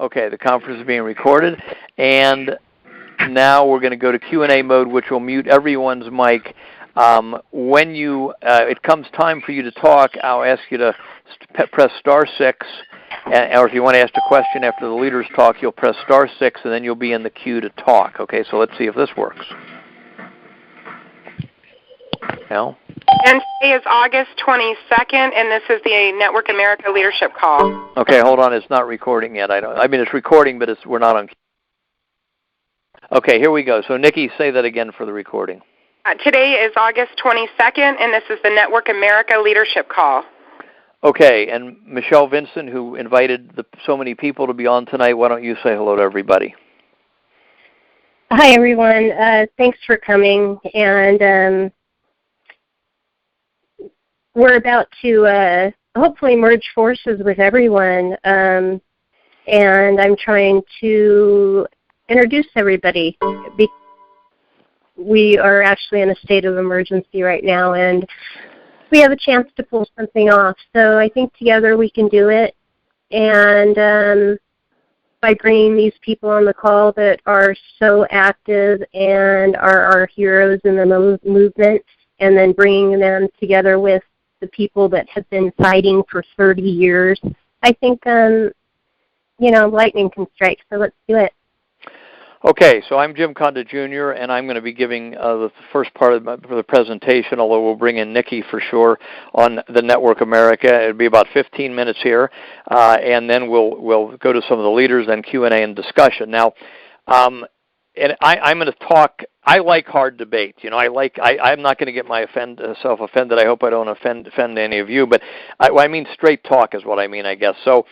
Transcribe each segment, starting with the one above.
Okay, the conference is being recorded, and now we're going to go to Q&A mode, which will mute everyone's mic. When it comes time for you to talk, I'll ask you to press star 6, or if you want to ask a question after the leaders talk, you'll press star 6, and then you'll be in the queue to talk. Okay, so let's see if this works. Al? And today is August 22nd, and this is the Network America Leadership Call. Okay, hold on. It's not recording yet. I mean, it's recording, but we're not on. Okay, here we go. So, Nikki, say that again for the recording. Today is August 22nd, and this is the Network America Leadership Call. Okay, and Michelle Vincent, who invited so many people to be on tonight, why don't you say hello to everybody? Hi, everyone. Thanks for coming, and we're about to hopefully merge forces with everyone, and I'm trying to introduce everybody. We are actually in a state of emergency right now, and we have a chance to pull something off. So I think together we can do it, and by bringing these people on the call that are so active and are our heroes in the movement, and then bringing them together with the people that have been fighting for 30 years, I think, lightning can strike. So let's do it. Okay, so I'm Jim Conda Jr., and I'm going to be giving the first part of the presentation, although we'll bring in Nikki for sure on the Network America. It'll be about 15 minutes here, and then we'll go to some of the leaders and Q&A and discussion. Now, and I'm going to talk. I like hard debate. I'm not going to get myself offended. I hope I don't offend any of you. But I mean straight talk is what I mean, I guess. So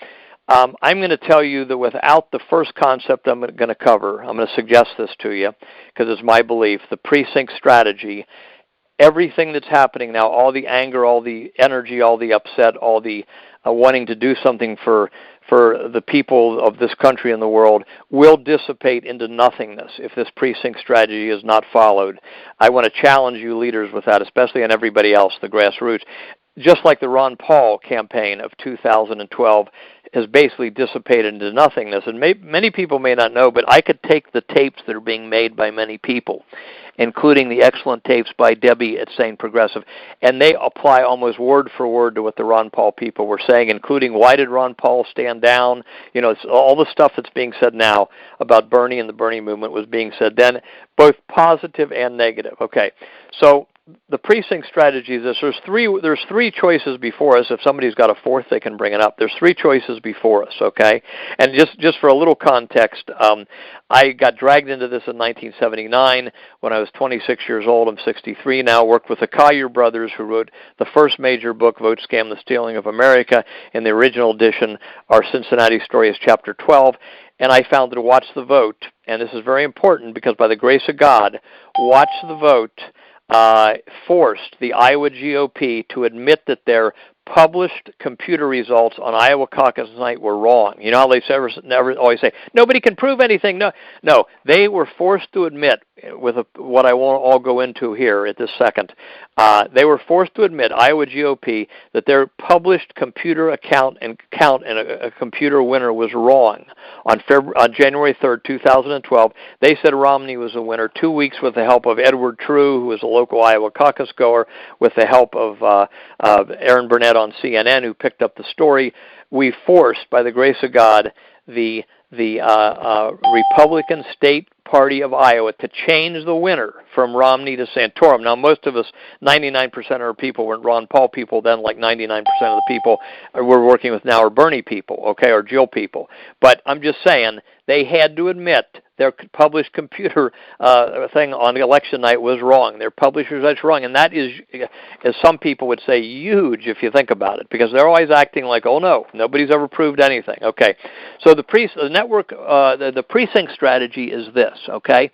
I'm going to tell you that without the first concept I'm going to cover, I'm going to suggest this to you because it's my belief, the Precinct Strategy, everything that's happening now, all the anger, all the energy, all the upset, all the wanting to do something for the people of this country and the world will dissipate into nothingness if this precinct strategy is not followed. I want to challenge you leaders with that, especially and everybody else, the grassroots. Just like the Ron Paul campaign of 2012 has basically dissipated into nothingness. And many people may not know, but I could take the tapes that are being made by many people, including the excellent tapes by Debbie at Sane Progressive, and they apply almost word for word to what the Ron Paul people were saying, including why did Ron Paul stand down? It's all the stuff that's being said now about Bernie and the Bernie movement was being said then, both positive and negative. Okay, so the precinct strategy is this. There's three choices before us. If somebody's got a fourth, they can bring it up. There's three choices before us, okay? And just for a little context, I got dragged into this in 1979 when I was 26 years old. I'm 63 now. Worked with the Collier brothers, who wrote the first major book, Vote Scam, The Stealing of America. In the original edition, our Cincinnati story is Chapter 12. And I found that Watch the Vote, and this is very important because by the grace of God, Watch the Vote forced the Iowa GOP to admit that their published computer results on Iowa caucus night were wrong. You know how they never always say, nobody can prove anything. No, they were forced to admit, with what I won't all go into here at this second, they were forced to admit, Iowa GOP, that their published computer count and a computer winner was wrong. On January 3rd, 2012, they said Romney was a winner. 2 weeks with the help of Edward True, who was a local Iowa caucus goer, with the help of Aaron Burnett on CNN, who picked up the story. We forced, by the grace of God, the Republican State Party of Iowa to change the winner from Romney to Santorum. Now, most of us, 99% of our people weren't Ron Paul people then, like 99% of the people we're working with now are Bernie people, okay, or Jill people. But I'm just saying, they had to admit their published computer thing on election night was wrong. Their publisher's that's wrong, and that is, as some people would say, huge if you think about it, because they're always acting like, oh no, nobody's ever proved anything. Okay, so the network, the precinct strategy is this. Okay,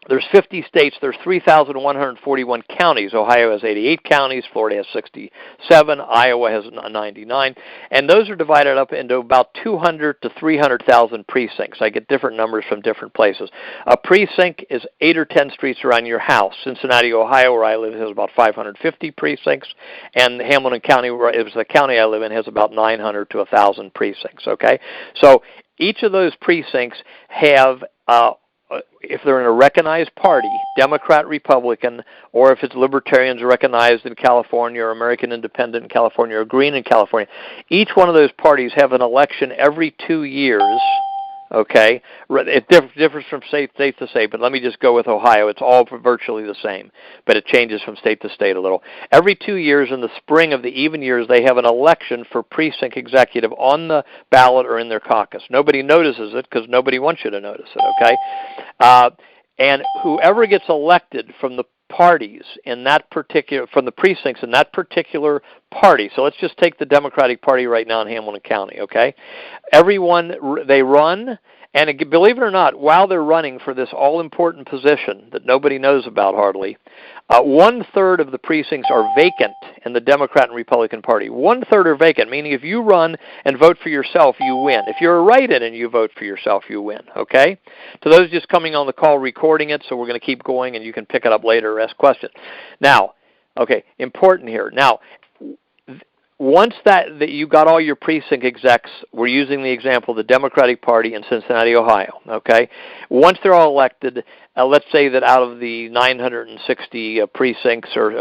There's 50 states. There's 3,141 counties. Ohio has 88 counties. Florida has 67. Iowa has 99. And those are divided up into about 200 to 300,000 precincts. I get different numbers from different places. A precinct is 8 or 10 streets around your house. Cincinnati, Ohio, where I live, has about 550 precincts. And Hamilton County, where it was the county I live in, has about 900 to 1,000 precincts. Okay? So each of those precincts have if they're in a recognized party, Democrat, Republican, or if it's Libertarians recognized in California or American Independent in California or Green in California, each one of those parties have an election every 2 years. Okay, it differs from state to state, but let me just go with Ohio. It's all virtually the same, but it changes from state to state a little. Every 2 years in the spring of the even years, they have an election for precinct executive on the ballot or in their caucus. Nobody notices it because nobody wants you to notice it, okay? And whoever gets elected from the parties in that particular, from the precincts in that particular party. So let's just take the Democratic Party right now in Hamilton County, okay? Everyone, they run, and believe it or not, while they're running for this all-important position that nobody knows about hardly, 1/3 of the precincts are vacant in the Democrat and Republican Party. 1/3 are vacant, meaning if you run and vote for yourself, you win. If you're a write-in and you vote for yourself, you win, okay? To those just coming on the call recording it, so we're going to keep going, and you can pick it up later or ask questions. Now, okay, important here. Now, once that you got all your precinct execs, we're using the example of the Democratic Party in Cincinnati, Ohio, okay? Once they're all elected, let's say that out of the 960 precincts or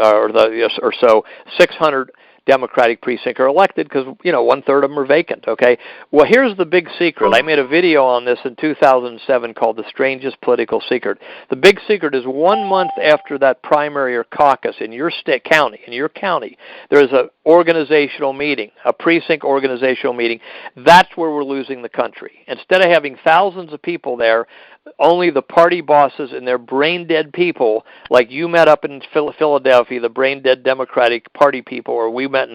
so, 600 Democratic precincts are elected because, 1/3 of them are vacant, okay? Well, here's the big secret. I made a video on this in 2007 called The Strangest Political Secret. The big secret is 1 month after that primary or caucus in your county, there's an organizational meeting, a precinct organizational meeting. That's where we're losing the country. Instead of having thousands of people there, only the party bosses and their brain-dead people, like you met up in Philadelphia, the brain-dead Democratic Party people, or we met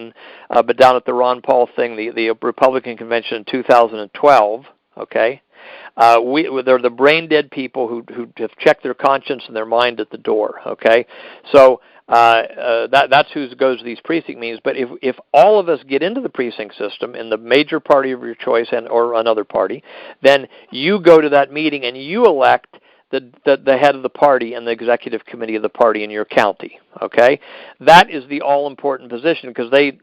but down at the Ron Paul thing, the Republican convention in 2012, okay? They're the brain-dead people who have checked their conscience and their mind at the door, okay? So that's who goes to these precinct meetings. But if all of us get into the precinct system in the major party of your choice or another party, then you go to that meeting and you elect the head of the party and the executive committee of the party in your county, okay? That is the all-important position because they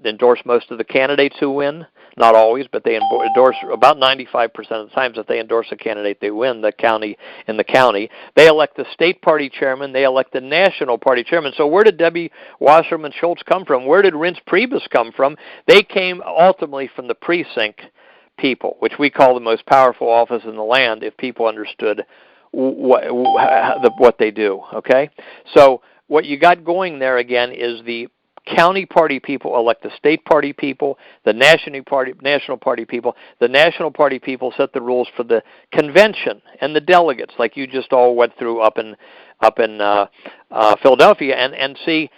endorse most of the candidates who win. Not always, but they endorse about 95% of the times that they endorse a candidate, they win the county. They elect the state party chairman. They elect the national party chairman. So where did Debbie Wasserman Schultz come from? Where did Reince Priebus come from? They came ultimately from the precinct people, which we call the most powerful office in the land if people understood what they do, okay? So what you got going there again is the county party people elect the state party people, the national party people. The national party people set the rules for the convention and the delegates, like you just all went through up in Philadelphia, and see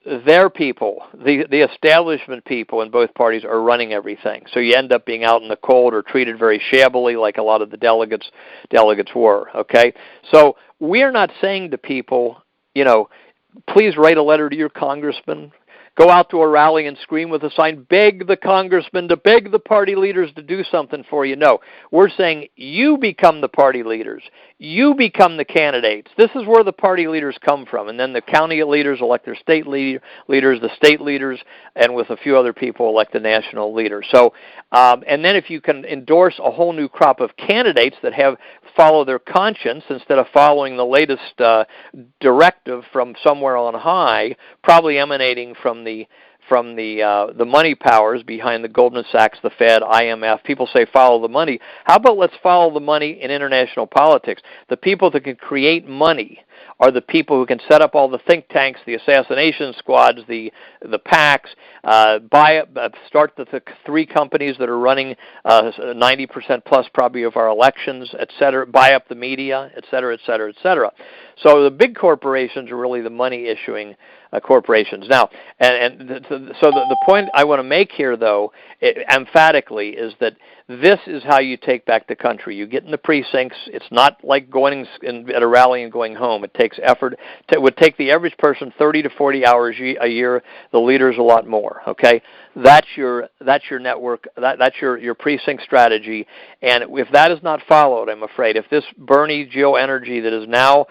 their people, the establishment people in both parties are running everything. So you end up being out in the cold or treated very shabbily, like a lot of the delegates were. Okay, so we're not saying to people, please write a letter to your congressman. Go out to a rally and scream with a sign, beg the congressman to beg the party leaders to do something for you. No, we're saying you become the party leaders. You become the candidates. This is where the party leaders come from. And then the county leaders elect their state leaders, the state leaders, and with a few other people elect the national leaders. So, and then if you can endorse a whole new crop of candidates that follow their conscience instead of following the latest directive from somewhere on high, probably emanating from the money powers behind the Goldman Sachs, the Fed, IMF. People say follow the money. How about let's follow the money in international politics? The people that can create money are the people who can set up all the think tanks, the assassination squads, the PACs, start the 3 companies that are running 90% plus probably of our elections, et cetera, buy up the media, et cetera, et cetera, et cetera. So the big corporations are really the money issuing corporations. Now, so the point I want to make here, though, emphatically, is that this is how you take back the country. You get in the precincts. It's not like going at a rally and going home. It takes effort. It would take the average person 30 to 40 hours a year. The leaders a lot more. Okay, that's your network. That's your precinct strategy. And if that is not followed, I'm afraid, if this Bernie Jill energy that is now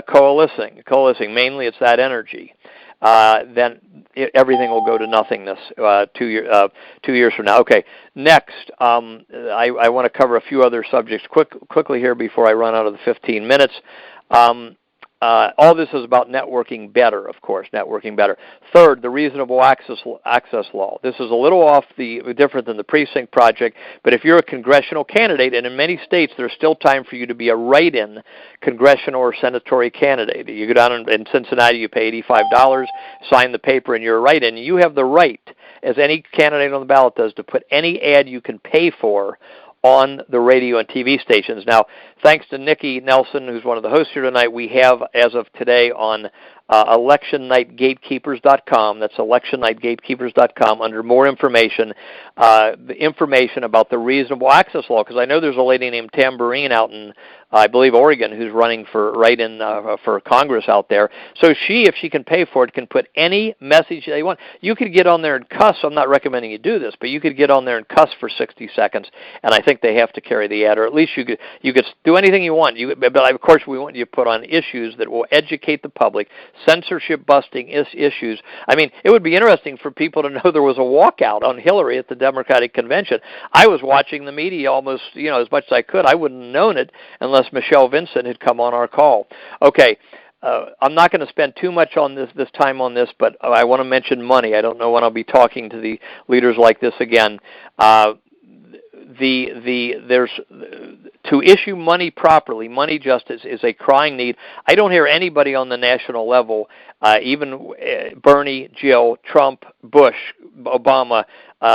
coalescing, mainly it's that energy, then everything will go to nothingness 2 years from now. Okay, next, I want to cover a few other subjects quickly here before I run out of the 15 minutes. All this is about networking better, of course, networking better. Third, the reasonable access law. This is a little different than the precinct project, but if you're a congressional candidate, and in many states there's still time for you to be a write-in congressional or senatorial candidate. You go down in Cincinnati, you pay $85, sign the paper, and you're a write-in. You have the right, as any candidate on the ballot does, to put any ad you can pay for on the radio and TV stations. Now, thanks to Nikki Nelson, who's one of the hosts here tonight, we have, as of today, on electionnightgatekeepers.com, that's electionnightgatekeepers.com, under more information, the information about the reasonable access law, because I know there's a lady named Tambourine out in, I believe, Oregon, who's running for Congress out there. So she, if she can pay for it, can put any message they want. You could get on there and cuss. I'm not recommending you do this, but you could get on there and cuss for 60 seconds, and I think they have to carry the ad, or at least you could do anything you want. But of course, we want you to put on issues that will educate the public, censorship-busting issues. I mean, it would be interesting for people to know there was a walkout on Hillary at the Democratic Convention. I was watching the media almost, as much as I could. I wouldn't have known it unless Michelle Vincent had come on our call. Okay, I'm not going to spend too much on this time on this, but I want to mention money. I don't know when I'll be talking to the leaders like this again. There's to issue money properly, money justice is a crying need. I don't hear anybody on the national level, even Bernie, Jill, Trump, Bush, Obama,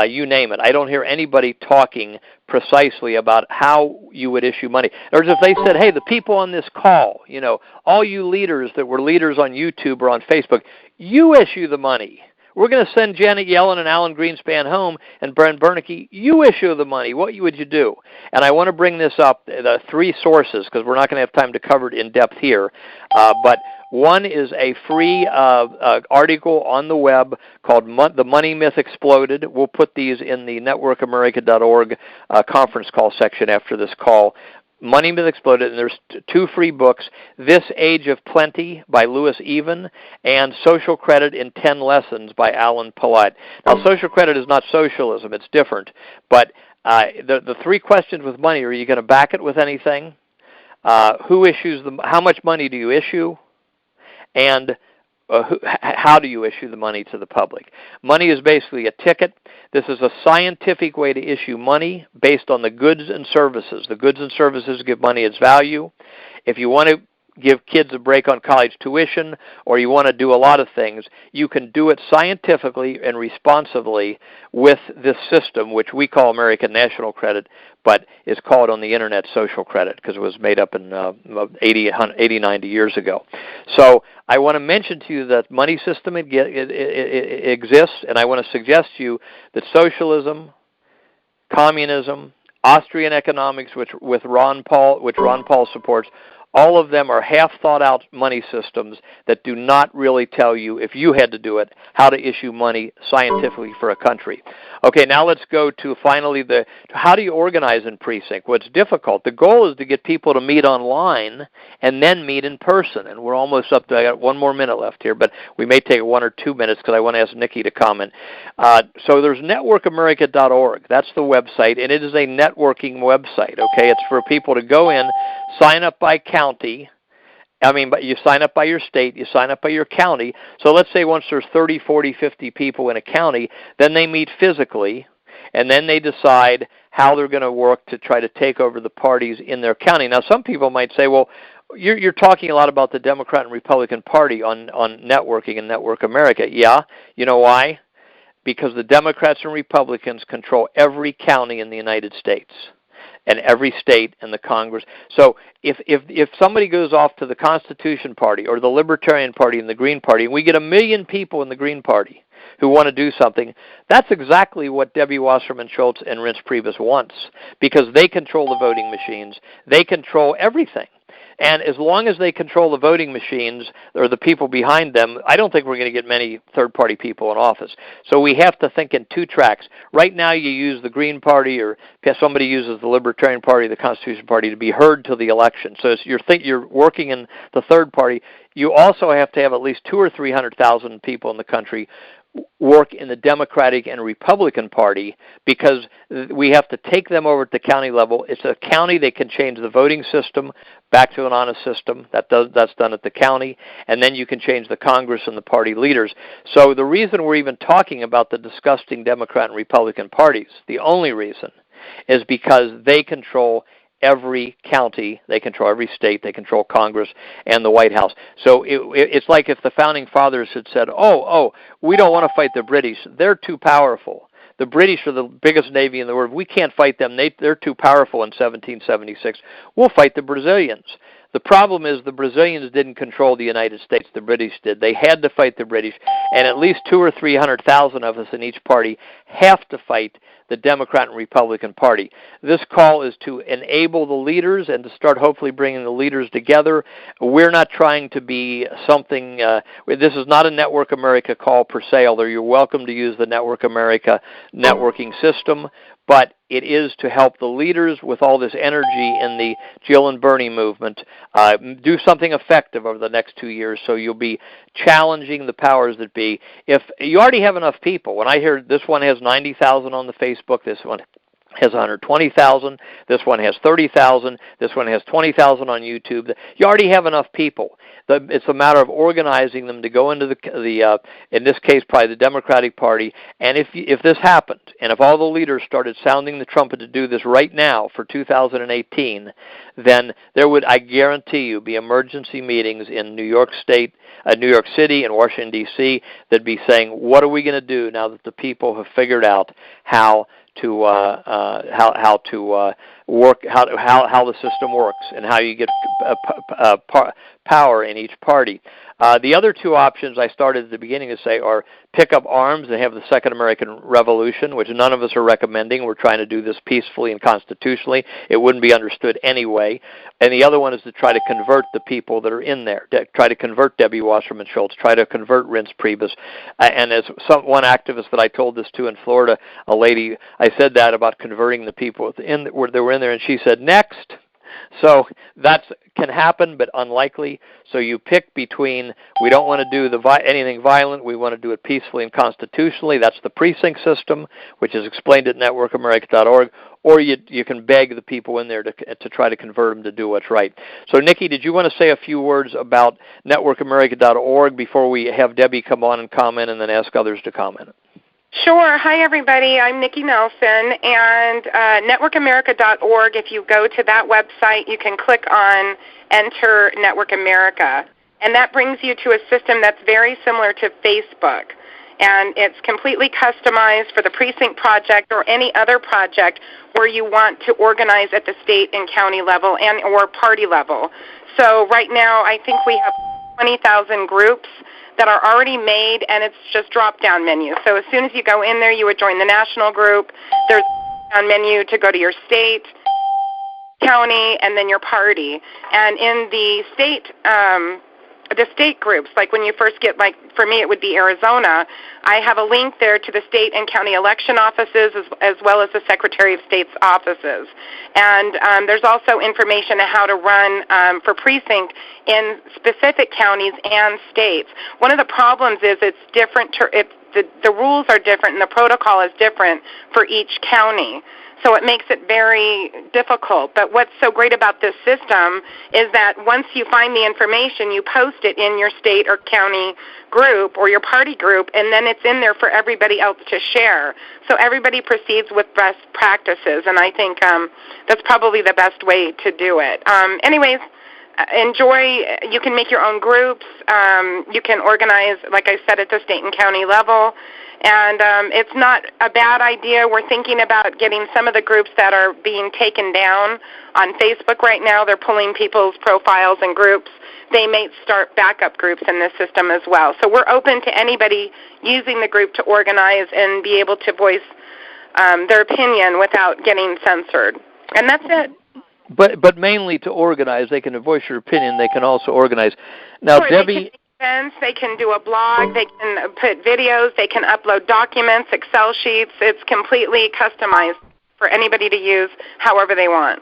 you name it. I don't hear anybody talking precisely about how you would issue money. Or if they said, hey, the people on this call, all you leaders that were leaders on YouTube or on Facebook, you issue the money. We're going to send Janet Yellen and Alan Greenspan home, and Brent Bernanke, you issue the money. What would you do? And I want to bring this up, the 3 sources, because we're not going to have time to cover it in depth here. But one is a free article on the web called The Money Myth Exploded. We'll put these in the networkamerica.org conference call section after this call. Money Myth Exploded, and there's 2 free books, This Age of Plenty by Louis Even, and Social Credit in 10 Lessons by Alan Palat. Now, social credit is not socialism. It's different. But the 3 questions with money, are you going to back it with anything? Who issues how much money do you issue? And how do you issue the money to the public? Money is basically a ticket. This is a scientific way to issue money based on the goods and services. The goods and services give money its value. If you want to give kids a break on college tuition, or you want to do a lot of things, you can do it scientifically and responsibly with this system, which we call American National Credit, but is called on the Internet social credit because it was made up in 80, 90 years ago. So I want to mention to you that money system it exists, and I want to suggest to you that socialism, communism, Austrian economics, which Ron Paul supports, all of them are half-thought-out money systems that do not really tell you, if you had to do it, how to issue money scientifically for a country. Okay, now let's go to finally how do you organize in precinct? Well, it's difficult. The goal is to get people to meet online and then meet in person, and we're almost up to, I got 1 more minute left here, but we may take 1 or 2 minutes because I want to ask Nikki to comment. So there's networkamerica.org. That's the website, and it is a networking website, okay? It's for people to go in, sign up by county. But you sign up by your state, you sign up by your county. So let's say once there's 30, 40, 50 people in a county, then they meet physically, and then they decide how they're going to work to try to take over the parties in their county. Now, some people might say, well, you're talking a lot about the Democrat and Republican Party on networking and Network America. Yeah, you know why? Because the Democrats and Republicans control every county in the United States and every state and the Congress. So if somebody goes off to the Constitution Party or the Libertarian Party and the Green Party, and we get 1 million people in the Green Party who want to do something, that's exactly what Debbie Wasserman Schultz and Reince Priebus wants, because they control the voting machines. They control everything. And as long as they control the voting machines or the people behind them, I don't think we're going to get many third-party people in office. So we have to think in two tracks. Right now you use the Green Party, or somebody uses the Libertarian Party, the Constitution Party, to be heard till the election. So you're working in the third party. You also have to have at least 200,000 or 300,000 people in the country work in the Democratic and Republican Party, because we have to take them over at the county level. It's a county. They can change the voting system back to an honest system. That's done at the county, and then you can change the Congress and the party leaders. So the reason we're even talking about the disgusting Democrat and Republican parties, the only reason, is because they control every county, they control every state, they control Congress and the White House. So it's like if the Founding Fathers had said, oh, we don't want to fight the British. They're too powerful. The British are the biggest navy in the world. We can't fight them. They're too powerful in 1776. We'll fight the Brazilians. The problem is the Brazilians didn't control the United States. The British did. They had to fight the British, and at least 200,000 or 300,000 of us in each party have to fight the Democrat and Republican Party. This call is to enable the leaders and to start hopefully bringing the leaders together. We're not trying to be something, this is not a Network America call per se, although you're welcome to use the Network America networking system, but it is to help the leaders with all this energy in the Jill and Bernie movement do something effective over the next 2 years, so you'll be challenging the powers that be. If you already have enough people, when I hear this one has 90,000 on the Facebook, this one has 120,000, this one has 30,000, this one has 20,000 on YouTube. You already have enough people. It's a matter of organizing them to go into the in this case, probably the Democratic Party. And if this happened, and if all the leaders started sounding the trumpet to do this right now for 2018, then there would, I guarantee you, be emergency meetings in New York State, New York City, and Washington, D.C. that'd be saying, what are we going to do now that the people have figured out how to work, how the system works, and how you get power in each party. The other two options I started at the beginning to say are pick up arms and have the Second American Revolution, which none of us are recommending. We're trying to do this peacefully and constitutionally. It wouldn't be understood anyway. And the other one is to try to convert the people that are in there, try to convert Debbie Wasserman Schultz, try to convert Reince Priebus. And as one activist that I told this to in Florida, a lady, I said that about converting the people that were in there, and she said, next. So that can happen, but unlikely. So you pick between, we don't want to do anything violent, we want to do it peacefully and constitutionally. That's the precinct system, which is explained at networkamerica.org. Or you can beg the people in there to try to convert them to do what's right. So, Nikki, did you want to say a few words about networkamerica.org before we have Debbie come on and comment and then ask others to comment? Sure. Hi, everybody. I'm Nikki Nelson, and networkamerica.org, if you go to that website, you can click on Enter Network America, and that brings you to a system that's very similar to Facebook, and it's completely customized for the Precinct Project or any other project where you want to organize at the state and county level and or party level. So right now, I think we have 20,000 groups that are already made, and it's just drop-down menu. So as soon as you go in there, you would join the national group. There's a drop-down menu to go to your state, county, and then your party. And in the state groups, like when you first get, like for me it would be Arizona, I have a link there to the state and county election offices as well as the Secretary of State's offices. And there's also information on how to run for precinct in specific counties and states. One of the problems is it's different, the rules are different and the protocol is different for each county. So it makes it very difficult. But what's so great about this system is that once you find the information, you post it in your state or county group or your party group, and then it's in there for everybody else to share. So everybody proceeds with best practices, and I think that's probably the best way to do it. Anyways, you can make your own groups. You can organize, like I said, at the state and county level. And it's not a bad idea. We're thinking about getting some of the groups that are being taken down on Facebook right now. They're pulling people's profiles and groups. They may start backup groups in this system as well. So we're open to anybody using the group to organize and be able to voice their opinion without getting censored. And that's it. But mainly to organize. They can voice your opinion. They can also organize. Now, sure, Debbie, they can do a blog, they can put videos, they can upload documents, Excel sheets. It's completely customized for anybody to use however they want.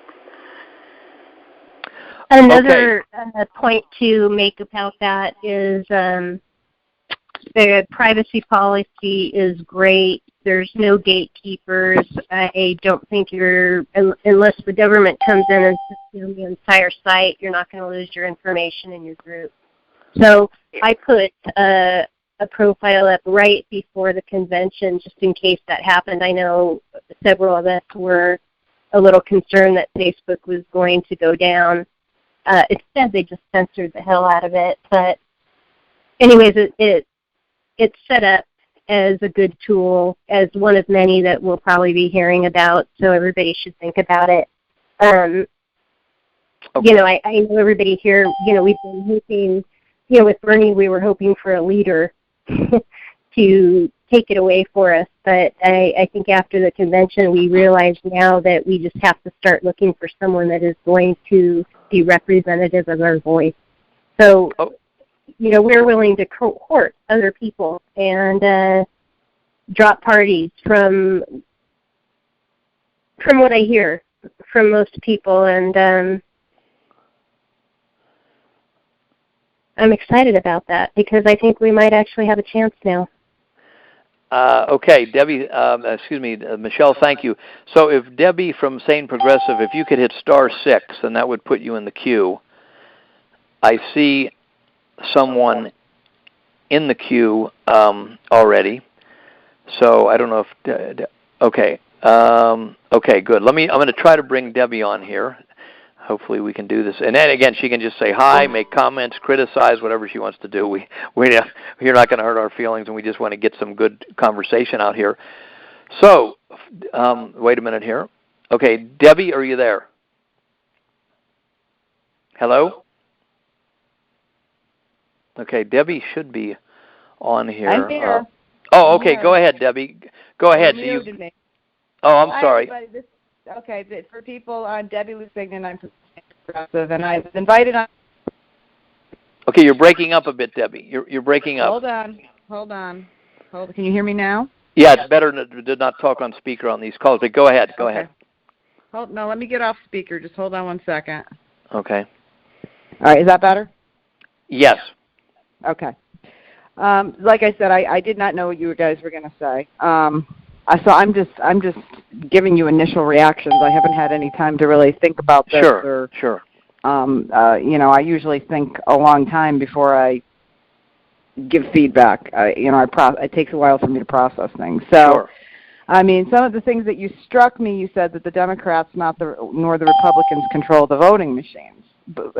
Another point to make about that is the privacy policy is great. There's no gatekeepers. I don't think unless the government comes in and sits on the entire site, you're not going to lose your information in your group. So I put a profile up right before the convention just in case that happened. I know several of us were a little concerned that Facebook was going to go down. Instead, they just censored the hell out of it. But anyways, it's set up as a good tool, as one of many that we'll probably be hearing about, so everybody should think about it. Okay. You know, I know everybody here, you know, we've been hoping, you know, with Bernie, we were hoping for a leader to take it away for us. But I think after the convention, we realize now that we just have to start looking for someone that is going to be representative of our voice. So, you know, we're willing to court other people and drop parties from what I hear from most people. And I'm excited about that because I think we might actually have a chance now. Okay, Debbie, Michelle, thank you. So if Debbie from Sane Progressive, if you could hit *6, then that would put you in the queue. I see someone in the queue already. So I don't know if, okay, good. I'm going to try to bring Debbie on here. Hopefully we can do this. And then again, she can just say hi, make comments, criticize, whatever she wants to do. You're not going to hurt our feelings, and we just want to get some good conversation out here. So, wait a minute here. Okay, Debbie, are you there? Hello? Okay, Debbie should be on here. I'm here. Okay, go ahead, Debbie. Go ahead. Me. I'm sorry. Okay, for people, I'm Debbie Lusignan. I'm Progressive, and I was invited on. Okay, you're breaking up a bit, Debbie. You're breaking up. Hold on. Can you hear me now? Yeah, it's better to not talk on speaker on these calls, but go ahead. Go ahead. No, let me get off speaker. Just hold on 1 second. Okay. All right, is that better? Yes. Okay. Like I said, I did not know what you guys were going to say. So I'm just giving you initial reactions. I haven't had any time to really think about this. Sure. You know, I usually think a long time before I give feedback. It takes a while for me to process things. So, sure. I mean, some of the things that you struck me, you said that the Democrats nor the Republicans control the voting machines.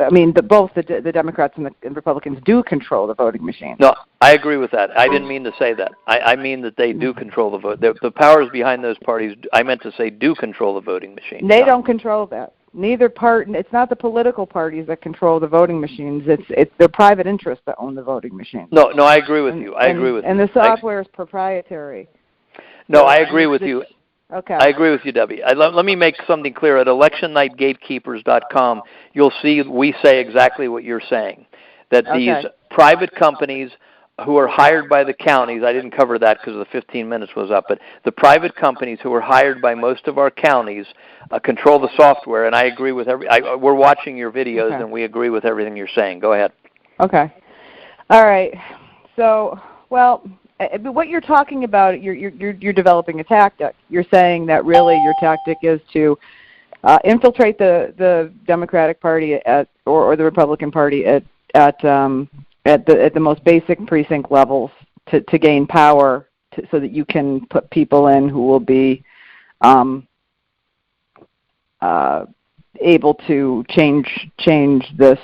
I mean, both the Democrats and the Republicans do control the voting machines. No, I agree with that. I didn't mean to say that. I mean that they do control the vote. The powers behind those parties, I meant to say, do control the voting machine. They don't control that. Neither party. It's not the political parties that control the voting machines. It's their private interests that own the voting machines. No, I agree with you. I agree with you. And the software is proprietary. No, I agree with you. Okay. I agree with you, Debbie. Let me make something clear. At electionnightgatekeepers.com, you'll see we say exactly what you're saying, that these private companies who are hired by the counties, I didn't cover that because the 15 minutes was up, but the private companies who are hired by most of our counties control the software, and I agree with we're watching your videos, and we agree with everything you're saying. Go ahead. Okay. All right. So, well, what you're talking about, you're developing a tactic. You're saying that really your tactic is to infiltrate the Democratic Party or the Republican Party at the most basic precinct levels to gain power, so that you can put people in who will be able to change the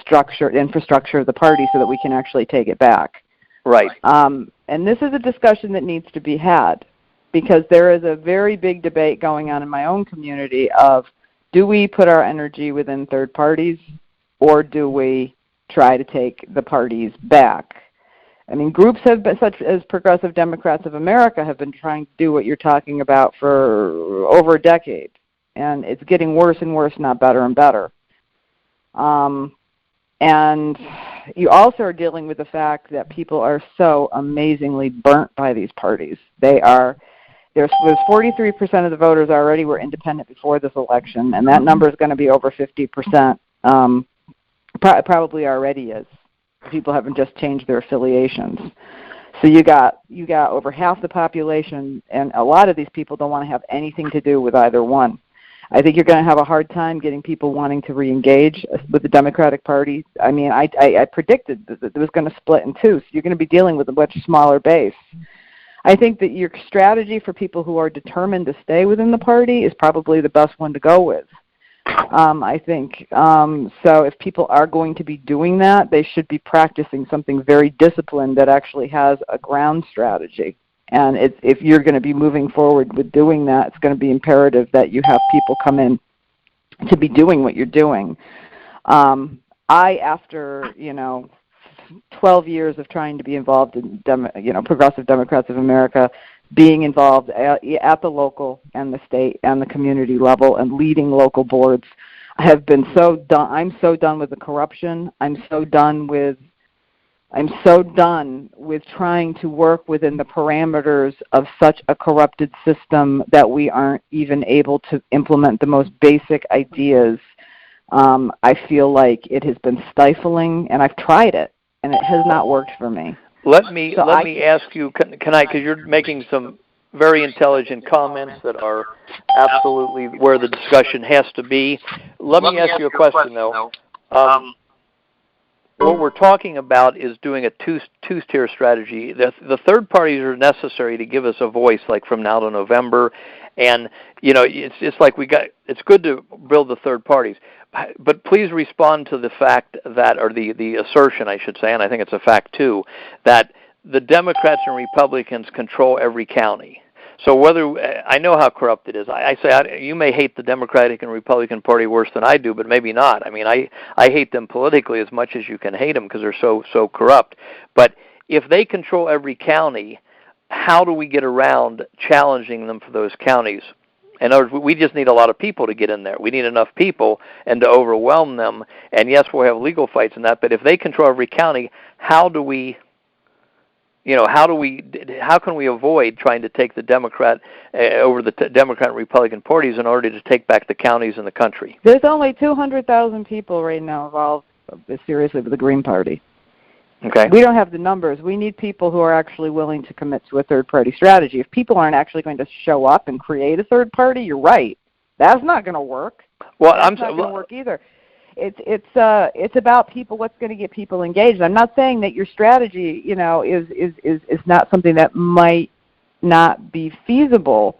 infrastructure of the party so that we can actually take it back. Right. And this is a discussion that needs to be had, because there is a very big debate going on in my own community of, do we put our energy within third parties, or do we try to take the parties back? I mean, groups have been, such as Progressive Democrats of America, have been trying to do what you're talking about for over a decade, and it's getting worse and worse, not better and better. And you also are dealing with the fact that people are so amazingly burnt by these parties. There's 43% of the voters already were independent before this election, and that number is going to be over 50%. Probably already is. People haven't just changed their affiliations. So you got over half the population, and a lot of these people don't want to have anything to do with either one. I think you're going to have a hard time getting people wanting to reengage with the Democratic Party. I mean, I predicted that it was going to split in two, so you're going to be dealing with a much smaller base. I think that your strategy for people who are determined to stay within the party is probably the best one to go with. I think. So if people are going to be doing that, they should be practicing something very disciplined that actually has a ground strategy. And if you're going to be moving forward with doing that, it's going to be imperative that you have people come in to be doing what you're doing. After 12 years of trying to be involved in Progressive Democrats of America, being involved at the local and the state and the community level and leading local boards, I have been so done. I'm so done with the corruption. I'm so done with trying to work within the parameters of such a corrupted system that we aren't even able to implement the most basic ideas. I feel like it has been stifling, and I've tried it, and it has not worked for me. Let me ask you, can I, because you're making some very intelligent comments that are absolutely where the discussion has to be. Let me ask you a question, though. What we're talking about is doing a two-tier strategy. The third parties are necessary to give us a voice, like from now to November, and it's like it's good to build the third parties, but please respond to the fact that, or the assertion, I should say, and I think it's a fact too, that the Democrats and Republicans control every county. So I know how corrupt it is. I say you may hate the Democratic and Republican Party worse than I do, but maybe not. I mean, I hate them politically as much as you can hate them because they're so corrupt. But if they control every county, how do we get around challenging them for those counties? In other words, we just need a lot of people to get in there. We need enough people and to overwhelm them. And yes, we'll have legal fights and that. But if they control every county, how can we avoid trying to take the Democrat over the Democrat and Republican parties in order to take back the counties in the country? There's only 200,000 people right now involved seriously with the Green Party. Okay. We don't have the numbers. We need people who are actually willing to commit to a third-party strategy. If people aren't actually going to show up and create a third party, you're right. That's not going to work. Well, that's not going to work either. It's about people. What's going to get people engaged? I'm not saying that your strategy, is not something that might not be feasible.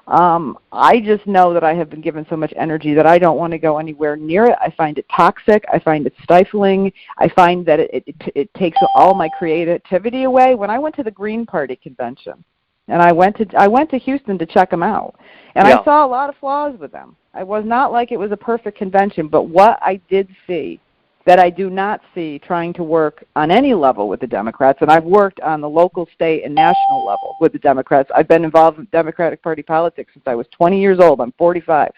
I just know that I have been given so much energy that I don't want to go anywhere near it. I find it toxic. I find it stifling. I find that it takes all my creativity away. When I went to the Green Party convention, and I went to Houston to check them out, and I saw a lot of flaws with them. I was not like it was a perfect convention, but what I did see that I do not see trying to work on any level with the Democrats, and I've worked on the local, state, and national level with the Democrats. I've been involved in Democratic Party politics since I was 20 years old. I'm 45.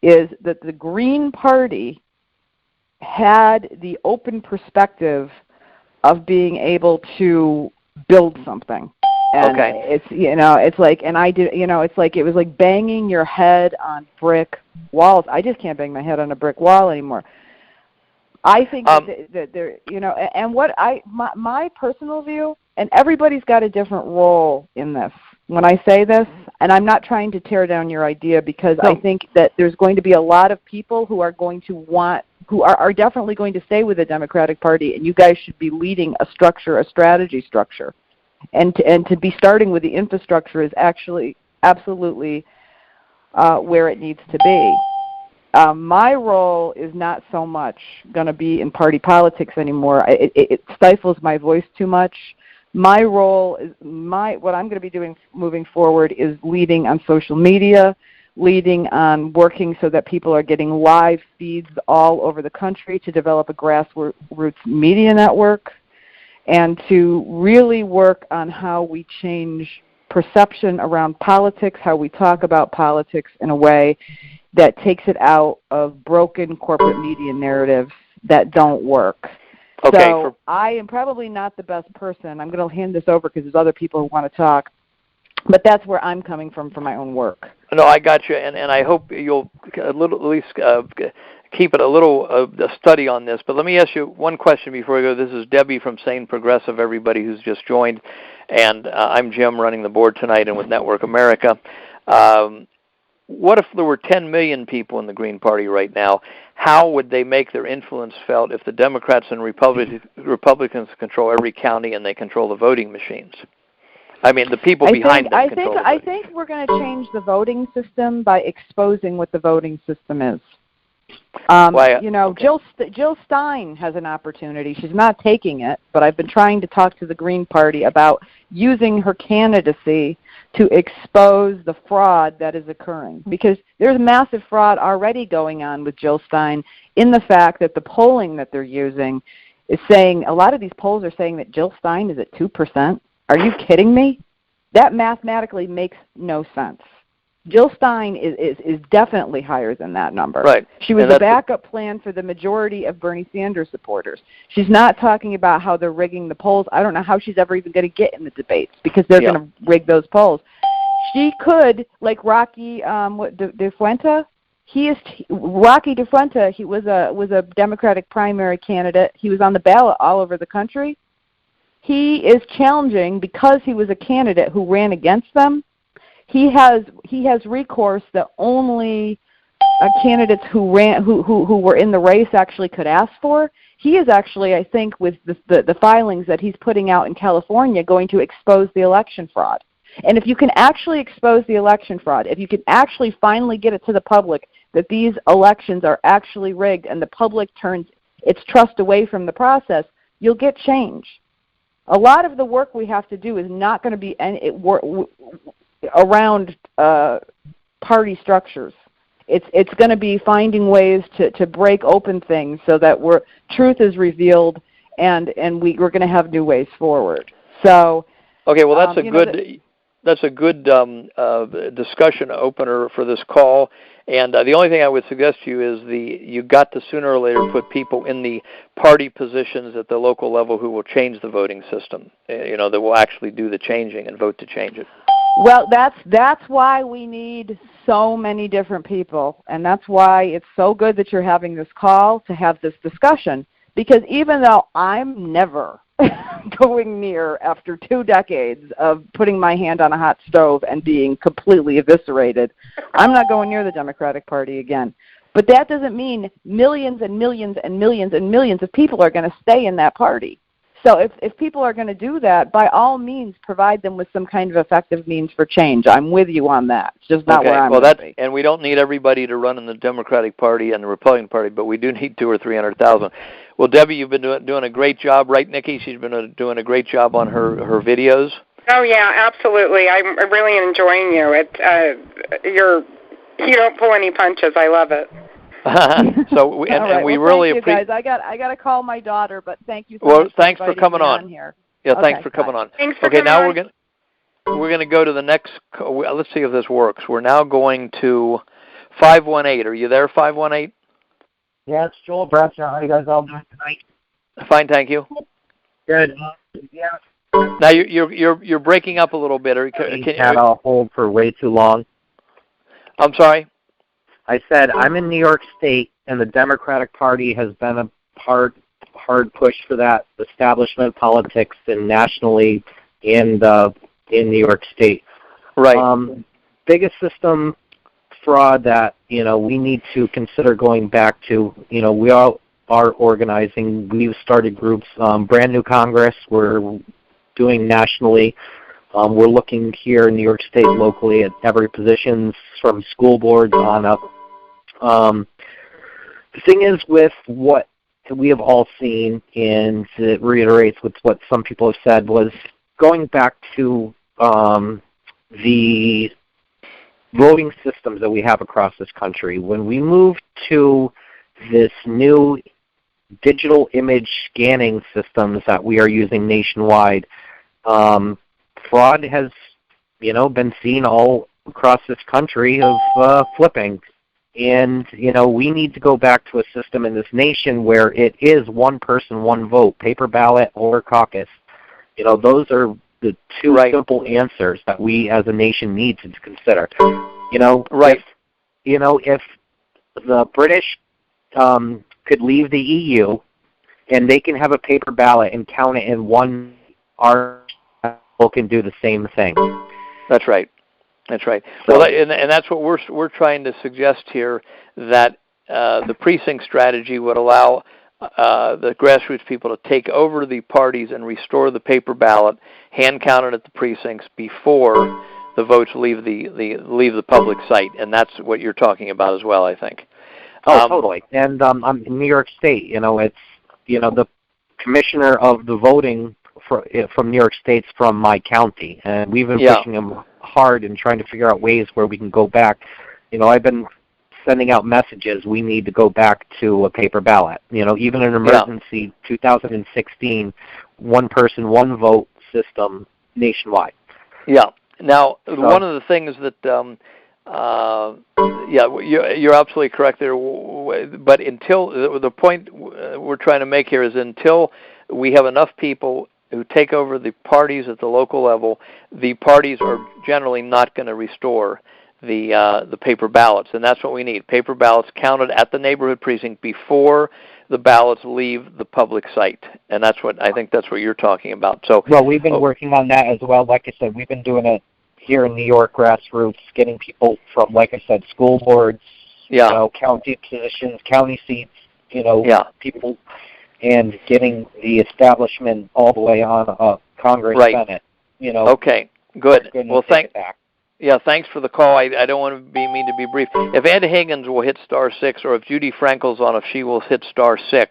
Is that the Green Party had the open perspective of being able to build something. And it's like, and I did, it's like it was like banging your head on brick walls. I just can't bang my head on a brick wall anymore. I think that there, and my personal view, and everybody's got a different role in this. When I say this, and I'm not trying to tear down your idea, because I think that there's going to be a lot of people who are going to who are definitely going to stay with the Democratic Party, and you guys should be leading a strategy structure. And to be starting with the infrastructure is actually absolutely where it needs to be. my role is not so much going to be in party politics anymore. It stifles my voice too much. My role is what I'm going to be doing moving forward is leading on social media, leading on working so that people are getting live feeds all over the country to develop a grassroots media network, and to really work on how we change perception around politics, how we talk about politics in a way that takes it out of broken corporate media narratives that don't work. Okay. So I am probably not the best person. I'm going to hand this over because there's other people who want to talk. But that's where I'm coming from for my own work. No, I got you, and I hope you'll at least keep it a little a study on this. But let me ask you one question before we go. This is Debbie from Sane Progressive, everybody who's just joined, and I'm Jim running the board tonight and with Network America. What if there were 10 million people in the Green Party right now? How would they make their influence felt if the Democrats and Republicans control every county and they control the voting machines? I mean, the people behind them control the voting. I think we're going to change the voting system by exposing what the voting system is. Jill Stein has an opportunity. She's not taking it, but I've been trying to talk to the Green Party about using her candidacy to expose the fraud that is occurring. Because there's massive fraud already going on with Jill Stein in the fact that the polling that they're using is saying, a lot of these polls are saying that Jill Stein is at 2%. Are you kidding me? That mathematically makes no sense. Jill Stein is definitely higher than that number. Right. She was a backup plan for the majority of Bernie Sanders supporters. She's not talking about how they're rigging the polls. I don't know how she's ever even going to get in the debates because they're going to rig those polls. She could, like Rocky DeFuente. Rocky DeFuente. He was a Democratic primary candidate. He was on the ballot all over the country. He is challenging because he was a candidate who ran against them. He has recourse that only candidates who were in the race actually could ask for. He is actually, I think, with the filings that he's putting out in California, going to expose the election fraud. And if you can actually expose the election fraud, if you can actually finally get it to the public that these elections are actually rigged and the public turns its trust away from the process, you'll get change. A lot of the work we have to do is not going to be around party structures. It's going to be finding ways to break open things so that truth is revealed and we're going to have new ways forward. So okay, well that's a good discussion opener for this call. And the only thing I would suggest to you is you got to sooner or later put people in the party positions at the local level who will change the voting system. That will actually do the changing and vote to change it. Well, that's why we need so many different people, and that's why it's so good that you're having this call to have this discussion. Because even though I'm never going near, after 2 decades of putting my hand on a hot stove and being completely eviscerated, I'm not going near the Democratic Party again. But that doesn't mean millions and millions and millions and millions of people are going to stay in that party. So if people are going to do that, by all means, provide them with some kind of effective means for change. I'm with you on that. It's just not where I'm going to be. And we don't need everybody to run in the Democratic Party and the Republican Party, but we do need 200,000 or 300,000. Well, Debbie, you've been doing a great job, right, Nikki? She's been doing a great job on her videos. Oh yeah, absolutely. I'm really enjoying you. You don't pull any punches. I love it. So we really appreciate. Guys, I got to call my daughter, but thank you so much. Well, thanks for coming on here. Yeah, okay, thanks for coming on. Thanks for coming now on. we're going to go to the next. Let's see if this works. We're now going to 518. Are you there, 518? Yeah, it's Joel Bradshaw. How are you guys all doing tonight? Fine, thank you. Good. Yeah. Now you're breaking up a little bit. Can you had a hold for way too long? I'm sorry. I said I'm in New York State, and the Democratic Party has been a hard push for that establishment politics and nationally and in New York State. Right. Biggest system fraud that we need to consider going back to. We all are organizing. We've started groups. Brand New Congress. We're doing nationally. We're looking here in New York State locally at every positions from school boards on up. the thing is with what we have all seen, and it reiterates with what some people have said, was going back to the voting systems that we have across this country. When we moved to this new digital image scanning systems that we are using nationwide, fraud has, been seen all across this country of flipping. And, we need to go back to a system in this nation where it is one person, one vote, paper ballot or caucus. Those are the two simple answers that we as a nation need to consider. If the British could leave the EU and they can have a paper ballot and count it in one, our people can do the same thing. That's right. That's right. So, well, and that's what we're trying to suggest here, that the precinct strategy would allow the grassroots people to take over the parties and restore the paper ballot, hand counted at the precincts before the votes leave the public site, and that's what you're talking about as well, I think. Oh, totally. And I'm in New York State. It's the commissioner of the voting from New York State's from my county, and we've been pushing him hard and trying to figure out ways where we can go back. I've been sending out messages. We need to go back to a paper ballot. Even an emergency 2016 one person, one vote system nationwide. Yeah. Now, one of the things that you're absolutely correct there. But until the point we're trying to make here is until we have enough people who take over the parties at the local level, the parties are generally not going to restore the paper ballots, and that's what we need. Paper ballots counted at the neighborhood precinct before the ballots leave the public site, and that's what you're talking about. So, well, we've been working on that as well. Like I said, we've been doing it here in New York, grassroots, getting people from, like I said, school boards, county positions, county seats, people, and getting the establishment all the way on up, Congress, Senate. Okay, good. Well, thanks for the call. I don't want to be mean to be brief. If Ann Higgins will hit *6, or if Judy Frankel's on, if she will hit *6,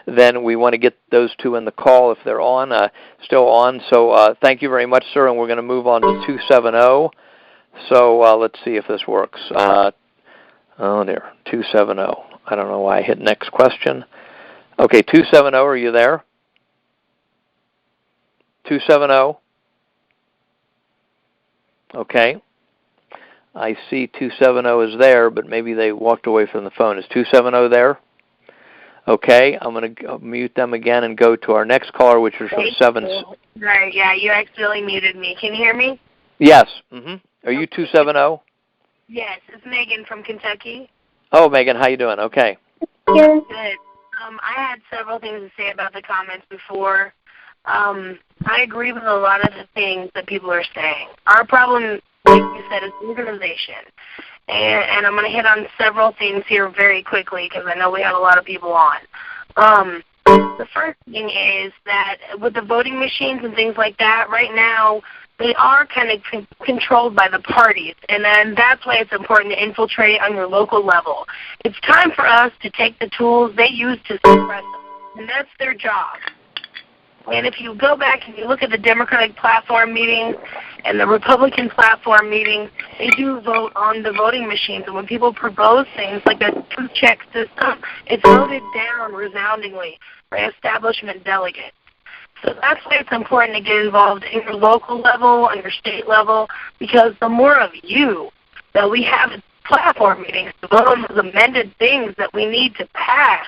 then we want to get those two in the call if they're on, still on. So thank you very much, sir, and we're going to move on to 270. So let's see if this works. Oh, dear, 270. I don't know why I hit next question. Okay, 270, are you there? 270. Okay. I see 270 is there, but maybe they walked away from the phone. Is 270 there? Okay, I'm going to mute them again and go to our next caller, which is from 7. Right, yeah, you accidentally muted me. Can you hear me? Yes. Are you 270? Yes, it's Megan from Kentucky. Oh, Megan, how you doing? Okay. Good. I had several things to say about the comments before. I agree with a lot of the things that people are saying. Our problem, like you said, is organization. And I'm going to hit on several things here very quickly because I know we have a lot of people on. The first thing is that with the voting machines and things like that, right now, they are kind of controlled by the parties, and then that's why it's important to infiltrate on your local level. It's time for us to take the tools they use to suppress them, and that's their job. And if you go back and you look at the Democratic platform meetings and the Republican platform meetings, they do vote on the voting machines. And when people propose things like a two-check system, it's voted down resoundingly by establishment delegates. So that's why it's important to get involved in your local level, on your state level, because the more of you that we have at platform meetings to vote on those amended things that we need to pass,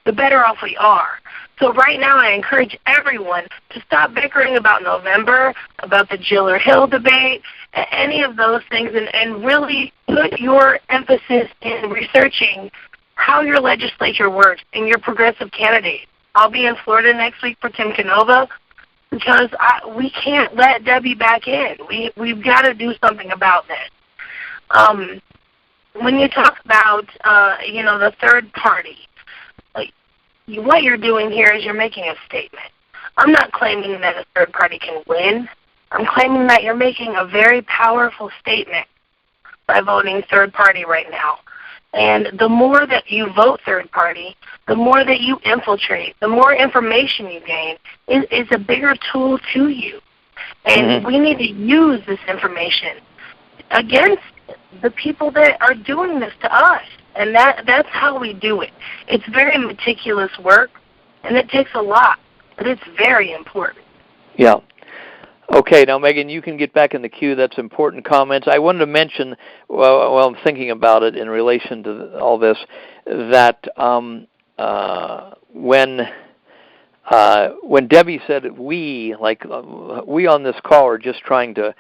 the better off we are. So right now I encourage everyone to stop bickering about November, about the Jill or Hill debate, any of those things, and really put your emphasis in researching how your legislature works and your progressive candidates. I'll be in Florida next week for Tim Canova because we can't let Debbie back in. We've got to do something about this. When you talk about, the third party, what you're doing here is you're making a statement. I'm not claiming that a third party can win. I'm claiming that you're making a very powerful statement by voting third party right now. And the more that you vote third party, the more that you infiltrate, the more information you gain, is a bigger tool to you. And we need to use this information against the people that are doing this to us. And that's how we do it. It's very meticulous work, and it takes a lot, but it's very important. Yeah. Okay, now, Megan, you can get back in the queue. That's important comments. I wanted to mention, while I'm thinking about it in relation to all this, that when Debbie said we on this call are just trying to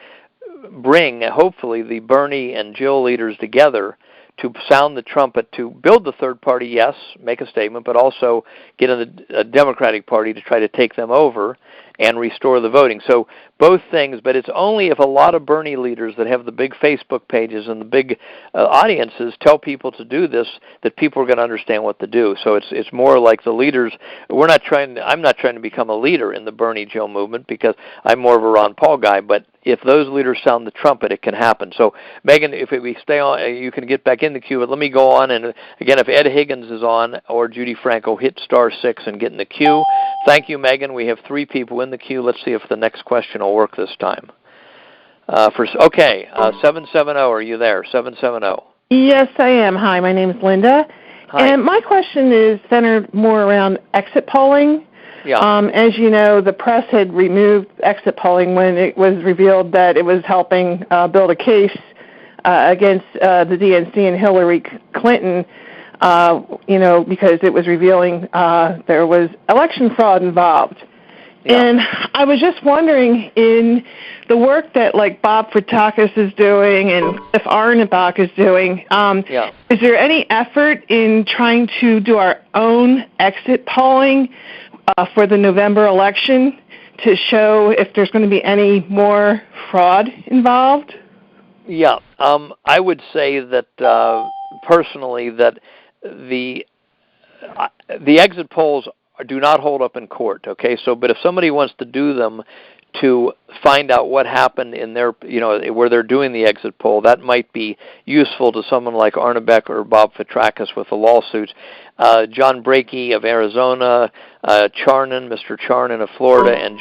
bring, hopefully, the Bernie and Jill leaders together to sound the trumpet, to build the third party, yes, make a statement, but also get in the Democratic Party to try to take them over and restore the voting. So both things, but it's only if a lot of Bernie leaders that have the big Facebook pages and the big audiences tell people to do this, that people are going to understand what to do. So it's more like the leaders. I'm not trying to become a leader in the Bernie Joe movement, because I'm more of a Ron Paul guy, but if those leaders sound the trumpet, it can happen. So, Megan, if we stay on, you can get back in the queue, but let me go on. And again, if Ed Higgins is on or Judy Franco, hit *6 and get in the queue. Thank you, Megan. We have 3 people in the queue. Let's see if the next question will work this time. 770, are you there? 770. Yes, I am. Hi, my name is Linda. Hi. And my question is centered more around exit polling. Yeah. As you know, the press had removed exit polling when it was revealed that it was helping build a case against the DNC and Hillary Clinton, because it was revealing there was election fraud involved. Yeah. And I was just wondering, in the work that Bob Fritakis is doing and Cliff Arnabach is doing, is there any effort in trying to do our own exit polling for the November election to show if there's going to be any more fraud involved? Yeah, I would say that personally that the exit polls do not hold up in court. Okay, but if somebody wants to do them to find out what happened in their, where they're doing the exit poll, that might be useful to someone like Arnebeck or Bob Fitrakis with the lawsuits. John Brakey of Arizona, Mr. Charnan of Florida, and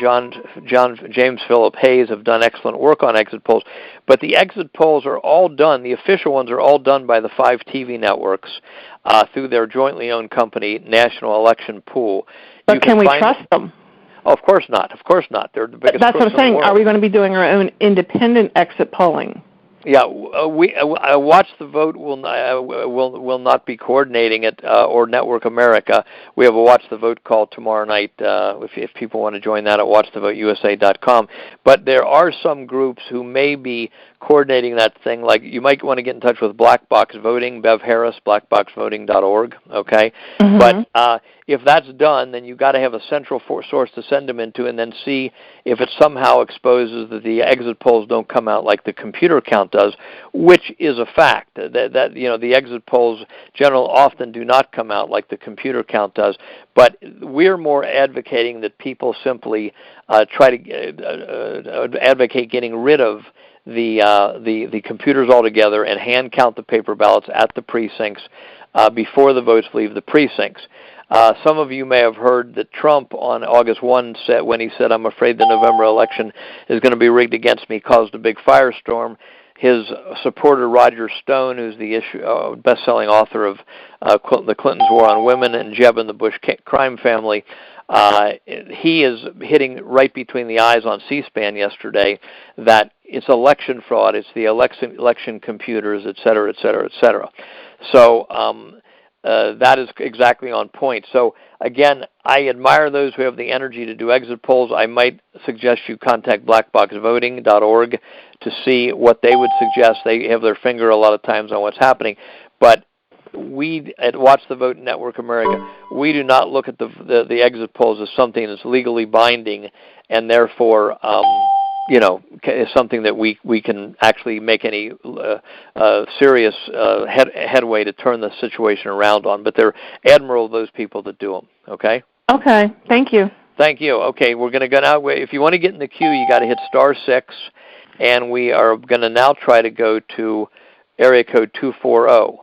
James Philip Hayes have done excellent work on exit polls. But the exit polls are all done, the official ones are all done by the 5 TV networks through their jointly owned company, National Election Pool. But can we trust them? Oh, of course not. Of course not. They're the biggest. That's what I'm saying. Are we going to be doing our own independent exit polling? Yeah, Watch the Vote will not be coordinating it, or Network America. We have a Watch the Vote call tomorrow night. If people want to join that at watchthevoteusa.com. But there are some groups who may be coordinating that thing. Like you might want to get in touch with Black Box Voting, Bev Harris, blackboxvoting.org. Okay, but if that's done, then you've got to have a central source to send them into, and then see if it somehow exposes that the exit polls don't come out like the computer count does, which is a fact. That the exit polls often do not come out like the computer count does. But we're more advocating that people simply try to advocate getting rid of the computers altogether and hand count the paper ballots at the precincts before the votes leave the precincts. Some of you may have heard that Trump on August 1 said, when he said, "I'm afraid the November election is going to be rigged against me," caused a big firestorm. His supporter, Roger Stone, who's the best-selling author of The Clintons' War on Women and Jeb and the Bush crime family, he is hitting right between the eyes on C-SPAN yesterday that it's election fraud, it's the election computers, et cetera, et cetera, et cetera. So that is exactly on point. So, again, I admire those who have the energy to do exit polls. I might suggest you contact blackboxvoting.org to see what they would suggest. They have their finger a lot of times on what's happening. But we at Watch the Vote Network America, we do not look at the exit polls as something that's legally binding and therefore is something that we can actually make any serious headway to turn the situation around on. But they're admirable, those people that do them. Okay? Okay. Thank you. Thank you. Okay, we're going to go now. If you want to get in the queue, you got to hit *6, and we are going to now try to go to area code 240.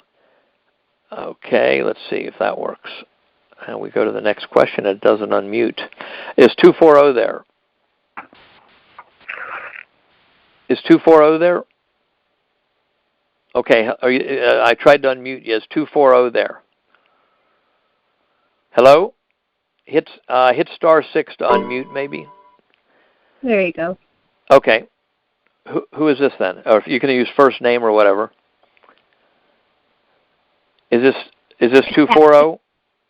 Okay, let's see if that works. And we go to the next question. It doesn't unmute. Is 240 there? Is 240 there? Okay, I tried to unmute you. Is 240 there? Hello? Hit *6 to unmute, maybe. There you go. Okay. Who is this then? Or if you can use first name or whatever. Is this 240?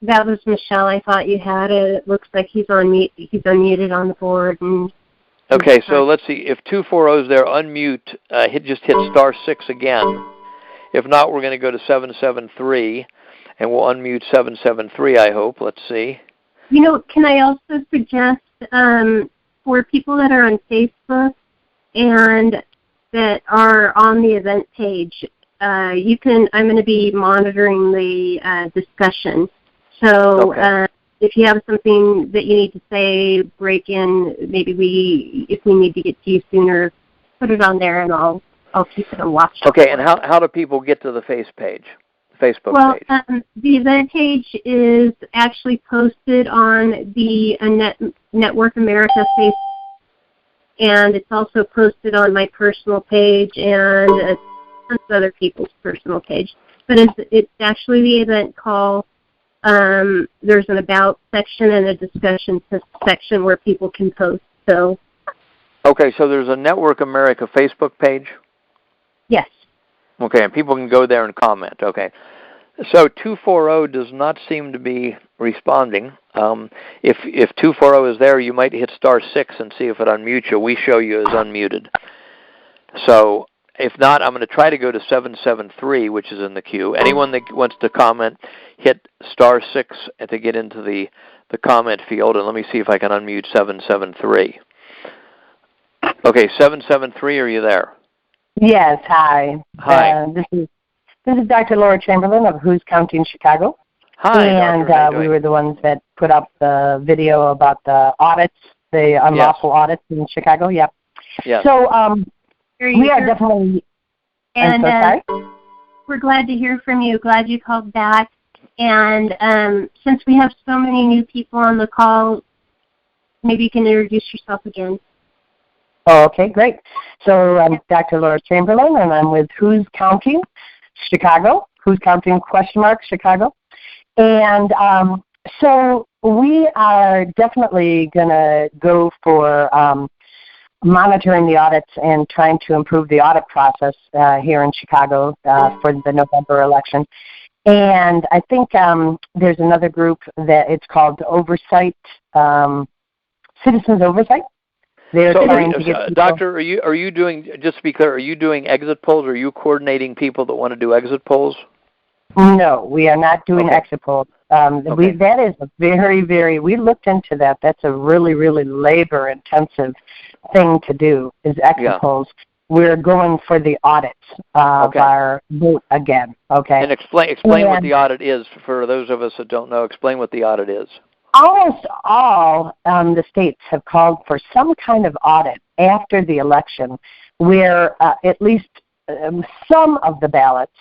That was Michelle. I thought you had it. It looks like he's on mute. He's unmuted on the board. Okay, so let's see. If 240 is there, unmute. Just hit *6 again. If not, we're going to go to 773, and we'll unmute 773. I hope. Let's see. Can I also suggest for people that are on Facebook and that are on the event page, I'm going to be monitoring the discussion. So if you have something that you need to say, break in. Maybe if we need to get to you sooner, put it on there, and I'll keep it on watch. Okay, and how do people get to the Facebook page? The event page is actually posted on the Network America Facebook, and it's also posted on my personal page and tons of other people's personal page. But it's actually the event call. There's an about section and a discussion section where people can post. Okay, so there's a Network America Facebook page? Yes. Okay, and people can go there and comment. Okay. So 240 does not seem to be responding. If 240 is there, you might hit *6 and see if it unmutes you. We show you as unmuted. So if not, I'm going to try to go to 773, which is in the queue. Anyone that wants to comment, hit *6 to get into the comment field, and let me see if I can unmute 773. Okay, 773, are you there? Yes, hi. Hi. This is Dr. Laura Chamberlain of Who's Counting Chicago. Hi, and Doctor. We were the ones that put up the video about the audits, the unlawful audits in Chicago. Yep. Yes. So we are definitely. And I'm so sorry? We're glad to hear from you. Glad you called back. And since we have so many new people on the call, maybe you can introduce yourself again. Oh, okay, great. So I'm Dr. Laura Chamberlain, and I'm with Who's Counting Chicago, Who's Counting Chicago. And so we are definitely going to go for monitoring the audits and trying to improve the audit process here in Chicago for the November election. And I think there's another group that it's called Oversight, Citizens Oversight. They're trying to get Doctor, are you doing, just to be clear, are you doing exit polls? Are you coordinating people that want to do exit polls? No, we are not doing exit polls. That is a very, very, we looked into that. That's a really, really labor-intensive thing to do, is exit polls. We're going for the audits of our vote again, okay? And explain what the audit is for those of us that don't know. Explain what the audit is. Almost all the states have called for some kind of audit after the election where at least some of the ballots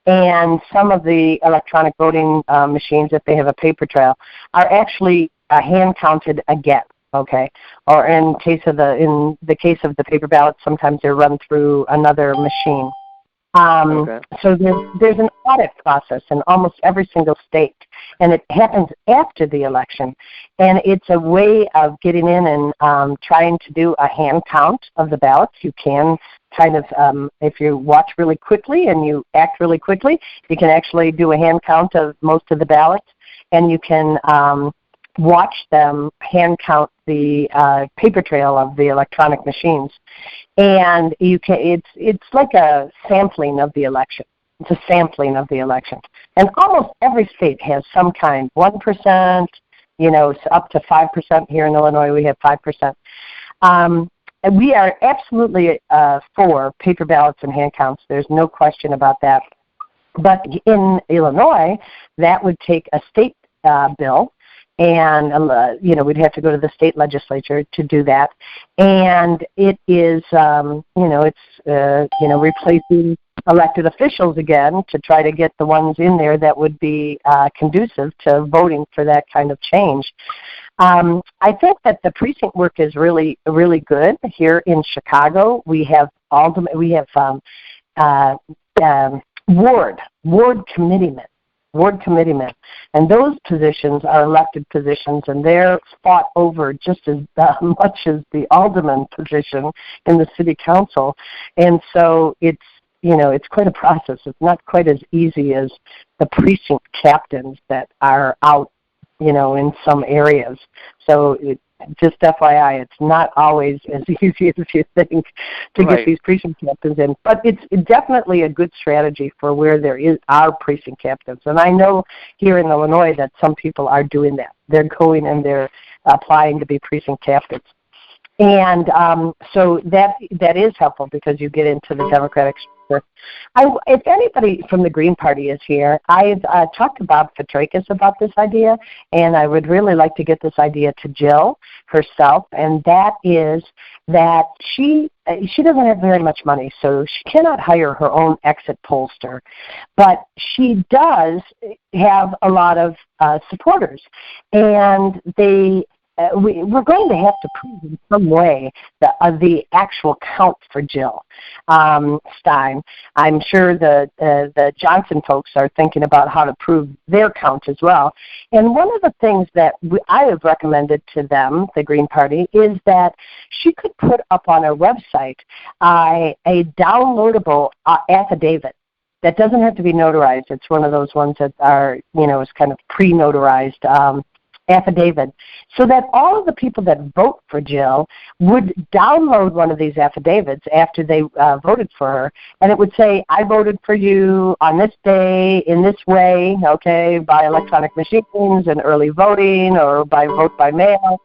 and some of the electronic voting machines, if they have a paper trail, are actually hand counted again. Okay, or in the case of the paper ballots, sometimes they're run through another machine. So there's an audit process in almost every single state, and it happens after the election. And it's a way of getting in and trying to do a hand count of the ballots. You can kind of, if you watch really quickly and you act really quickly, you can actually do a hand count of most of the ballots, and you can watch them hand count the paper trail of the electronic machines. And you can, it's like a sampling of the election. It's a sampling of the election. And almost every state has some kind, 1%, up to 5%. Here in Illinois, we have 5%. And we are absolutely for paper ballots and hand counts. There's no question about that. But in Illinois, that would take a state bill, and we'd have to go to the state legislature to do that. And it is, replacing elected officials again to try to get the ones in there that would be conducive to voting for that kind of change. I think that the precinct work is really, really good here in Chicago. We have ward committeemen, and those positions are elected positions, and they're fought over just as much as the alderman position in the city council, and so it's quite a process. It's not quite as easy as the precinct captains that are out in some areas. So just FYI, it's not always as easy as you think to get these precinct captains in. But it's definitely a good strategy for where there are precinct captains. And I know here in Illinois that some people are doing that. They're going and they're applying to be precinct captains. And so that is helpful because you get into the Democratic structure. If anybody from the Green Party is here, I've talked to Bob Fitrakis about this idea, and I would really like to get this idea to Jill herself, and that is that she doesn't have very much money, so she cannot hire her own exit pollster, but she does have a lot of supporters, and we're going to have to prove in some way the actual count for Jill Stein. I'm sure the Johnson folks are thinking about how to prove their count as well. And one of the things that I have recommended to them, the Green Party, is that she could put up on her website a downloadable affidavit. That doesn't have to be notarized. It's one of those ones that are, is kind of pre-notarized affidavit, so that all of the people that vote for Jill would download one of these affidavits after they voted for her, and it would say, I voted for you on this day in this way, okay, by electronic machines and early voting or by vote by mail,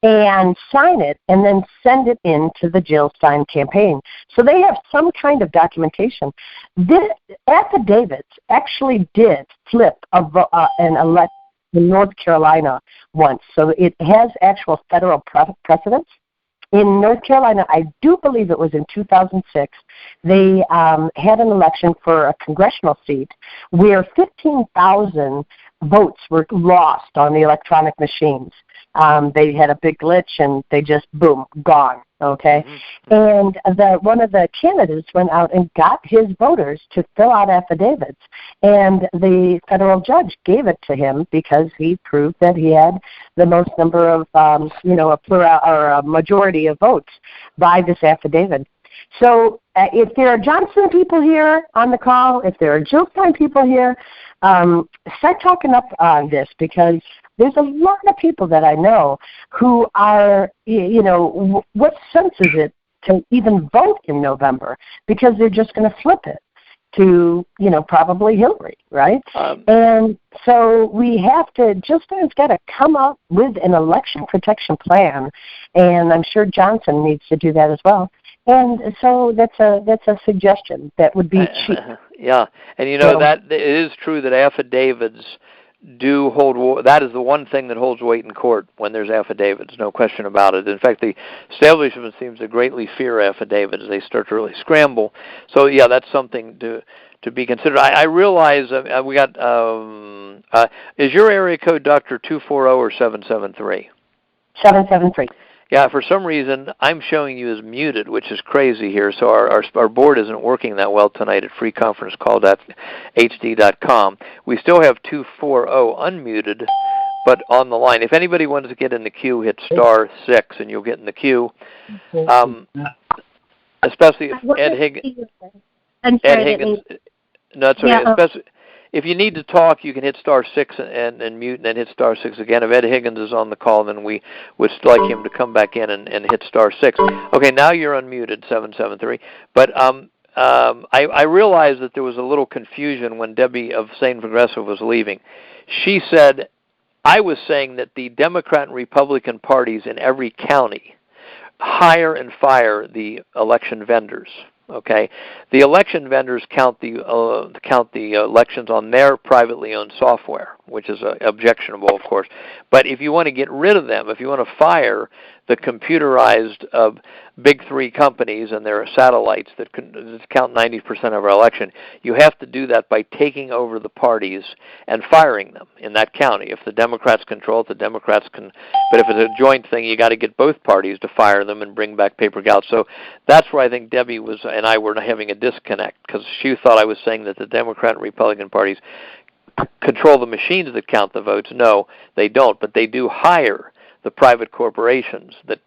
and sign it and then send it in to the Jill Stein campaign. So they have some kind of documentation. This affidavits actually did flip an election in North Carolina once. So it has actual federal precedence. In North Carolina, I do believe it was in 2006, they had an election for a congressional seat where 15,000 votes were lost on the electronic machines. They had a big glitch and they just, boom, gone, okay? And one of the candidates went out and got his voters to fill out affidavits, and the federal judge gave it to him because he proved that he had the most number of, a majority of votes by this affidavit. So if there are Johnson people here on the call, if there are Jill Stein people here, start talking up on this, because there's a lot of people that I know who are, what sense is it to even vote in November? Because they're just going to flip it to, probably Hillary, right? And so we have to, Jill Stein's got to come up with an election protection plan, and I'm sure Johnson needs to do that as well. And so that's a suggestion that would be cheap. Yeah, and that it is true that affidavits do hold. That is the one thing that holds weight in court when there's affidavits, no question about it. In fact, the establishment seems to greatly fear affidavits. They start to really scramble. So yeah, that's something to be considered. I realize we got. Is your area code, Doctor, 240 or 773? 773. Yeah, for some reason, I'm showing you as muted, which is crazy here. So our board isn't working that well tonight at freeconferencecall.hd.com. We still have 240 unmuted, but on the line. If anybody wants to get in the queue, hit *6, and you'll get in the queue. Especially if Ed Higgins. No, that's okay. Yeah. Especially if you need to talk, you can hit *6 and mute, and then hit *6 again. If Ed Higgins is on the call, then we would like him to come back in and hit *6. Okay, now you're unmuted, 773. But I realized that there was a little confusion when Debbie of Sane Progressive was leaving. She said, I was saying that the Democrat and Republican parties in every county hire and fire the election vendors. Okay, the election vendors count the elections on their privately owned software. which is objectionable, of course. But if you want to get rid of them, if you want to fire the computerized big three companies and their satellites that count 90% of our election, you have to do that by taking over the parties and firing them in that county. If the Democrats control it, the Democrats can. But if it's a joint thing, you got to get both parties to fire them and bring back paper ballots. So that's where I think Debbie and I were having a disconnect, because she thought I was saying that the Democrat and Republican parties control the machines that count the votes. No, they don't, but they do hire the private corporations that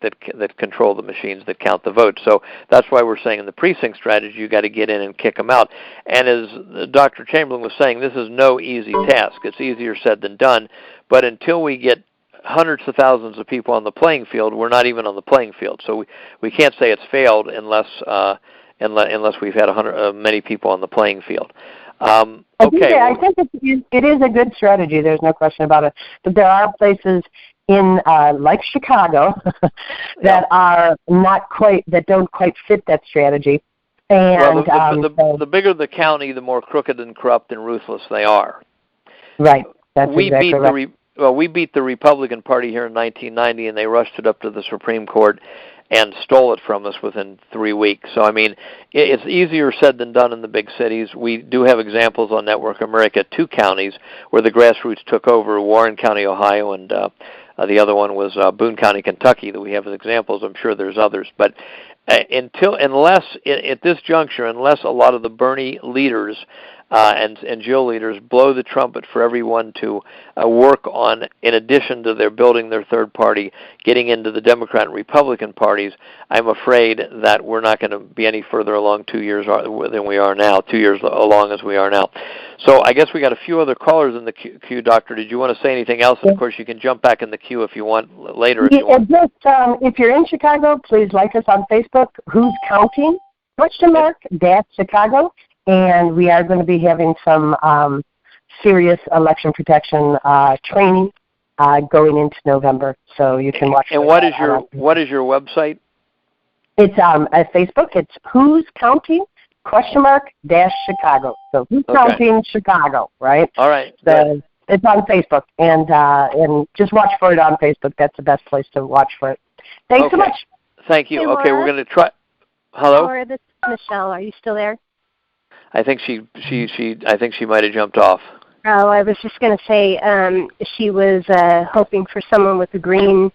control the machines that count the votes. So that's why we're saying in the precinct strategy, you got to get in and kick them out. And as Dr. Chamberlain was saying, this is no easy task. It's easier said than done. But until we get hundreds of thousands of people on the playing field, we're not even on the playing field. So we can't say it's failed unless we've had many people on the playing field. Okay. I think it is a good strategy. There's no question about it. But there are places in like Chicago that are that don't quite fit that strategy. And the bigger the county, the more crooked and corrupt and ruthless they are. Right. That's exactly right. We beat the Republican Party here in 1990, and they rushed it up to the Supreme Court and stole it from us within 3 weeks. So, I mean, it's easier said than done in the big cities. We do have examples on Network America, 2 counties where the grassroots took over, Warren County, Ohio, and the other one was Boone County, Kentucky, that we have as examples. I'm sure there's others. But unless at this juncture, unless a lot of the Bernie leaders and Jill leaders blow the trumpet for everyone to work on, in addition to their building their third party, getting into the Democrat and Republican parties, I'm afraid that we're not going to be any further along 2 years than we are now, 2 years along as we are now. So I guess we got a few other callers in the queue, Doctor. Did you want to say anything else? And of course, you can jump back in the queue if you want later. If you want. Just, if you're in Chicago, please like us on Facebook. Who's counting? !Chicago. And we are going to be having some serious election protection training going into November, so you can watch. And what is your website? It's at Facebook. It's Who's Counting? !Chicago. So Who's Counting Chicago, right? All right. It's on Facebook, and just watch for it on Facebook. That's the best place to watch for it. Thanks so much. Thank you. Hey, okay, Laura. we're going to try. Hello. Laura, this is Michelle. Are you still there? I think she might have jumped off. Oh, I was just going to say she was hoping for someone with the Green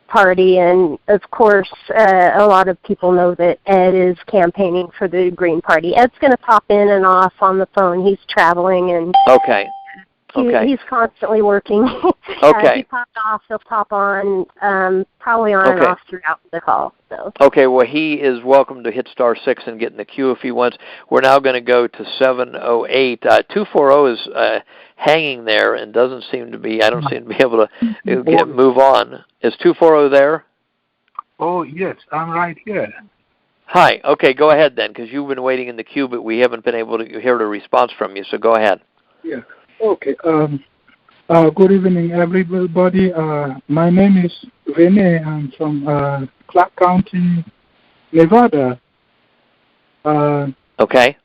Party, and of course a lot of people know that Ed is campaigning for the Green Party. Ed's going to pop in and off on the phone. He's traveling, and he's constantly working. Okay. He popped off, he'll pop on, probably on and off throughout the call. So. Okay, well, he is welcome to hit *6 and get in the queue if he wants. We're now going to go to 708. 240 is hanging there and doesn't seem to be, I don't seem to be able to move on. Is 240 there? Oh, yes, I'm right here. Hi. Okay, go ahead then, because you've been waiting in the queue, but we haven't been able to hear a response from you, so go ahead. Yeah. Okay. Good evening, everybody. My name is Rene. I'm from Clark County, Nevada. Okay.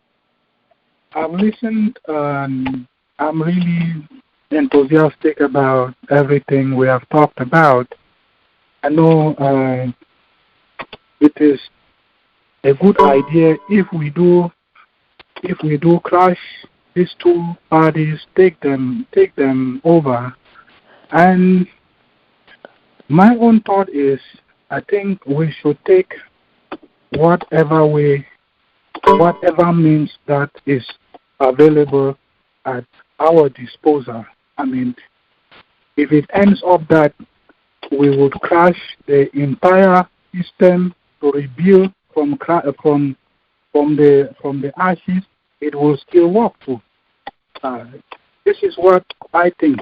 I've listened, and I'm really enthusiastic about everything we have talked about. I know it is a good idea if we do crash these 2 parties, take them over. And my own thought is, I think we should take whatever means that is available at our disposal. I mean, if it ends up that we would crash the entire system to rebuild from the ashes, it will still work too. This is what I think.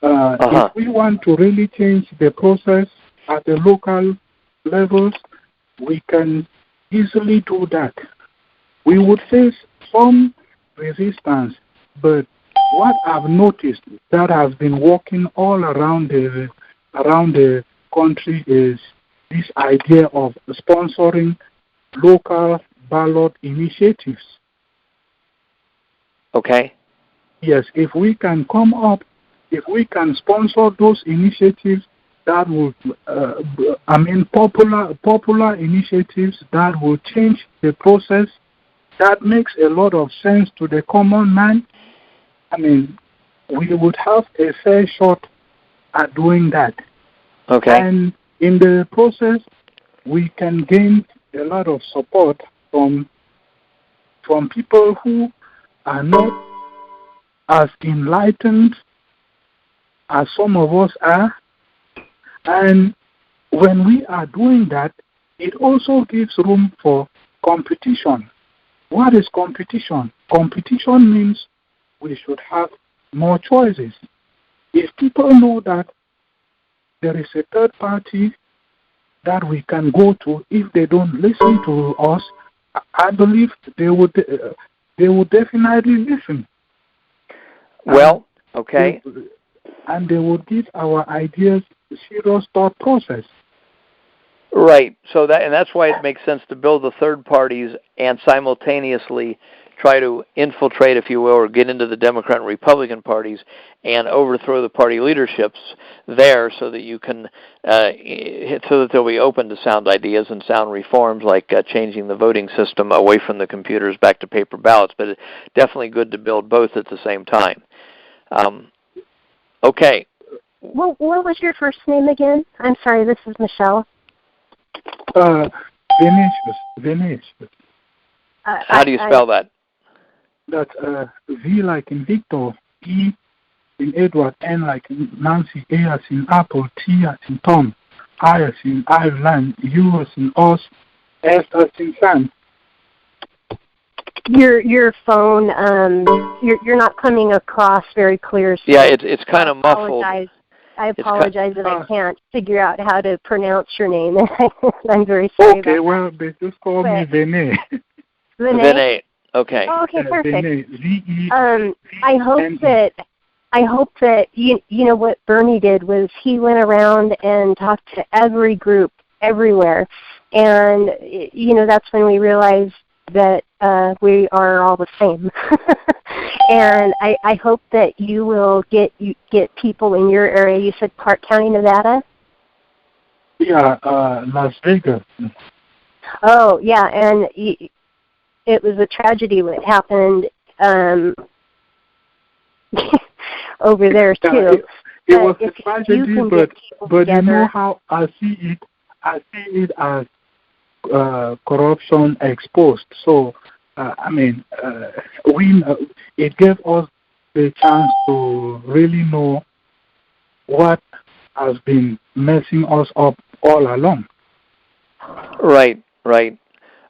If we want to really change the process at the local levels, we can easily do that. We would face some resistance, but what I've noticed that has been working all around the country is this idea of sponsoring local ballot initiatives. Okay. yes, if we can come up, if we can sponsor those initiatives that would, popular initiatives that will change the process, that makes a lot of sense to the common man, we would have a fair shot at doing that. Okay. And in the process, we can gain a lot of support from people who are not as enlightened as some of us are. And when we are doing that, it also gives room for competition. What is competition? Competition means we should have more choices. If people know that there is a third party that we can go to, if they don't listen to us, I believe they would definitely listen. Well, okay. And they would give our ideas a serious thought process. Right. So that's why it makes sense to build the third parties and simultaneously try to infiltrate, if you will, or get into the Democrat and Republican parties and overthrow the party leaderships there, so that you can, so that they'll be open to sound ideas and sound reforms, like changing the voting system away from the computers back to paper ballots. But it's definitely good to build both at the same time. Okay. What was your first name again? I'm sorry, this is Michelle. Vinicius. How do you spell that? That's V like in Victor, E in Edward, N like in Nancy, A as in Apple, T as in Tom, I as in Ireland, U as in us, S as in Sam. Your phone, you're not coming across very clear. So yeah, it's kind of muffled. I apologize that I can't figure out how to pronounce your name. I'm very sorry about that. Okay, well, they just call me Vinay. Vinay. Okay. Oh, okay, perfect. Vinay, I hope that you know what Bernie did was he went around and talked to every group everywhere, and that's when we realized that we are all the same. And I hope that you will get people in your area. You said Clark County, Nevada? Yeah, Las Vegas. Oh, yeah, and it was a tragedy what happened over there too. It was a tragedy, but you know how I see it? I see it as corruption exposed. So, it gave us the chance to really know what has been messing us up all along. Right.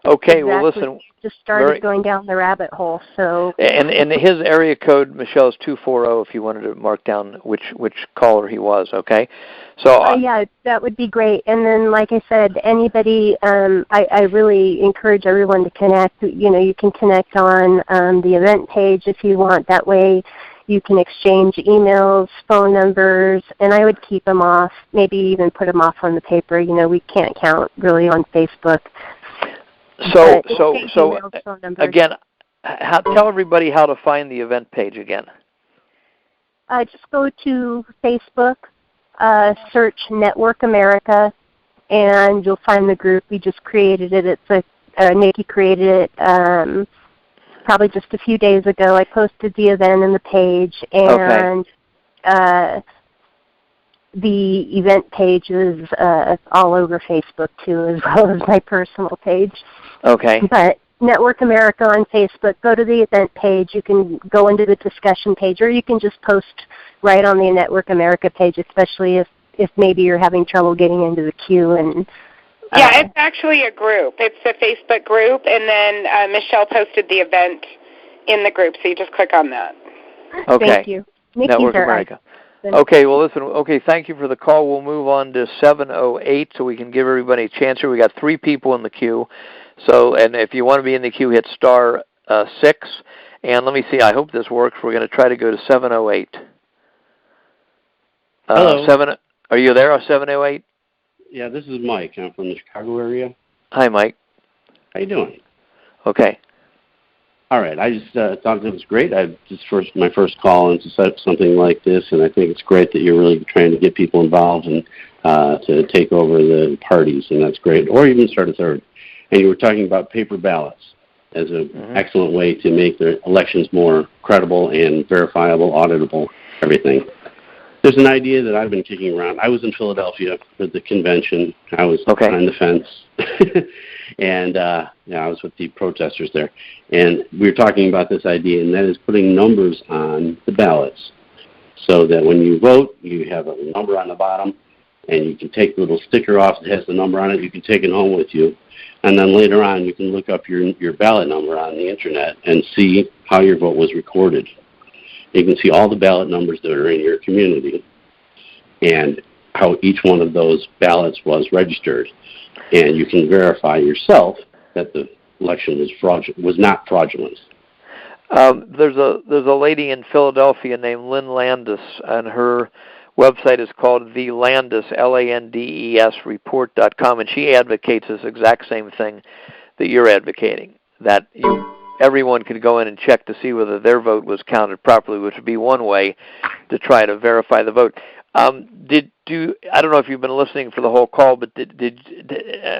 Okay, exactly. Well, listen. Just started going down the rabbit hole. So. And his area code, Michelle, is 240. If you wanted to mark down which caller he was, okay? So. Yeah, that would be great. And then, like I said, anybody, I really encourage everyone to connect. You can connect on the event page if you want. That way, you can exchange emails, phone numbers, and I would keep them off. Maybe even put them off on the paper. We can't count really on Facebook. So again, tell everybody how to find the event page again. Just go to Facebook, search Network America, and you'll find the group. We just created it. Nikki created it probably just a few days ago. I posted the event in the page, and the event page is all over Facebook too, as well as my personal page. Okay. But Network America on Facebook, go to the event page. You can go into the discussion page, or you can just post right on the Network America page, especially if maybe you're having trouble getting into the queue. And yeah, it's actually a group. It's a Facebook group, and then Michelle posted the event in the group, so you just click on that. Okay. Thank you. Network America. Okay, well, listen, thank you for the call. We'll move on to 708 so we can give everybody a chance here. We got 3 people in the queue. So, and if you want to be in the queue, hit star 6. And let me see, I hope this works. We're going to try to go to 708. Hello. Are you there, 708? Yeah, this is Mike. I'm from the Chicago area. Hi, Mike. How you doing? Okay. All right. I just thought it was great. My first call into something like this, and I think it's great that you're really trying to get people involved and to take over the parties, and that's great. Or even start a third. And you were talking about paper ballots as an excellent way to make the elections more credible and verifiable, auditable, everything. There's an idea that I've been kicking around. I was in Philadelphia at the convention. I was behind the fence. And I was with the protesters there. And we were talking about this idea, and that is putting numbers on the ballots so that when you vote, you have a number on the bottom, and you can take the little sticker off that has the number on it. You can take it home with you. And then later on, you can look up your ballot number on the Internet and see how your vote was recorded. You can see all the ballot numbers that are in your community and how each one of those ballots was registered. And you can verify yourself that the election was not fraudulent. There's a lady in Philadelphia named Lynn Landis, and her website is called The Landis, LANDES report.com, and she advocates this exact same thing that you're advocating, that everyone could go in and check to see whether their vote was counted properly, which would be one way to try to verify the vote. I don't know if you've been listening for the whole call, but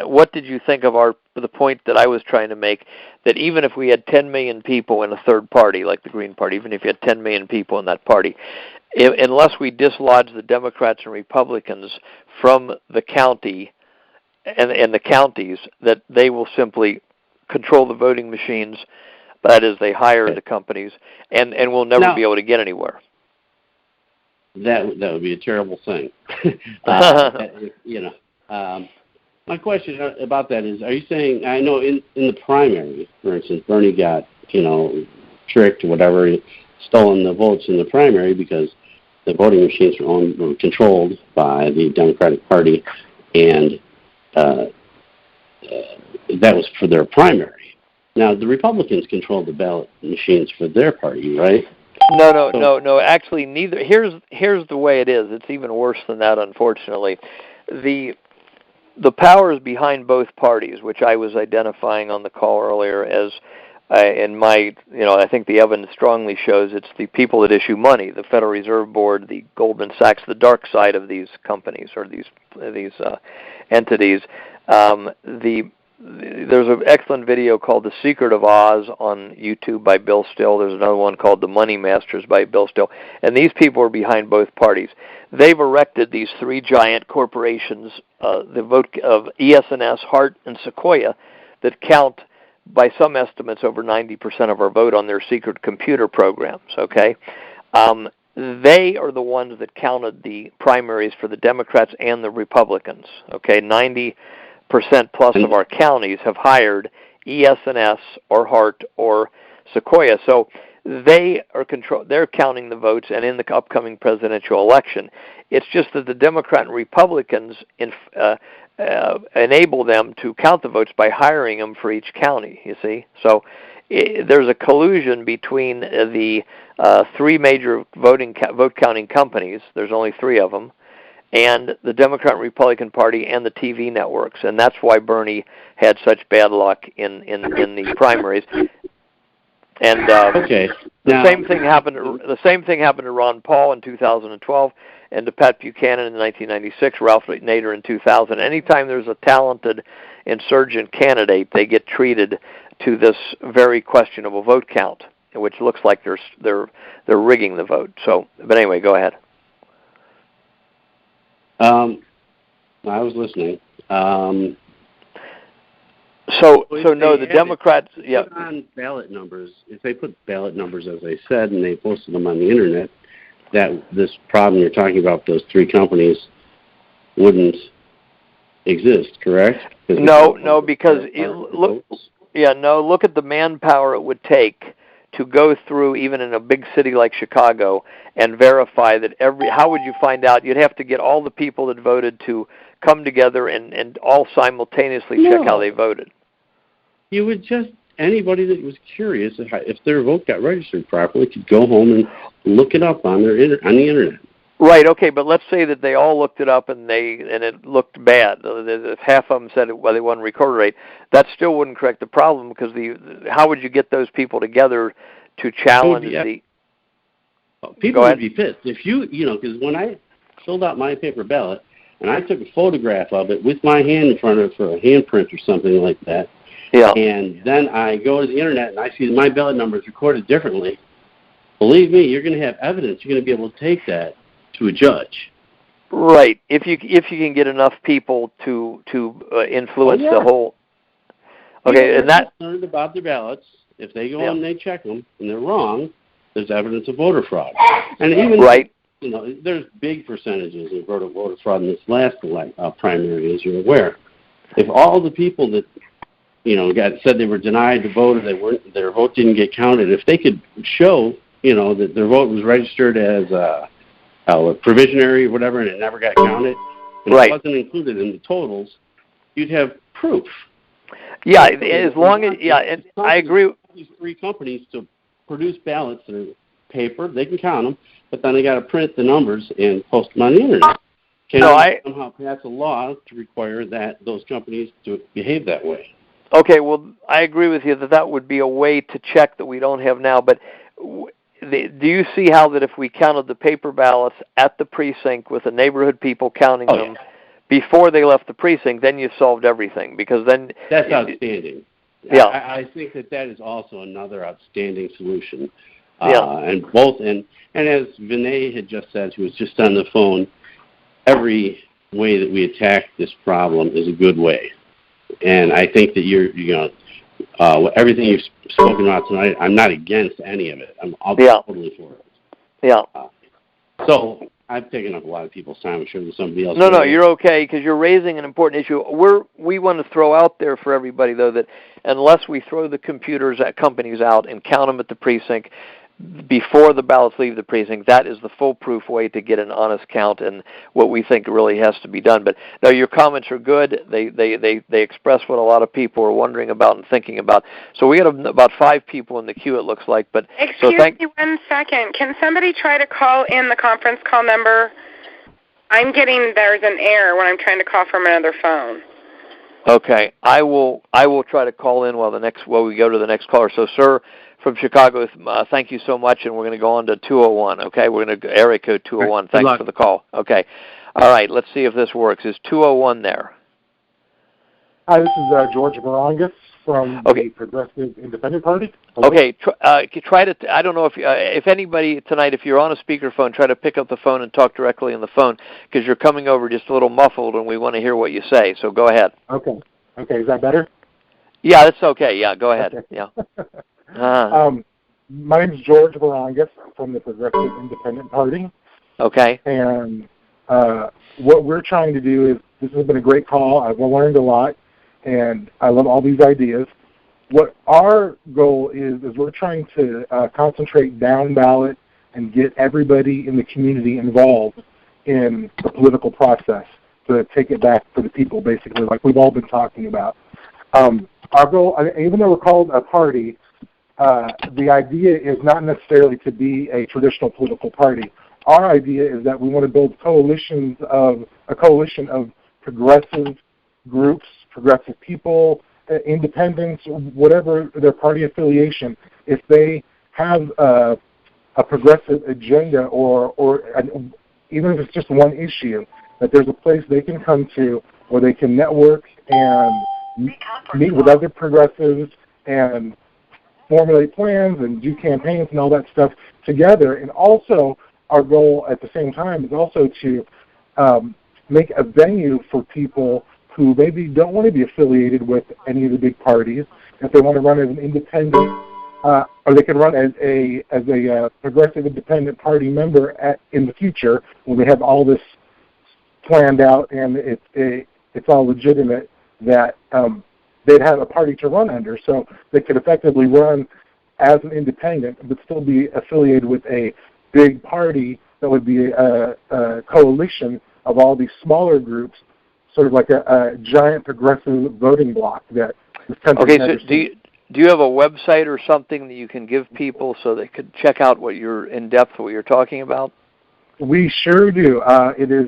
what did you think of the point that I was trying to make, that even if we had 10 million people in a third party, like the Green Party, even if you had 10 million people in that party, unless we dislodge the Democrats and Republicans from the county and the counties, that they will simply control the voting machines. That is, they hire the companies, and we'll never be able to get anywhere. That would be a terrible thing. My question about that is, are you saying, I know in the primary, for instance, Bernie got, tricked or whatever, stolen the votes in the primary because the voting machines were controlled by the Democratic Party, and that was for their primary. Now, the Republicans controlled the ballot machines for their party, right? No. Actually, neither. Here's the way it is. It's even worse than that, unfortunately. The powers behind both parties, which I was identifying on the call earlier as in my, I think the evidence strongly shows it's the people that issue money, the Federal Reserve Board, the Goldman Sachs, the dark side of these companies or these entities. There's an excellent video called The Secret of Oz on YouTube by Bill Still. There's another one called The Money Masters by Bill Still. And these people are behind both parties. They've erected these three giant corporations, the vote of ES&S, Hart, and Sequoia, that count, by some estimates, over 90% of our vote on their secret computer programs, okay? They are the ones that counted the primaries for the Democrats and the Republicans, okay? 90% plus of our counties have hired ES&S or Hart or Sequoia. So they're counting the votes, and in the upcoming presidential election, it's just that the Democrat and Republicans enable them to count the votes by hiring them for each county, you see. So there's a collusion between the three major vote counting companies. There's only three of them, and the Democrat and Republican Party and the TV networks, and that's why Bernie had such bad luck in the primaries. And the same thing happened to Ron Paul in 2012, and to Pat Buchanan in 1996, Ralph Nader in 2000. Anytime there's a talented insurgent candidate, they get treated to this very questionable vote count, which looks like they're rigging the vote. So, but anyway, go ahead. I was listening. The Democrats, on ballot numbers, if they put ballot numbers, as they said, and they posted them on the Internet, that this problem you're talking about, those three companies, wouldn't exist, correct? No, because look at the manpower it would take to go through, even in a big city like Chicago, and verify that how would you find out? You'd have to get all the people that voted to come together and all simultaneously check how they voted. You would anybody that was curious if their vote got registered properly could go home and look it up on the Internet. Right. Okay, but let's say that they all looked it up and it looked bad. If half of them said they won recorder rate, that still wouldn't correct the problem because how would you get those people together to challenge the? People would be pissed if because when I filled out my paper ballot and I took a photograph of it with my hand in front of it for a handprint or something like that, and then I go to the internet and I see that my ballot number is recorded differently. Believe me, you're going to have evidence. You're going to be able to take that to a judge. Right. If you can get enough people to influence the whole. Okay, and that concerned about their ballots. If they go and they check them and they're wrong, there's evidence of voter fraud. And even there's big percentages of voter fraud in this last primary, as you're aware. If all the people that said they were denied the vote or their vote didn't get counted, if they could show that their vote was registered as a provisionary or whatever and it never got counted and it wasn't included in the totals, you'd have proof. Yeah, as long as and I agree. These three companies to produce ballots that are paper, they can count them, but then they got to print the numbers and post them on the internet. Can somehow pass a law to require those companies to behave that way? Okay, well, I agree with you that would be a way to check that we don't have now. But do you see how that if we counted the paper ballots at the precinct with the neighborhood people counting them before they left the precinct, then you've solved everything? Because then that's outstanding. Yeah, I think that is also another outstanding solution. And as Vinay had just said, who was just on the phone, every way that we attack this problem is a good way. And I think that everything you've spoken about tonight, I'm not against any of it. I'm totally for it. Yeah. So I've taken up a lot of people's time. I'm sure there's somebody else. No, you're okay because you're raising an important issue. We want to throw out there for everybody, though, that unless we throw the companies out and count them at the precinct before the ballots leave the precinct, that is the foolproof way to get an honest count and what we think really has to be done. But no, your comments are good. They express what a lot of people are wondering about and thinking about. So we got about 5 people in the queue, it looks like. But excuse me 1 second. Can somebody try to call in the conference call number? I'm getting there's an error when I'm trying to call from another phone. Okay, I will try to call in while we go to the next caller. So, sir, from Chicago, thank you so much, and we're going to go on to 201, okay? We're going to area code 201. Thanks for the call. Okay. All right, let's see if this works. Is 201 there? Hi, this is George Barangas from the Progressive Independent Party. Okay, try to, I don't know if anybody tonight, if you're on a speakerphone, try to pick up the phone and talk directly on the phone because you're coming over just a little muffled and we want to hear what you say, so go ahead. Okay, is that better? Yeah, that's okay. Yeah, go ahead. Okay. Yeah. My name is George Barangas from the Progressive Independent Party. Okay. And what we're trying to do is, this has been a great call. I've learned a lot, and I love all these ideas. What our goal is we're trying to concentrate down ballot and get everybody in the community involved in the political process to take it back for the people, basically, like we've all been talking about. Our goal, even though we're called a party, the idea is not necessarily to be a traditional political party. Our idea is that we want to build a coalition of progressive groups, progressive people, independents, whatever their party affiliation. If they have a progressive agenda even if it's just one issue, that there's a place they can come to where they can network and meet with other progressives and formulate plans and do campaigns and all that stuff together. And also, our goal at the same time is also to make a venue for people who maybe don't want to be affiliated with any of the big parties. If they want to run as an independent, or they can run as a progressive independent party member in the future when we have all this planned out and it's all legitimate, that they'd have a party to run under. So they could effectively run as an independent but still be affiliated with a big party that would be a coalition of all these smaller groups, sort of like a giant progressive voting bloc that this country has. Okay, so do you have a website or something that you can give people so they could check out what you're talking about? We sure do. It is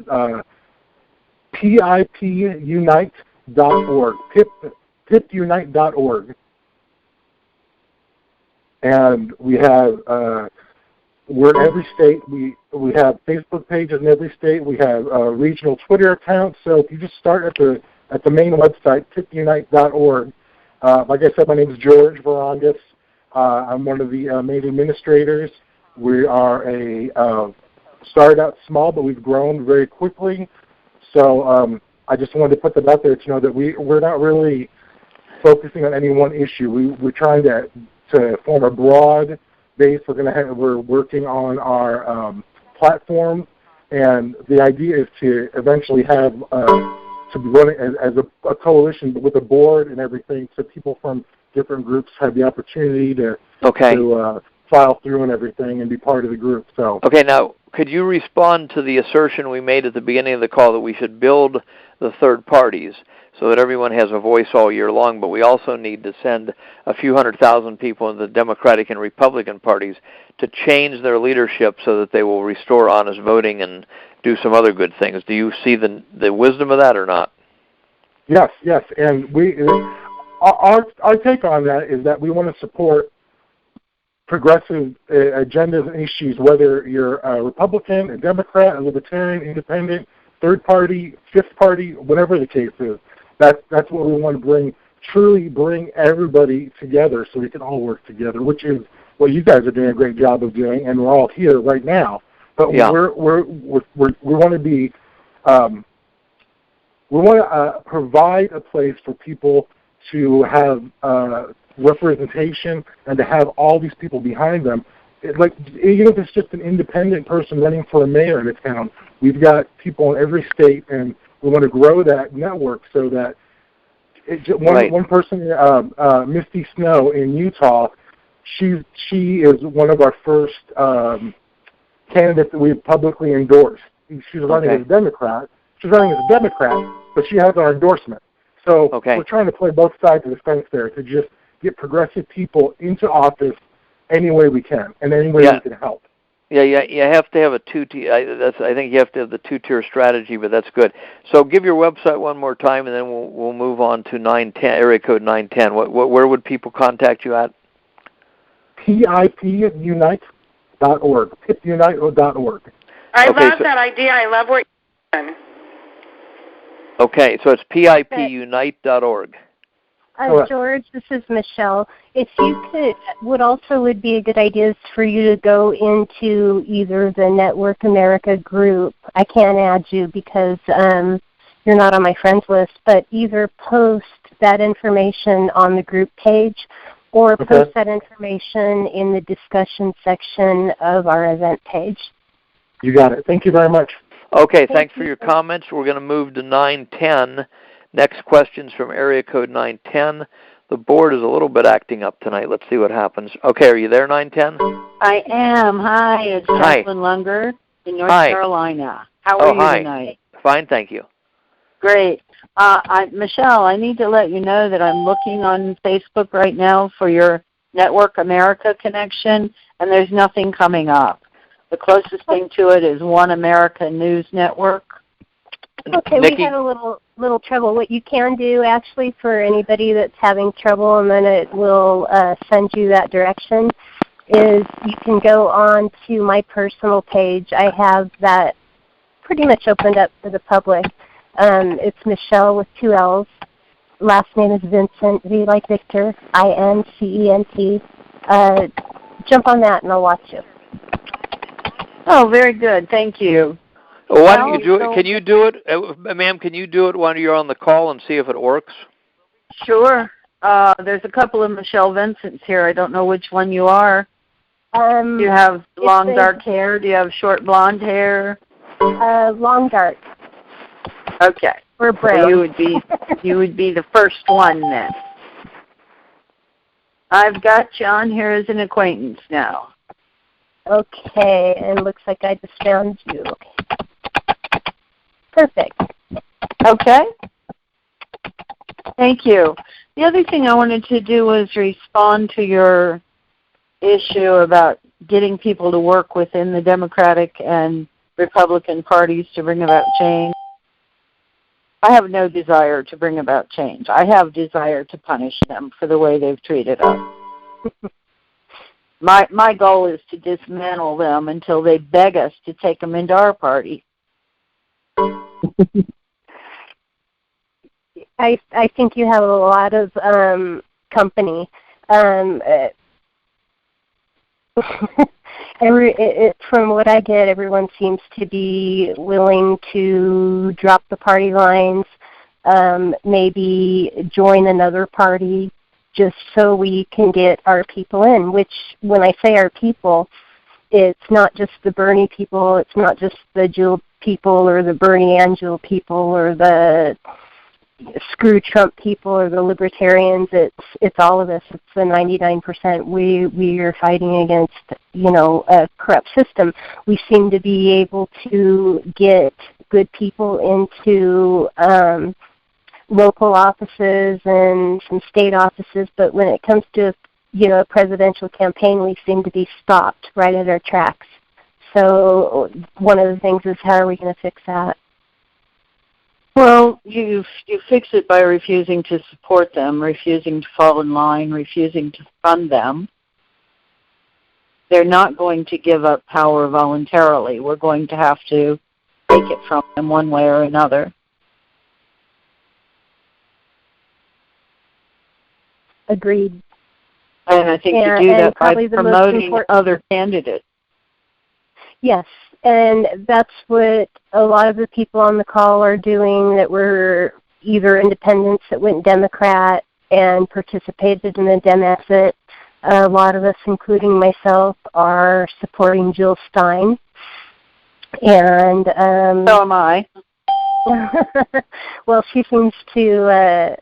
pipunite.org, pipunite.org. And we have, we're in every state. We have Facebook pages in every state. We have regional Twitter accounts. So if you just start at the main website, pipunite.org. Like I said, my name is George Varangas. I'm one of the main administrators. We are started out small, but we've grown very quickly. So I just wanted to put that out there to know that we're not really focusing on any one issue. We're trying to form a broad base. We're working on our platform, and the idea is to eventually have to be running as a coalition, but with a board and everything, so people from different groups have the opportunity to file through and everything and be part of the group. So okay, now could you respond to the assertion we made at the beginning of the call that we should build the third parties so that everyone has a voice all year long, but we also need to send a few 100,000 people in the Democratic and Republican parties to change their leadership so that they will restore honest voting and do some other good things. Do you see the wisdom of that or not? Yes, and our take on that is that we want to support progressive agendas and issues, whether you're a Republican, a Democrat, a Libertarian, Independent, third party, fifth party, whatever the case is. That's what we want to truly bring everybody together so we can all work together, which is what you guys are doing a great job of doing, and we're all here right now. But we want to be, we want to provide a place for people to have representation and to have all these people behind them. Even if it's just an independent person running for a mayor in a town, we've got people in every state, and we want to grow that network so that one person, Misty Snow in Utah, she is one of our first candidates that we've publicly endorsed. She's running as a Democrat. But she has our endorsement. So we're trying to play both sides of the fence there to just get progressive people into office any way we can and any way we can help. Yeah, you have to have a I think you have to have the two-tier strategy, but that's good. So give your website one more time, and then we'll move on to 910 area code 910. Where would people contact you at? pipunite.org. pipunite.org. I love that idea. I love what you're doing. Okay, so it's pipunite.org. George, this is Michelle. If you would be a good idea is for you to go into either the Network America group. I can't add you because you're not on my friends list, but either post that information on the group page or post that information in the discussion section of our event page. You got it. Thank you very much. Okay, thanks for your comments. We're going to move to 910. Next question's from area code 910. The board is a little bit acting up tonight. Let's see what happens. Okay, are you there, 910? I am. Hi, it's Jacqueline Lunger in North Carolina. How are you tonight? Fine, thank you. Great. Michelle, I need to let you know that I'm looking on Facebook right now for your Network America connection, and there's nothing coming up. The closest thing to it is One America News Network. Okay, Nikki? We had a little trouble. What you can do, actually, for anybody that's having trouble, and then it will send you that direction, is you can go on to my personal page. I have that pretty much opened up for the public. It's Michelle with 2 L's. Last name is Vincent, V like Victor, I-N-C-E-N-T. Jump on that, and I'll watch you. Oh, very good. Thank you. Well, why don't you do it? Can you do it, ma'am? Can you do it while you're on the call and see if it works? Sure. There's a couple of Michelle Vincents here. I don't know which one you are. Do you have long dark hair? Do you have short blonde hair? Long dark. Okay. We're brave. So you would be the first one then. I've got you on here as an acquaintance now. Okay, and it looks like I just found you. Okay. Perfect. Okay. Thank you. The other thing I wanted to do was respond to your issue about getting people to work within the Democratic and Republican parties to bring about change. I have no desire to bring about change. I have desire to punish them for the way they've treated us. My goal is to dismantle them until they beg us to take them into our party. I think you have a lot of company. From what I get, everyone seems to be willing to drop the party lines, maybe join another party, just so we can get our people in, which when I say our people, it's not just the Bernie people, it's not just the Jill people or the Bernie and Jill people or the screw Trump people or the libertarians. It's all of us. It's the 99%. We are fighting against, a corrupt system. We seem to be able to get good people into local offices and some state offices, but when it comes to a presidential campaign, we seem to be stopped right at our tracks. So one of the things is, how are we going to fix that? Well, you fix it by refusing to support them, refusing to fall in line, refusing to fund them. They're not going to give up power voluntarily. We're going to have to take it from them one way or another. Agreed. And I think you do that by promoting other candidates. Yes, and that's what a lot of the people on the call are doing, that were either independents that went Democrat and participated in the Dem exit. A lot of us, including myself, are supporting Jill Stein. And so am I. Well, she seems to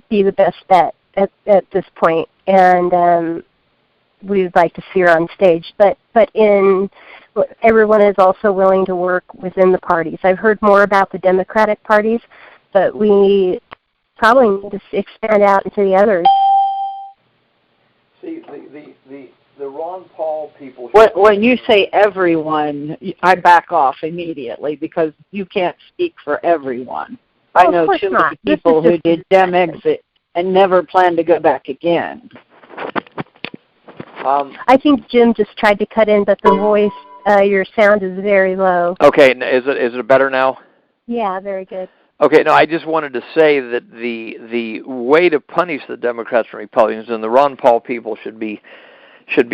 be the best bet at this point, and we would like to see her on stage. But everyone is also willing to work within the parties. I've heard more about the Democratic parties, but we probably need to expand out into the others. See, the Ron Paul people... When you say everyone, I back off immediately, because you can't speak for everyone. I know too many people who did Dem exit and never plan to go back again. I think Jim just tried to cut in, but the voice, your sound is very low. Okay, is it better now? Yeah, very good. Okay, no, I just wanted to say that the way to punish the Democrats and Republicans, and the Ron Paul people should be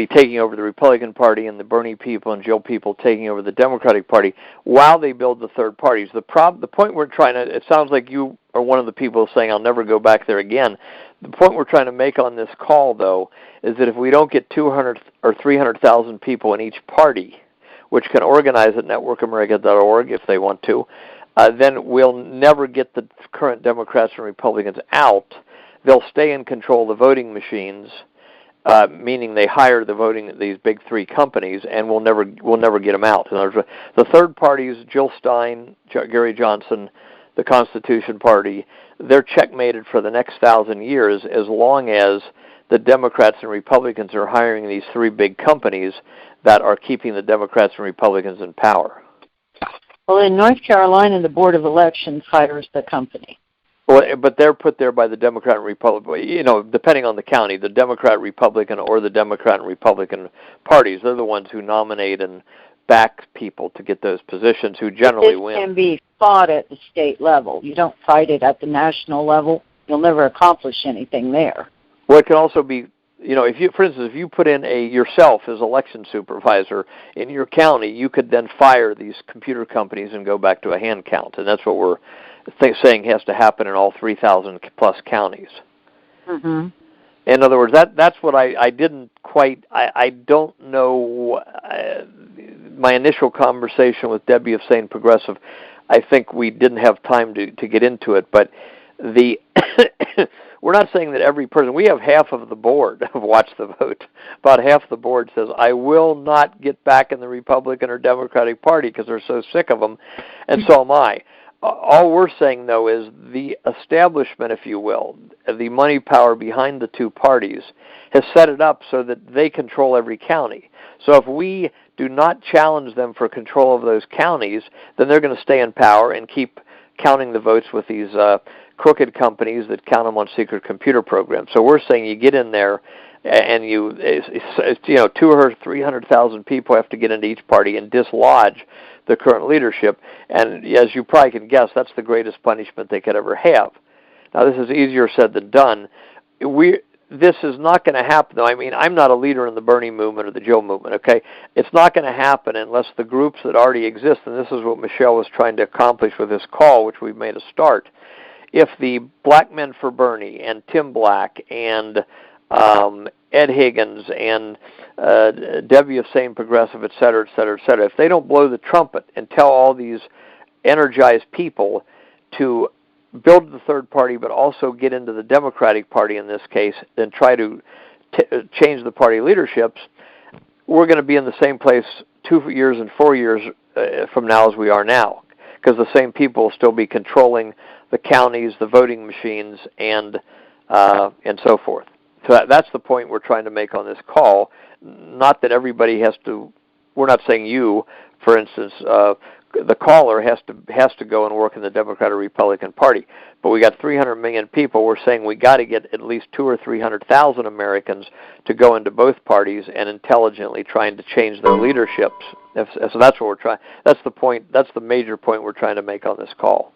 taking over the Republican Party, and the Bernie people and Jill people taking over the Democratic Party, while they build the third parties. The point we're trying to, it sounds like you are one of the people saying, I'll never go back there again. The point we're trying to make on this call, though, is that if we don't get 200 or 300,000 people in each party, which can organize at networkamerica.org if they want to, then we'll never get the current Democrats and Republicans out. They'll stay in control of the voting machines, meaning they hire these big three companies, and we'll never get them out. In other words, the third parties, Jill Stein, Gary Johnson, the Constitution Party, they're checkmated for the next 1,000 years, as long as the Democrats and Republicans are hiring these three big companies that are keeping the Democrats and Republicans in power. Well, in North Carolina, the Board of Elections hires the company. Well, but they're put there by the Democrat and Republican, depending on the county, the Democrat, Republican, or the Democrat and Republican parties. They're the ones who nominate and back people to get those positions, who generally win. This can be fought at the state level. You don't fight it at the national level. You'll never accomplish anything there. Well, it can also be, if you put in yourself as election supervisor in your county, you could then fire these computer companies and go back to a hand count, and that's what we're saying has to happen in all 3,000 plus counties. Mm-hmm. In other words, that's what I didn't quite. I don't know. My initial conversation with Debbie of Sane Progressive, I think we didn't have time to get into it, but we're not saying that every person. We have half of the board of Watch the Vote. About half the board says, I will not get back in the Republican or Democratic Party because they're so sick of them, and so am I. all we're saying, though, is the establishment, if you will, the money power behind the two parties has set it up so that they control every county. So if we do not challenge them for control of those counties, then they're going to stay in power and keep counting the votes with these crooked companies that count them on secret computer programs. So we're saying you get in there and you know, 200,000 or 300,000 people have to get into each party and dislodge the current leadership. And as you probably can guess, that's the greatest punishment they could ever have. Now, this is easier said than done. This is not going to happen, though. I mean, I'm not a leader in the Bernie movement or the Joe movement, okay? It's not going to happen unless the groups that already exist, and this is what Michelle was trying to accomplish with this call, which we've made a start. If the Black Men for Bernie and Tim Black and Ed Higgins and Debbie of Sane Progressive, et cetera, et cetera, et cetera, if they don't blow the trumpet and tell all these energized people to build the third party but also get into the Democratic Party in this case and try to change the party leaderships, we're going to be in the same place 2 years and 4 years from now as we are now, because the same people will still be controlling the counties, the voting machines, and so forth. So that's the point we're trying to make on this call. Not that everybody has to. We're not saying you, for instance, the caller has to go and work in the Democrat or Republican Party. But we got 300 million people. We're saying we got to get at least 200,000 or 300,000 Americans to go into both parties and intelligently trying to change their leaderships. So that's what we're trying. That's the point. That's the major point we're trying to make on this call.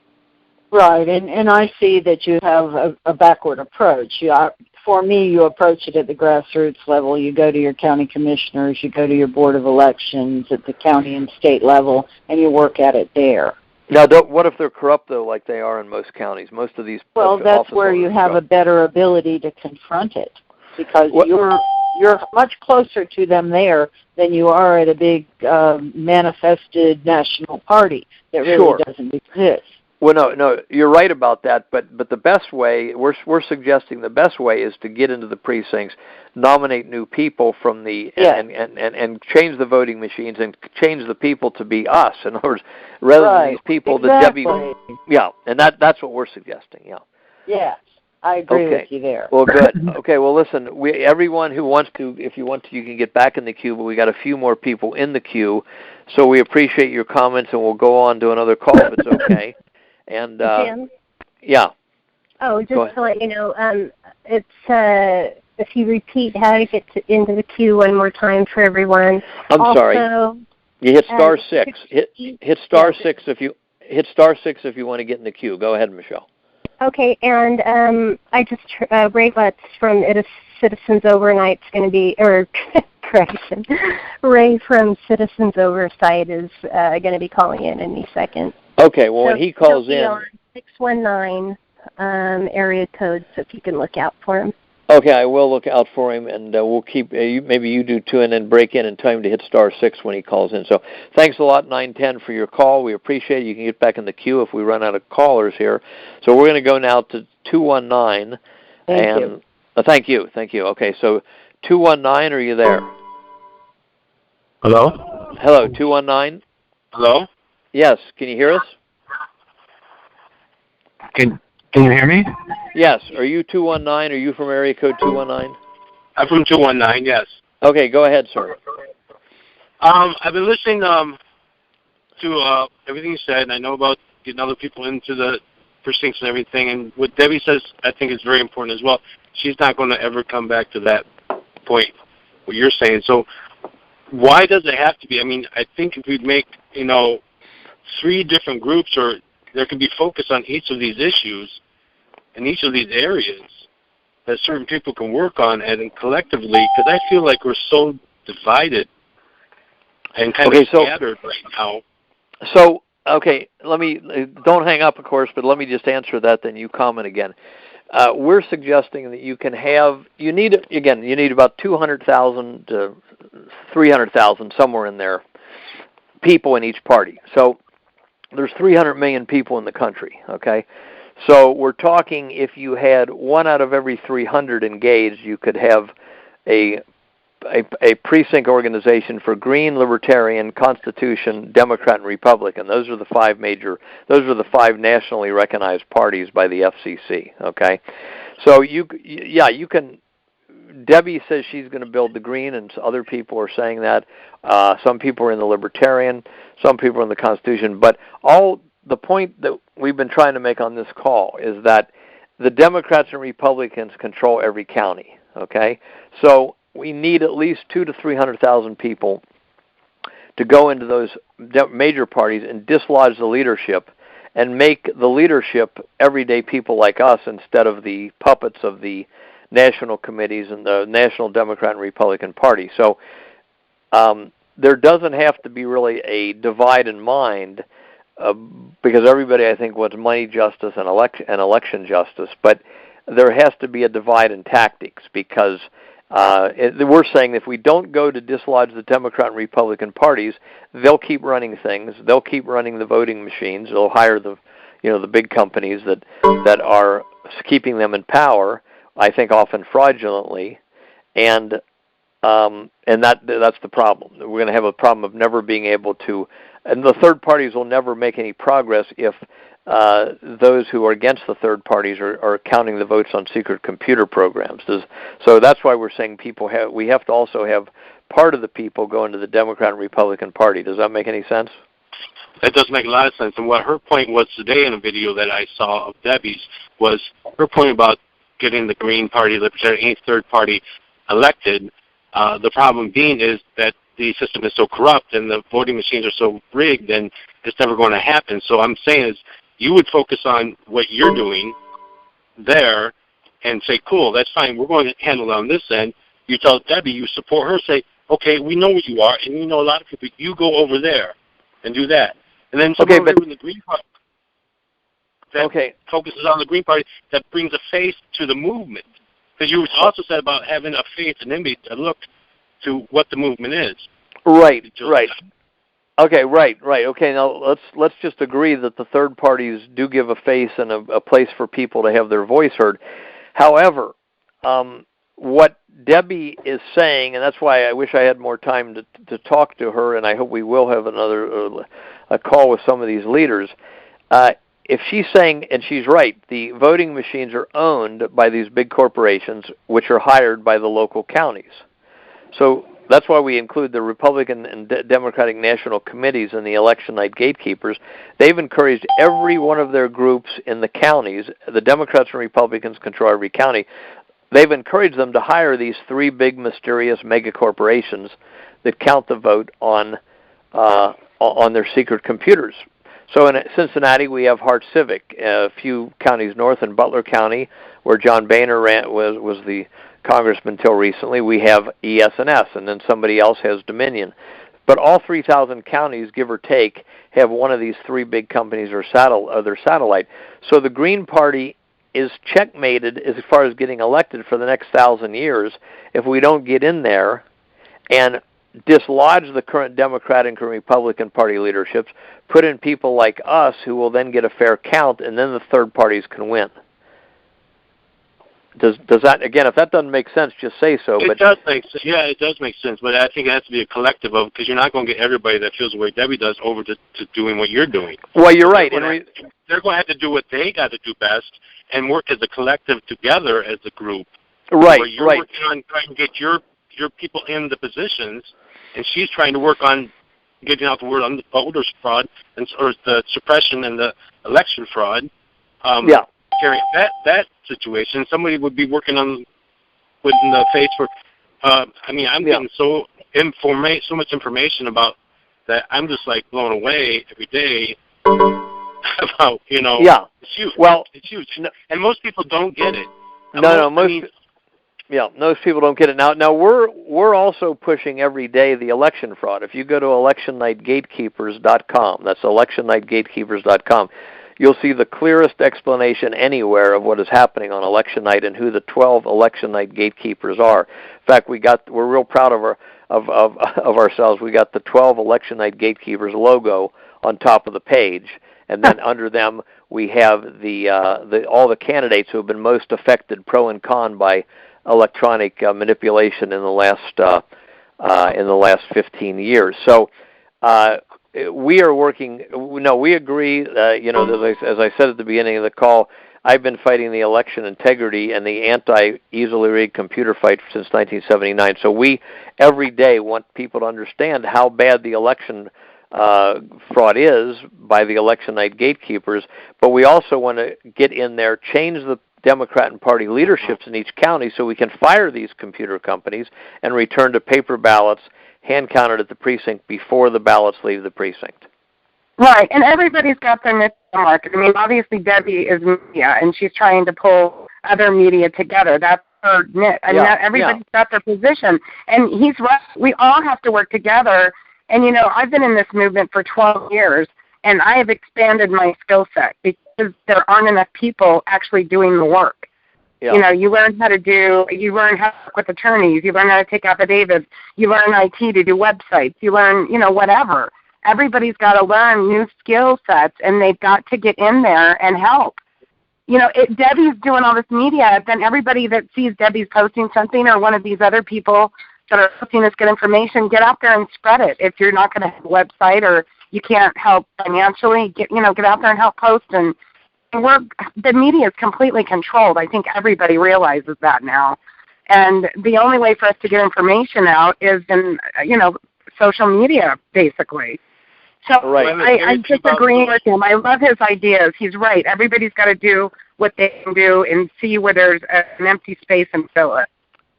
Right, and I see that you have a backward approach. For me, you approach it at the grassroots level. You go to your county commissioners, you go to your board of elections at the county and state level, and you work at it there. Now, what if they're corrupt, though, like they are in most counties? Most of these. Well, that's where you have a better ability to confront it, because you're much closer to them there than you are at a big manifested national party that really doesn't exist. Well, no, you're right about that. But the best way we're suggesting the best way is to get into the precincts, nominate new people from the and change the voting machines and change the people to be us. In other words, rather than these people that Debbie. Yeah, and that's what we're suggesting. Yeah. Yes, I agree with you there. Well, good. Okay. Well, listen, everyone who wants to, if you want to, you can get back in the queue. But we got a few more people in the queue, so we appreciate your comments, and we'll go on to another call if it's okay. And Jim? Yeah. Oh, just to let you know, it's if you repeat how to get into the queue one more time for everyone. I'm sorry. You hit star 6. Hit star 6 if you hit star 6 if you want to get in the queue. Go ahead, Michelle. Okay, and I just Ray Lutz from Citizens Overnight's going to be, or correction, Ray from Citizens Oversight is going to be calling in any second. Okay, well, when he calls in... 619 area code, so if you can look out for him. Okay, I will look out for him, and we'll keep... maybe you do, too, and then break in time to hit star 6 when he calls in. So thanks a lot, 910, for your call. We appreciate it. You can get back in the queue if we run out of callers here. So we're going to go now to 219. Thank you. Thank you. Okay, so 219, are you there? Hello? Hello, 219? Hello? Yes, can you hear us? Can you hear me? Yes. Are you 219? Are you from area code 219? I'm from 219, yes. Okay, go ahead, sir. I've been listening to everything you said, and I know about getting other people into the precincts and everything, and what Debbie says I think is very important as well. She's not going to ever come back to that point, what you're saying. So why does it have to be? I mean, I think if we'd make, 3 different groups, or there can be focus on each of these issues in each of these areas that certain people can work on and collectively, because I feel like we're so divided and kind of scattered right now. So, okay, don't hang up, of course, but let me just answer that, then you comment again. We're suggesting that you need about 200,000 to 300,000, somewhere in there, people in each party. So there's 300 million people in the country, okay? So we're talking if you had 1 out of every 300 engaged, you could have a a precinct organization for Green, Libertarian, Constitution, Democrat, and Republican. Those are the five nationally recognized parties by the FCC. Okay, so you can. Debbie says she's going to build the Green, and other people are saying that. Some people are in the Libertarian, some people are in the Constitution. But the point that we've been trying to make on this call is that the Democrats and Republicans control every county. Okay, so we need at least 200,000 to 300,000 people to go into those major parties and dislodge the leadership and make the leadership everyday people like us instead of the puppets of the national committees and the National Democrat and Republican Party. So there doesn't have to be really a divide in mind because everybody, I think, wants money justice and election justice, but there has to be a divide in tactics because we're saying if we don't go to dislodge the Democrat and Republican parties, they'll keep running things. They'll keep running the voting machines. They'll hire the big companies that are keeping them in power. I think often fraudulently, and that's the problem. We're going to have a problem of never being able to, and the third parties will never make any progress if those who are against the third parties are counting the votes on secret computer programs. So that's why we're saying we have to also have part of the people go into the Democrat and Republican Party. Does that make any sense? That does make a lot of sense. And what her point was today in a video that I saw of Debbie's was her point about getting the Green Party, Libertarian, any third party elected. The problem being is that the system is so corrupt and the voting machines are so rigged, and it's never going to happen. So I'm saying is you would focus on what you're doing there and say, cool, that's fine. We're going to handle it on this end. You tell Debbie you support her. Say, okay, we know what you are, and we know a lot of people. You go over there and do that. And then someone in the Green Party that focuses on the Green Party that brings a face to the movement. Because you also said about having a face, an image, a look to what the movement is. Right. Okay, right. Okay, now let's just agree that the third parties do give a face and a place for people to have their voice heard. However, what Debbie is saying, and that's why I wish I had more time to talk to her, and I hope we will have a call with some of these leaders. If she's saying, and she's right, the voting machines are owned by these big corporations, which are hired by the local counties. So that's why we include the Republican and Democratic national committees and the election night gatekeepers. They've encouraged every one of their groups in the counties. The Democrats and Republicans control every county. They've encouraged them to hire these three big, mysterious mega corporations that count the vote on their secret computers. So in Cincinnati, we have Hart Civic. A few counties north in Butler County, where John Boehner was the congressman until recently, we have ES&S, and then somebody else has Dominion. But all 3,000 counties, give or take, have one of these three big companies or their satellite. So the Green Party is checkmated as far as getting elected for the next 1,000 years if we don't get in there and dislodge the current Democratic and Republican Party leaderships, put in people like us who will then get a fair count, and then the third parties can win. Does that, again, if that doesn't make sense, just say so. It does make sense. Yeah, it does make sense, but I think it has to be a collective of, because you're not going to get everybody that feels the way Debbie does over to doing what you're doing. Well, you're right. They're going to have to do what they got to do best and work as a collective together as a group. Right, where you're working on trying to get your people in the positions, and she's trying to work on getting out the word on the voters fraud or the suppression and the election fraud. Carrying that situation, somebody would be working on putting the face for. I'm getting so much information about that. I'm just like blown away every day about It's huge. Well, it's huge, and most people don't get it. Most people don't get it. Now we're also pushing every day the election fraud. If you go to electionnightgatekeepers.com, that's electionnightgatekeepers.com, you'll see the clearest explanation anywhere of what is happening on election night and who the 12 election night gatekeepers are. In fact, we're real proud of ourselves. We got the 12 election night gatekeepers logo on top of the page, and then under them we have all the candidates who have been most affected, pro and con, by electronic manipulation in the last 15 years. So we are working. No, we agree. As I said at the beginning of the call, I've been fighting the election integrity and the anti-easily rigged computer fight since 1979. So we every day want people to understand how bad the election fraud is by the election night gatekeepers, but we also want to get in there, change the Democrat and party leaderships in each county so we can fire these computer companies and return to paper ballots hand-counted at the precinct before the ballots leave the precinct. Right, and everybody's got their niche market. I mean, obviously Debbie is media, and she's trying to pull other media together. That's her niche. I mean, everybody's got their position, and he's right. We all have to work together. And, I've been in this movement for 12 years, and I have expanded my skill set because there aren't enough people actually doing the work. Yeah. You learn how to work with attorneys, you learn how to take affidavits, you learn IT to do websites, you learn, whatever. Everybody's got to learn new skill sets, and they've got to get in there and help. Debbie's doing all this media, then everybody that sees Debbie's posting something or one of these other people that are posting this good information, get out there and spread it. If you're not going to have a website or you can't help financially, get out there and help post. And the media is completely controlled. I think everybody realizes that now. And the only way for us to get information out is in, social media, basically. So I'm just agreeing with him. I love his ideas. He's right. Everybody's got to do what they can do and see where there's an empty space and fill it.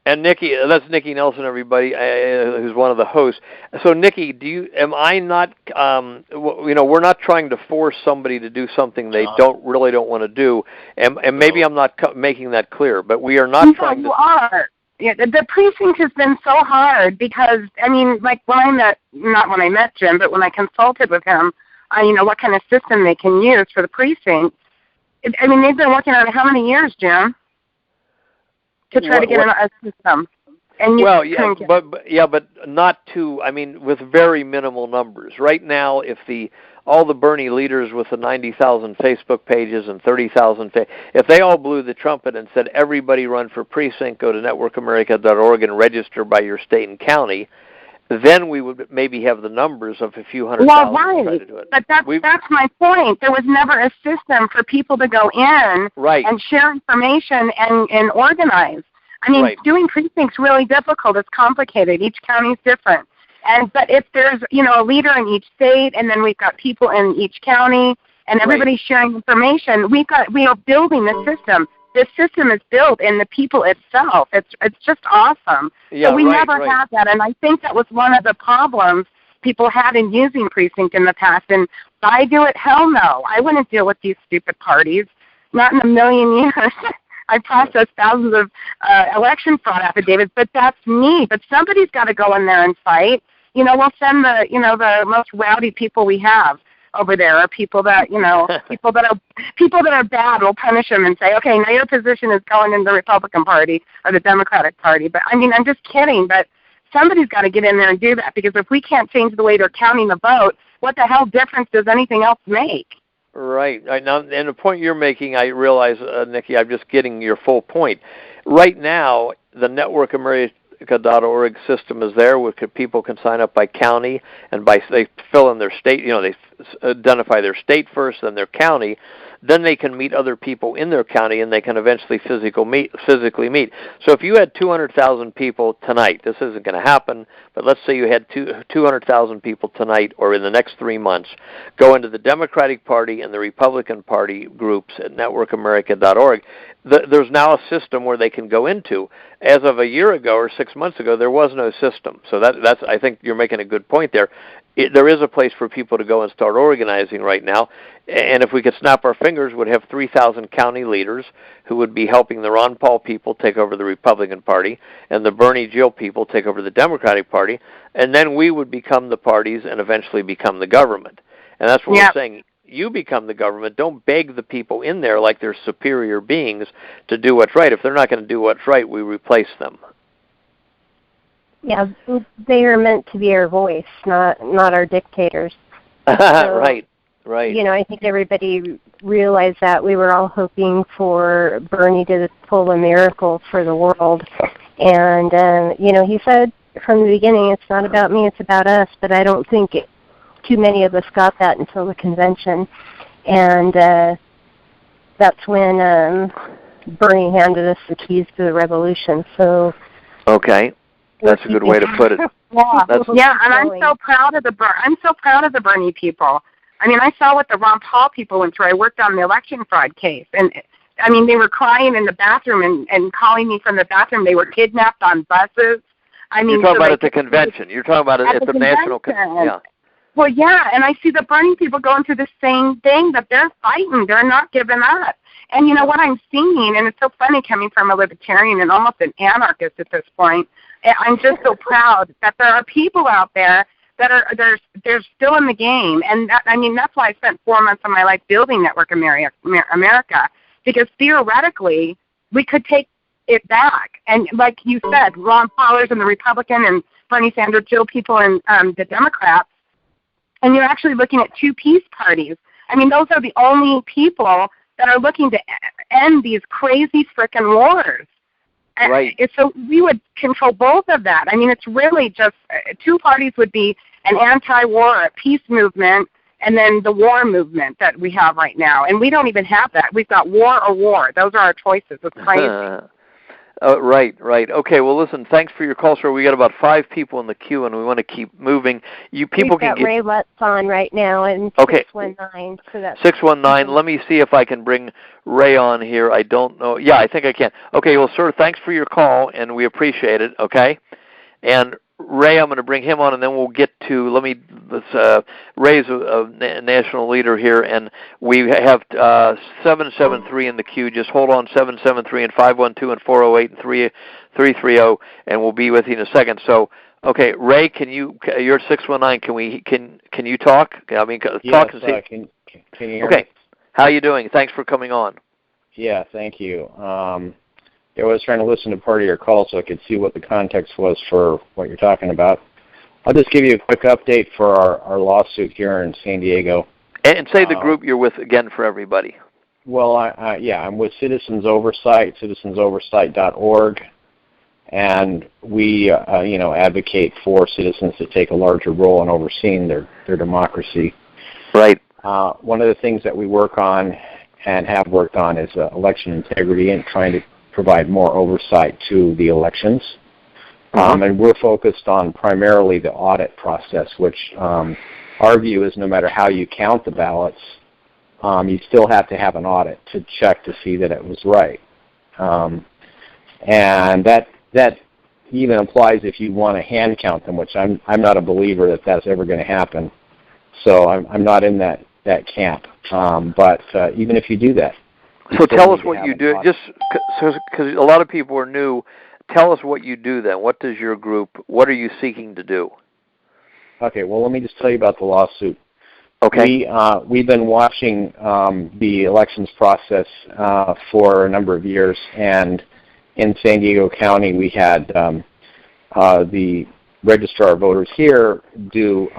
And Nikki, that's Nikki Nelson, everybody, who's one of the hosts. So, Nikki, we're not trying to force somebody to do something they don't want to do, and maybe I'm not making that clear, but we are not trying to. You are. Yeah, the precinct has been so hard because, like not when I met Jim, but when I consulted with him, what kind of system they can use for the precinct. They've been working on it how many years, Jim? To try to get a system. And but not too. With very minimal numbers. Right now, if all the Bernie leaders with the 90,000 Facebook pages and 30,000, if they all blew the trumpet and said everybody run for precinct, go to networkamerica.org and register by your state and county, then we would maybe have the numbers of a few hundred thousand to try to do it. But that's my point. There was never a system for people to go in and share information and organize. Doing precincts really difficult. It's complicated. Each county is different. But if there's a leader in each state, and then we've got people in each county, and everybody's sharing information, we are building the system. This system is built in the people itself. It's just awesome. Yeah, so we never had that, and I think that was one of the problems people had in using precinct in the past. And I do it? Hell no. I wouldn't deal with these stupid parties. Not in a million years. I processed thousands of election fraud affidavits, but that's me. But somebody's got to go in there and fight. We'll send the most rowdy people we have over there, or people that people that are bad. We'll punish them and say, okay, now your position is going in the Republican Party or the Democratic Party. But I'm just kidding. But somebody's got to get in there and do that, because if we can't change the way they're counting the vote, what the hell difference does anything else make? Right. Now, and the point you're making, I realize, Nikki, I'm just getting your full point. Right now, the networkamerica.org system is there where people can sign up by county, and they fill in their state, they identify their state first, then their county. Then they can meet other people in their county, and they can eventually physically meet. So if you had 200,000 people tonight, this isn't going to happen, but let's say you had 200,000 people tonight or in the next 3 months go into the Democratic Party and the Republican Party groups at networkamerica.org. There's now a system where they can go into. As of a year ago or 6 months ago, there was no system. So that's I think you're making a good point there. There is a place for people to go and start organizing right now. And if we could snap our fingers, we'd have 3,000 county leaders who would be helping the Ron Paul people take over the Republican Party and the Bernie Jill people take over the Democratic Party. And then we would become the parties and eventually become the government. And that's what we're saying. You become the government. Don't beg the people in there like they're superior beings to do what's right. If they're not going to do what's right, we replace them. Yeah, they are meant to be our voice, not our dictators. Right. Right. I think everybody realized that. We were all hoping for Bernie to pull a miracle for the world. And, he said from the beginning, it's not about me, it's about us. But I don't think too many of us got that until the convention. And that's when Bernie handed us the keys to the revolution. So. Okay. That's a good way to put it. Yeah, and I'm so proud of the Bernie people. I mean, I saw what the Ron Paul people went through. I worked on the election fraud case, and I mean, they were crying in the bathroom and calling me from the bathroom. They were kidnapped on buses. I mean, you're talking about at the convention. You're talking about it at the national convention. Yeah. Well, yeah, and I see the Bernie people going through the same thing, that they're fighting. They're not giving up. And what I'm seeing, and it's so funny coming from a libertarian and almost an anarchist at this point, I'm just so proud that there are people out there that they're still in the game. And that's why I spent 4 months of my life building Network America, because theoretically we could take it back. And like you said, Ron Paulers and the Republican and Bernie Sanders, Jill people and the Democrats, and you're actually looking at two peace parties. I mean, those are the only people that are looking to end these crazy frickin' wars. Right. So we would control both of that. I mean, it's really just two parties would be an anti-war, a peace movement, and then the war movement that we have right now. And we don't even have that. We've got war or war. Those are our choices. It's crazy. Right. Okay, well, listen, thanks for your call, sir. We got about 5 people in the queue, and we want to keep moving. We've got Ray Lutz on right now, and 619. So that's 619. Let me see if I can bring Ray on here. I don't know. Yeah, I think I can. Okay, well, sir, thanks for your call, and we appreciate it, okay? And Ray, I'm going to bring him on, and then we'll get to, Ray's a national leader here, and we have 773 in the queue. Just hold on, 773 and 512 and 408 and 330, and we'll be with you in a second. So, okay, Ray, you're at 619. Can you talk? I mean, talk and see. Can you hear me? Okay, how you doing? Thanks for coming on. Yeah, thank you. I was trying to listen to part of your call so I could see what the context was for what you're talking about. I'll just give you a quick update for our lawsuit here in San Diego. And say the group you're with again for everybody. Well, I'm with Citizens Oversight, citizensoversight.org, and we, advocate for citizens to take a larger role in overseeing their democracy. Right. One of the things that we work on and have worked on is election integrity and trying to provide more oversight to the elections. And we're focused on primarily the audit process, which our view is no matter how you count the ballots, you still have to have an audit to check to see that it was right. And that even applies if you want to hand count them, which I'm not a believer that that's ever going to happen. So I'm not in that camp. But even if you do that. So tell us what you do, just because a lot of people are new. Tell us what you do then. What does your group, what are you seeking to do? Okay, well, let me just tell you about the lawsuit. Okay. We've been watching the elections process for a number of years, and in San Diego County we had the registrar of voters here do,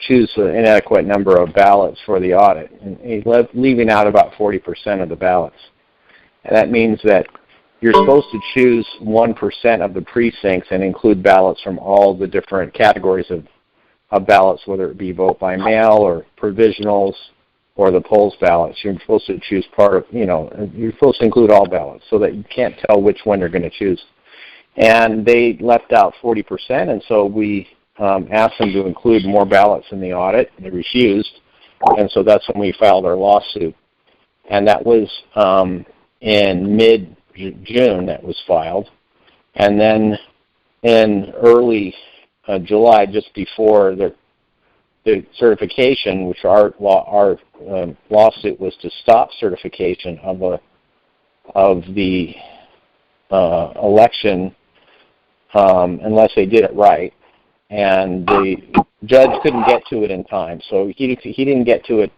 choose an inadequate number of ballots for the audit, and he's leaving out about 40% of the ballots. And that means that you're supposed to choose 1% of the precincts and include ballots from all the different categories of ballots, whether it be vote by mail or provisionals or the polls ballots. You're supposed to choose you're supposed to include all ballots so that you can't tell which one you're going to choose. And they left out 40%, and so we asked them to include more ballots in the audit. They refused, and so that's when we filed our lawsuit. And that was in mid-June that was filed. And then in early July, just before the certification, which our lawsuit was to stop certification of the election unless they did it right. And the judge couldn't get to it in time, so he didn't get to it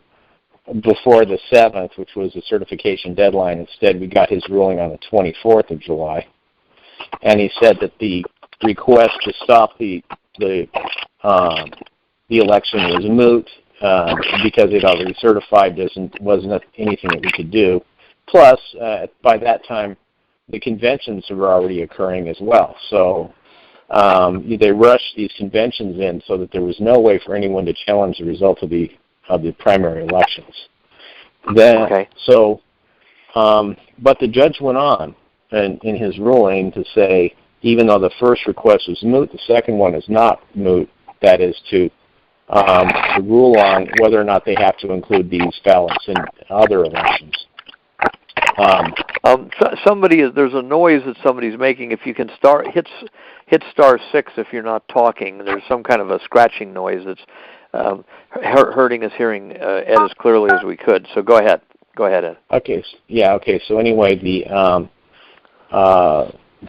before the 7th, which was the certification deadline. Instead, we got his ruling on the 24th of July, and he said that the request to stop the election was moot, because it already certified wasn't anything that we could do. Plus, by that time, the conventions were already occurring as well. So they rushed these conventions in so that there was no way for anyone to challenge the result of the primary elections. But the judge went on in his ruling to say, even though the first request was moot, the second one is not moot. That is to rule on whether or not they have to include these ballots in other elections. There's a noise that somebody's making. If you can hit *6 if you're not talking. There's some kind of a scratching noise that's hurting us hearing Ed as clearly as we could. So go ahead, Ed. Okay. Yeah. Okay. So anyway,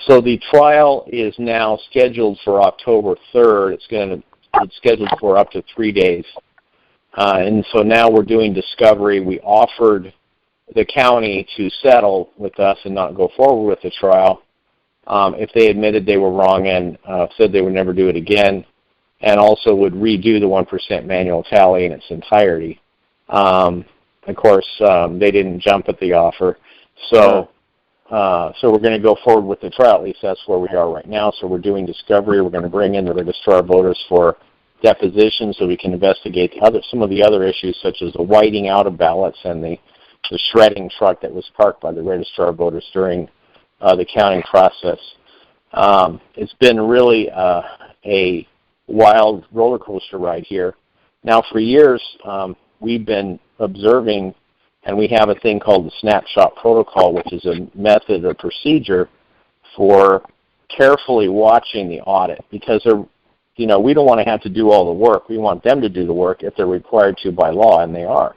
so the trial is now scheduled for October 3rd. It's scheduled for up to 3 days, and so now we're doing discovery. We offered the county to settle with us and not go forward with the trial if they admitted they were wrong and said they would never do it again, and also would redo the 1% manual tally in its entirety. Of course, they didn't jump at the offer, so we're going to go forward with the trial. At least that's where we are right now. So we're doing discovery. We're going to bring in the registrar of voters for deposition so we can investigate some of the other issues, such as the whiting out of ballots and the shredding truck that was parked by the registrar of voters during the counting process. It's been really a wild roller coaster ride here. Now, for years, we've been observing, and we have a thing called the snapshot protocol, which is a method or procedure for carefully watching the audit, because we don't want to have to do all the work. We want them to do the work if they're required to by law, and they are.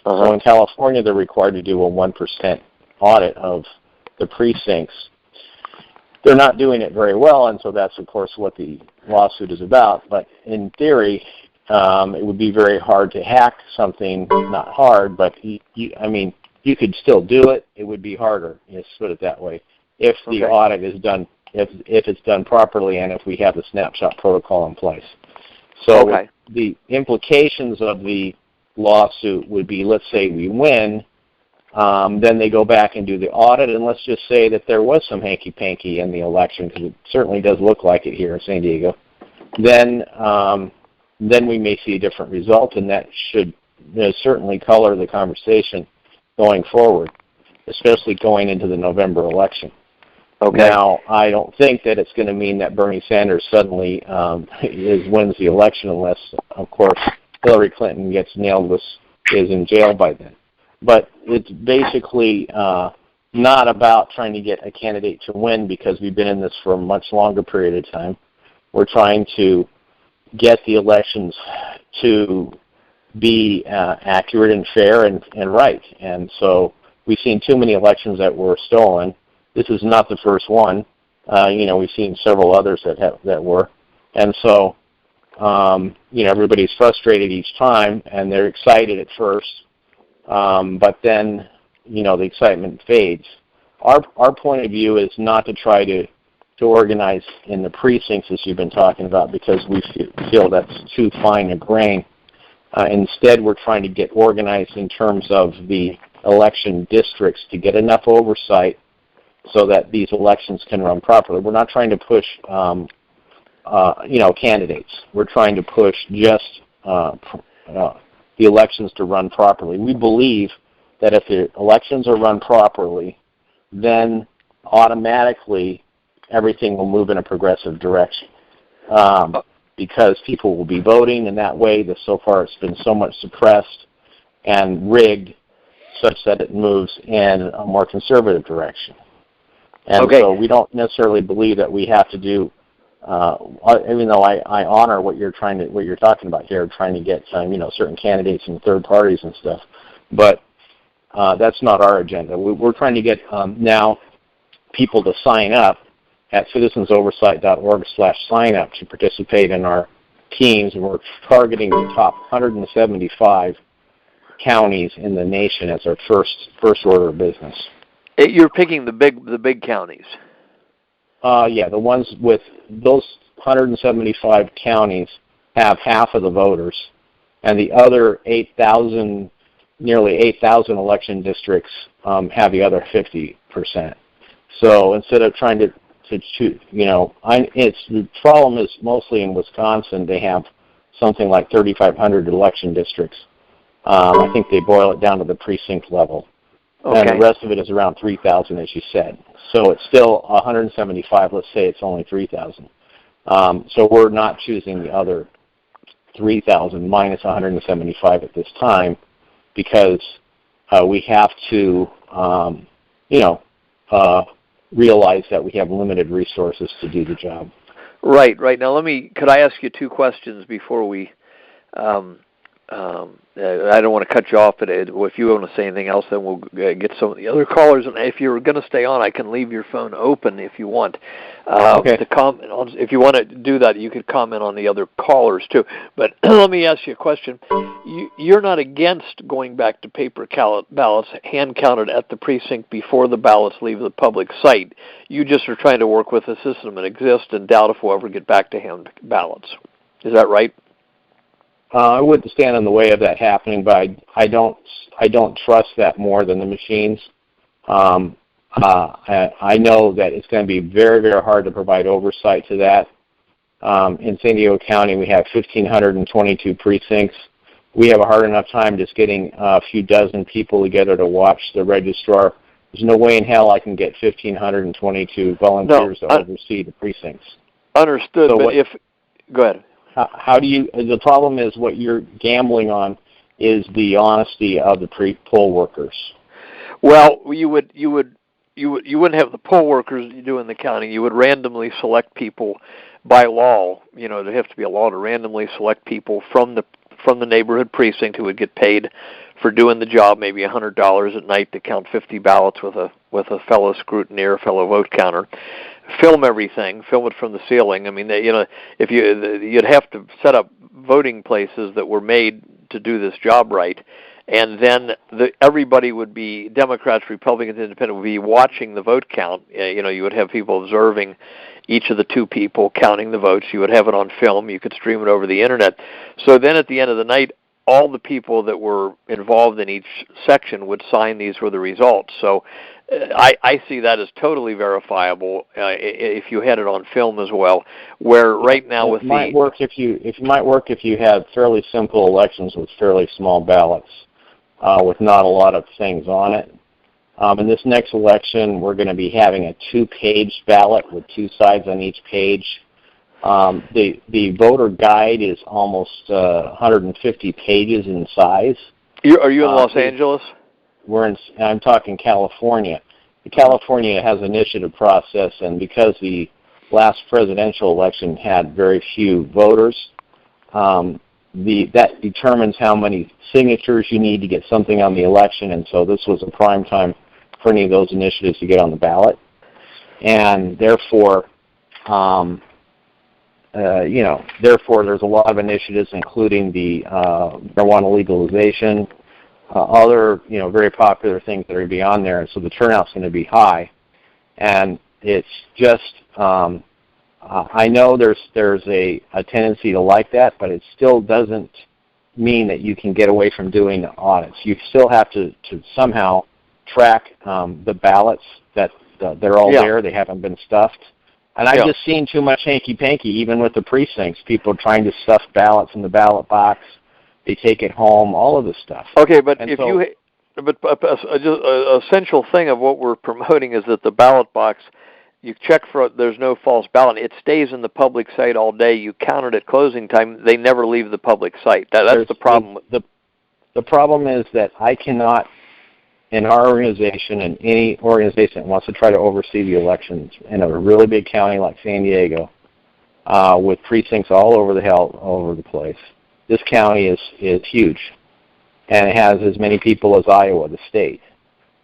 So in California, they're required to do a 1% audit of the precincts. They're not doing it very well, and so that's, of course, what the lawsuit is about. But in theory, it would be very hard to hack something. Not hard, but you could still do it. It would be harder. Let's put it that way. If the audit is done, if it's done properly, and if we have the snapshot protocol in place. So the implications of the lawsuit would be, let's say we win, then they go back and do the audit, and let's just say that there was some hanky-panky in the election, because it certainly does look like it here in San Diego. Then we may see a different result, and that should certainly color the conversation going forward, especially going into the November election. Now, I don't think that it's going to mean that Bernie Sanders suddenly wins the election, unless, of course, Hillary Clinton gets nailed is in jail by then. But it's basically not about trying to get a candidate to win, because we've been in this for a much longer period of time. We're trying to get the elections to be accurate and fair and right. And so we've seen too many elections that were stolen. This is not the first one. We've seen several others that were. And so, everybody's frustrated each time, and they're excited at first. But then, the excitement fades. Our point of view is not to try to organize in the precincts, as you've been talking about, because we feel that's too fine a grain. Instead, we're trying to get organized in terms of the election districts to get enough oversight so that these elections can run properly. We're not trying to push, candidates. We're trying to push just the elections to run properly. We believe that if the elections are run properly, then automatically everything will move in a progressive direction, because people will be voting in that way. That so far it's been so much suppressed and rigged such that it moves in a more conservative direction. And so we don't necessarily believe that we have to do, even though I honor what you're talking about here, trying to get certain candidates and third parties and stuff, but that's not our agenda. We're trying to get now people to sign up at citizensoversight.org/sign-up to participate in our teams, and we're targeting the top 175 counties in the nation as our first order of business. You're picking the big counties. The ones with those 175 counties have half of the voters, and the other 8,000, nearly 8,000 election districts have the other 50%. So instead of trying to choose, the problem is mostly in Wisconsin. They have something like 3,500 election districts. I think they boil it down to the precinct level. Okay. And the rest of it is around 3,000, as you said. So it's still 175. Let's say it's only 3,000. So we're not choosing the other 3,000 minus 175 at this time because we have to, realize that we have limited resources to do the job. Right. Now, could I ask you two questions before we? I don't want to cut you off, but if you want to say anything else, then we'll get some of the other callers. And if you're going to stay on, I can leave your phone open if you want. Okay. To comment on, if you want to do that, you could comment on the other callers too. But let me ask you a question. You're not against going back to paper ballots, hand counted at the precinct before the ballots leave the public site. You just are trying to work with a system that exists and doubt if we'll ever get back to hand ballots. Is that right? I wouldn't stand in the way of that happening, but I don't trust that more than the machines. I know that it's going to be very, very hard to provide oversight to that. In San Diego County, we have 1,522 precincts. We have a hard enough time just getting a few dozen people together to watch the registrar. There's no way in hell I can get 1,522 volunteers to oversee the precincts. Understood, so go ahead. How do you? The problem is what you're gambling on is the honesty of the poll workers. Well, you wouldn't have the poll workers you do in the county. You would randomly select people by law. There have to be a law to randomly select people from the neighborhood precinct who would get paid for doing the job, maybe $100 at night to count 50 ballots with a fellow scrutineer, fellow vote counter. Film everything, film it from the ceiling. I mean, if you'd have to set up voting places that were made to do this job right, and then everybody would be, Democrats, Republicans, Independents, would be watching the vote count. You would have people observing each of the two people counting the votes. You would have it on film. You could stream it over the internet. So then at the end of the night, all the people that were involved in each section would sign these were the results. So I see that as totally verifiable if you had it on film as well. Where right now it might work if you had fairly simple elections with fairly small ballots, with not a lot of things on it. In this next election, we're going to be having a 2-page ballot with 2 sides on each page. The voter guide is almost 150 pages in size. Are you in Los Angeles? I'm talking California. California has an initiative process, and because the last presidential election had very few voters, that determines how many signatures you need to get something on the election, and so this was a prime time for any of those initiatives to get on the ballot. And therefore, there's a lot of initiatives, including the marijuana legalization, other, very popular things that are going to be on there, and so the turnout's going to be high. And it's just, I know there's a tendency to like that, but it still doesn't mean that you can get away from doing the audits. You still have to somehow track the ballots that they're all there. They haven't been stuffed. And I've just seen too much hanky-panky, even with the precincts, people trying to stuff ballots in the ballot box. They take it home, all of this stuff. Okay, but an essential thing of what we're promoting is that the ballot box, you check for there's no false ballot. It stays in the public site all day. You count it at closing time. They never leave the public site. That's the problem. The problem is that I cannot, in our organization and any organization that wants to try to oversee the elections in a really big county like San Diego, with precincts all over the place. This county is huge, and it has as many people as Iowa, the state.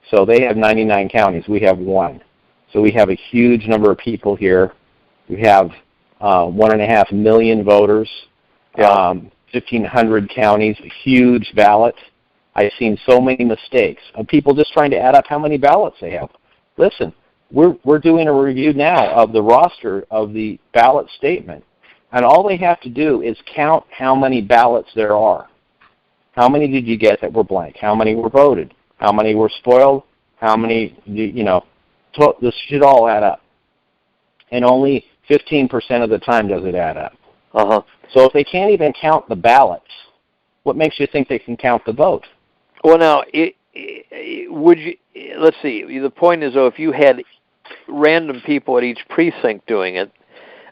So they have 99 counties. We have 1. So we have a huge number of people here. We have 1.5 million voters, 1,500 counties, a huge ballot. I've seen so many mistakes of people just trying to add up how many ballots they have. Listen, we're doing a review now of the roster of the ballot statement. And all they have to do is count how many ballots there are. How many did you get that were blank? How many were voted? How many were spoiled? How many, this should all add up. And only 15% of the time does it add up. Uh-huh. So if they can't even count the ballots, what makes you think they can count the vote? Well, now, would you? Let's see. The point is, though, if you had random people at each precinct doing it.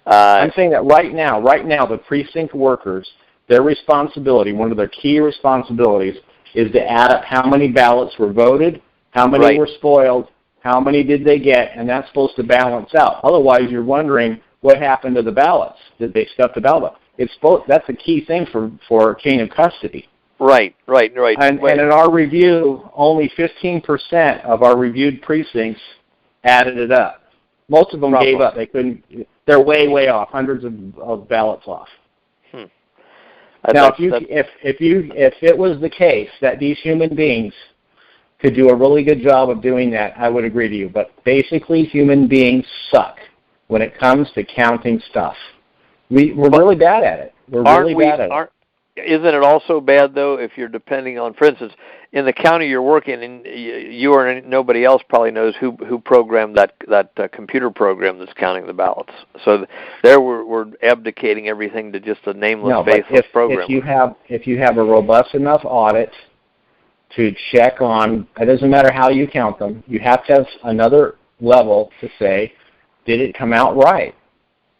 I'm saying that right now, the precinct workers, their responsibility, one of their key responsibilities, is to add up how many ballots were voted, how many were spoiled, how many did they get, and that's supposed to balance out. Otherwise, you're wondering what happened to the ballots. Did they stuff the ballot? That's a key thing for chain of custody. Right. And in our review, only 15% of our reviewed precincts added it up. Most of them gave up. They couldn't. They're way off. Hundreds of ballots off. Now, if it was the case that these human beings could do a really good job of doing that, I would agree to you. But basically, human beings suck when it comes to counting stuff. We're really bad at it. We're really bad at it. Isn't it also bad, though, if you're depending on, for instance, in the county you're working in, you or nobody else probably knows who programmed that computer program that's counting the ballots. So there we're abdicating everything to just a nameless, faceless program. If you have a robust enough audit to check on, it doesn't matter how you count them, you have to have another level to say, did it come out right?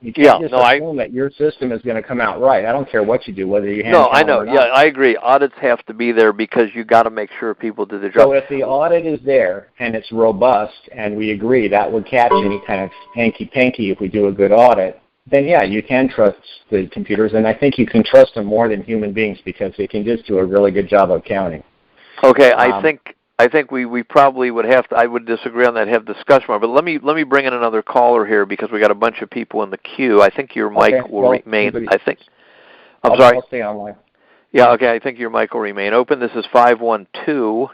You can't just assume that your system is going to come out right. I don't care what you do, whether you hand count or not. Yeah, I agree. Audits have to be there because you got to make sure people do the job. So if the audit is there and it's robust, and we agree that would catch any kind of hanky-panky if we do a good audit, then you can trust the computers, and I think you can trust them more than human beings because they can just do a really good job of counting. Okay, I think we probably would have to. I would disagree on that. Have discussion more, but let me bring in another caller here because we got a bunch of people in the queue. I think your mic will remain. I'm sorry. I'll stay online. Yeah. Okay. I think your mic will remain open. This is 512.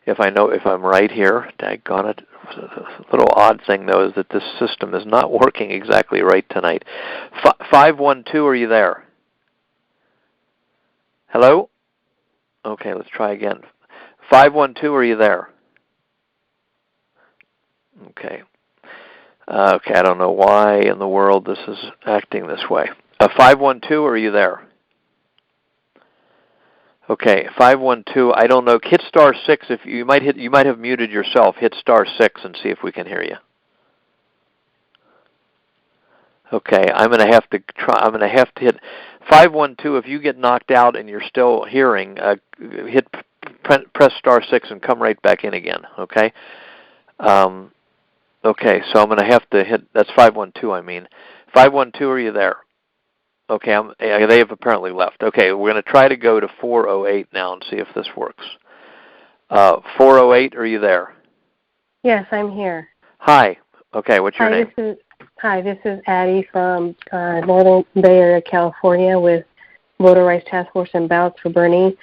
If I'm right here. Daggone it. The little odd thing though is that this system is not working exactly right tonight. 512. Are you there? Hello. Okay. Let's try again. 512, are you there? Okay. I don't know why in the world this is acting this way. 512, are you there? Okay, 512, I don't know. Hit *6 if you might have muted yourself. Hit *6 and see if we can hear you. Okay, I'm going to have to hit 512 if you get knocked out and you're still hearing, press *6 and come right back in again, okay? Okay, so I'm going to have to hit, that's 512, I mean. 512, are you there? Okay, they have apparently left. Okay, we're going to try to go to 408 now and see if this works. 408, are you there? Yes, I'm here. Hi. Okay, what's your name? This is Addie from Northern Bay Area, California with Voter Rights Task Force and Ballots for Bernie.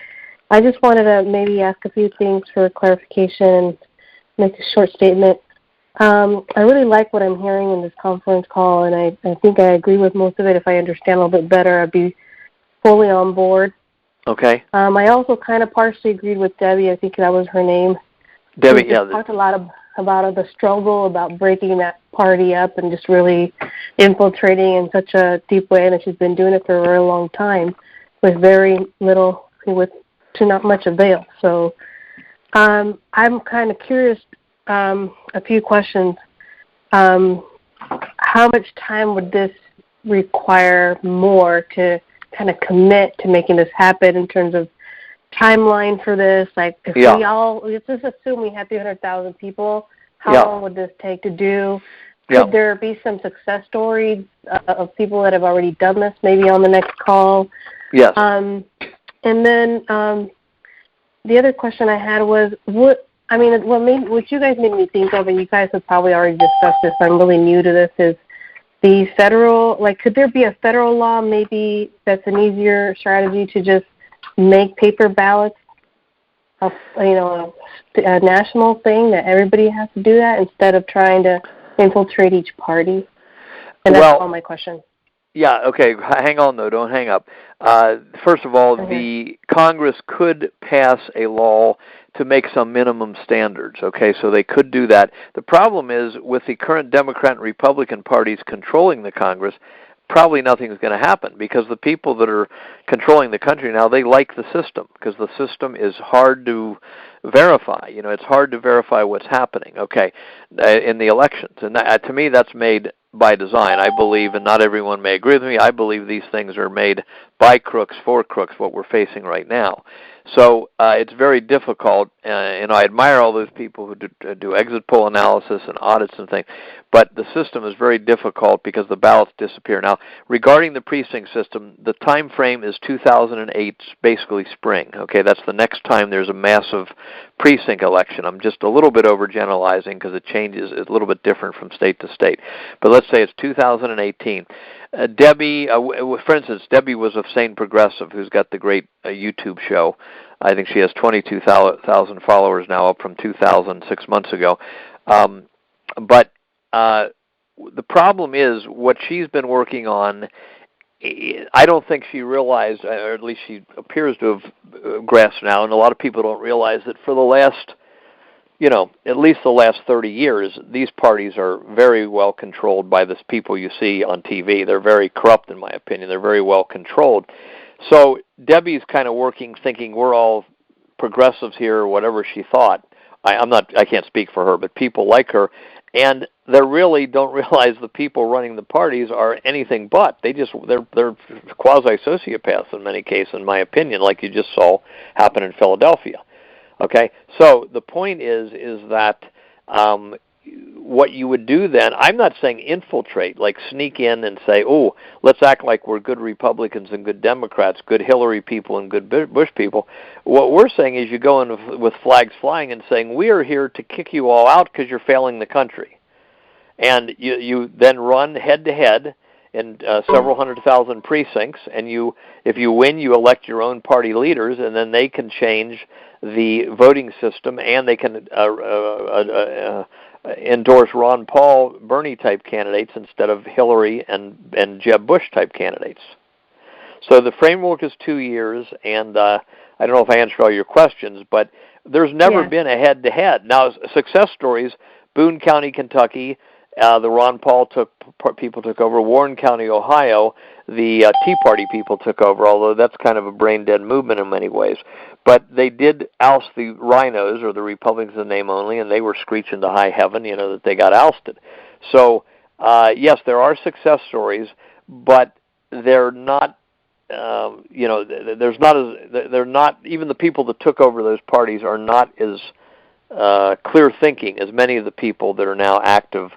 I just wanted to maybe ask a few things for clarification and make a short statement. I really like what I'm hearing in this conference call, and I think I agree with most of it. If I understand a little bit better, I'd be fully on board. Okay. I also kind of partially agreed with Debbie. I think that was her name. Debbie, yeah. Talked a lot about the struggle, about breaking that party up and just really infiltrating in such a deep way, and she's been doing it for a very long time with very little, to not much avail. So I'm kind of curious, a few questions. How much time would this require more to kind of commit to making this happen in terms of timeline for this? Like, if let's just assume we had 300,000 people, how long would this take to do? Could there be some success stories of people that have already done this maybe on the next call? Yes. And then the other question I had was, what you guys made me think of, and you guys have probably already discussed this, I'm really new to this, is the federal, could there be a federal law maybe that's an easier strategy to just make paper ballots a national thing, that everybody has to do that instead of trying to infiltrate each party? And that's all my questions. Yeah, okay, hang on though, don't hang up. First of all, the Congress could pass a law to make some minimum standards, okay, so they could do that. The problem is, with the current Democrat and Republican parties controlling the Congress, probably nothing's going to happen, because the people that are controlling the country now, they like the system, because the system is hard to verify. You know, it's hard to verify what's happening, okay, in the elections. And that, to me, that's made by design. I believe, and not everyone may agree with me, I believe these things are made by crooks for crooks, what we're facing right now. So it's very difficult, and I admire all those people who do exit poll analysis and audits and things, but the system is very difficult because the ballots disappear. Now, regarding the precinct system, the time frame is 2008, basically spring. Okay, that's the next time there's a massive precinct election. I'm just a little bit overgeneralizing because it changes, it's a little bit different from state to state. But let's say it's 2018. Debbie, for instance, Debbie was of Sane Progressive, who's got the great YouTube show. I think she has 22,000 followers now, up from 2,000 6 months ago. But the problem is, what she's been working on, I don't think she realized, or at least she appears to have grasped now, and a lot of people don't realize that for the last, at least the last 30 years, these parties are very well controlled by the people you see on TV. They're very corrupt, in my opinion. They're very well controlled. So Debbie's kind of working, thinking we're all progressives here, or whatever she thought. I can't speak for her, but people like her, and they really don't realize the people running the parties are anything but. They're quasi-sociopaths in many cases, in my opinion, like you just saw happen in Philadelphia. Okay, so the point is that what you would do then, I'm not saying infiltrate, like sneak in and say, oh, let's act like we're good Republicans and good Democrats, good Hillary people and good Bush people. What we're saying is you go in with flags flying and saying, we are here to kick you all out because you're failing the country. And you then run head-to-head in several 100,000 precincts, and if you win, you elect your own party leaders, and then they can change the voting system, and they can endorse Ron Paul, Bernie-type candidates instead of Hillary and Jeb Bush-type candidates. So the framework is 2 years, and I don't know if I answered all your questions, but there's never been a head-to-head. Now, success stories, Boone County, Kentucky, the Ron Paul people took over. Warren County, Ohio, the Tea Party people took over, although that's kind of a brain-dead movement in many ways. But they did oust the rhinos, or the Republicans in name only, and they were screeching to high heaven, that they got ousted. So, yes, there are success stories, but they're not, they're not, even the people that took over those parties are not as clear thinking as many of the people that are now active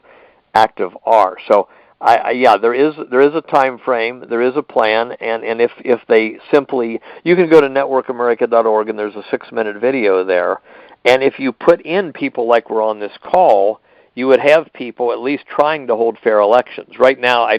are. So there is a time frame, there is a plan, and if they simply, you can go to networkamerica.org and there's a 6-minute video there, and if you put in people like we're on this call, you would have people at least trying to hold fair elections. Right now,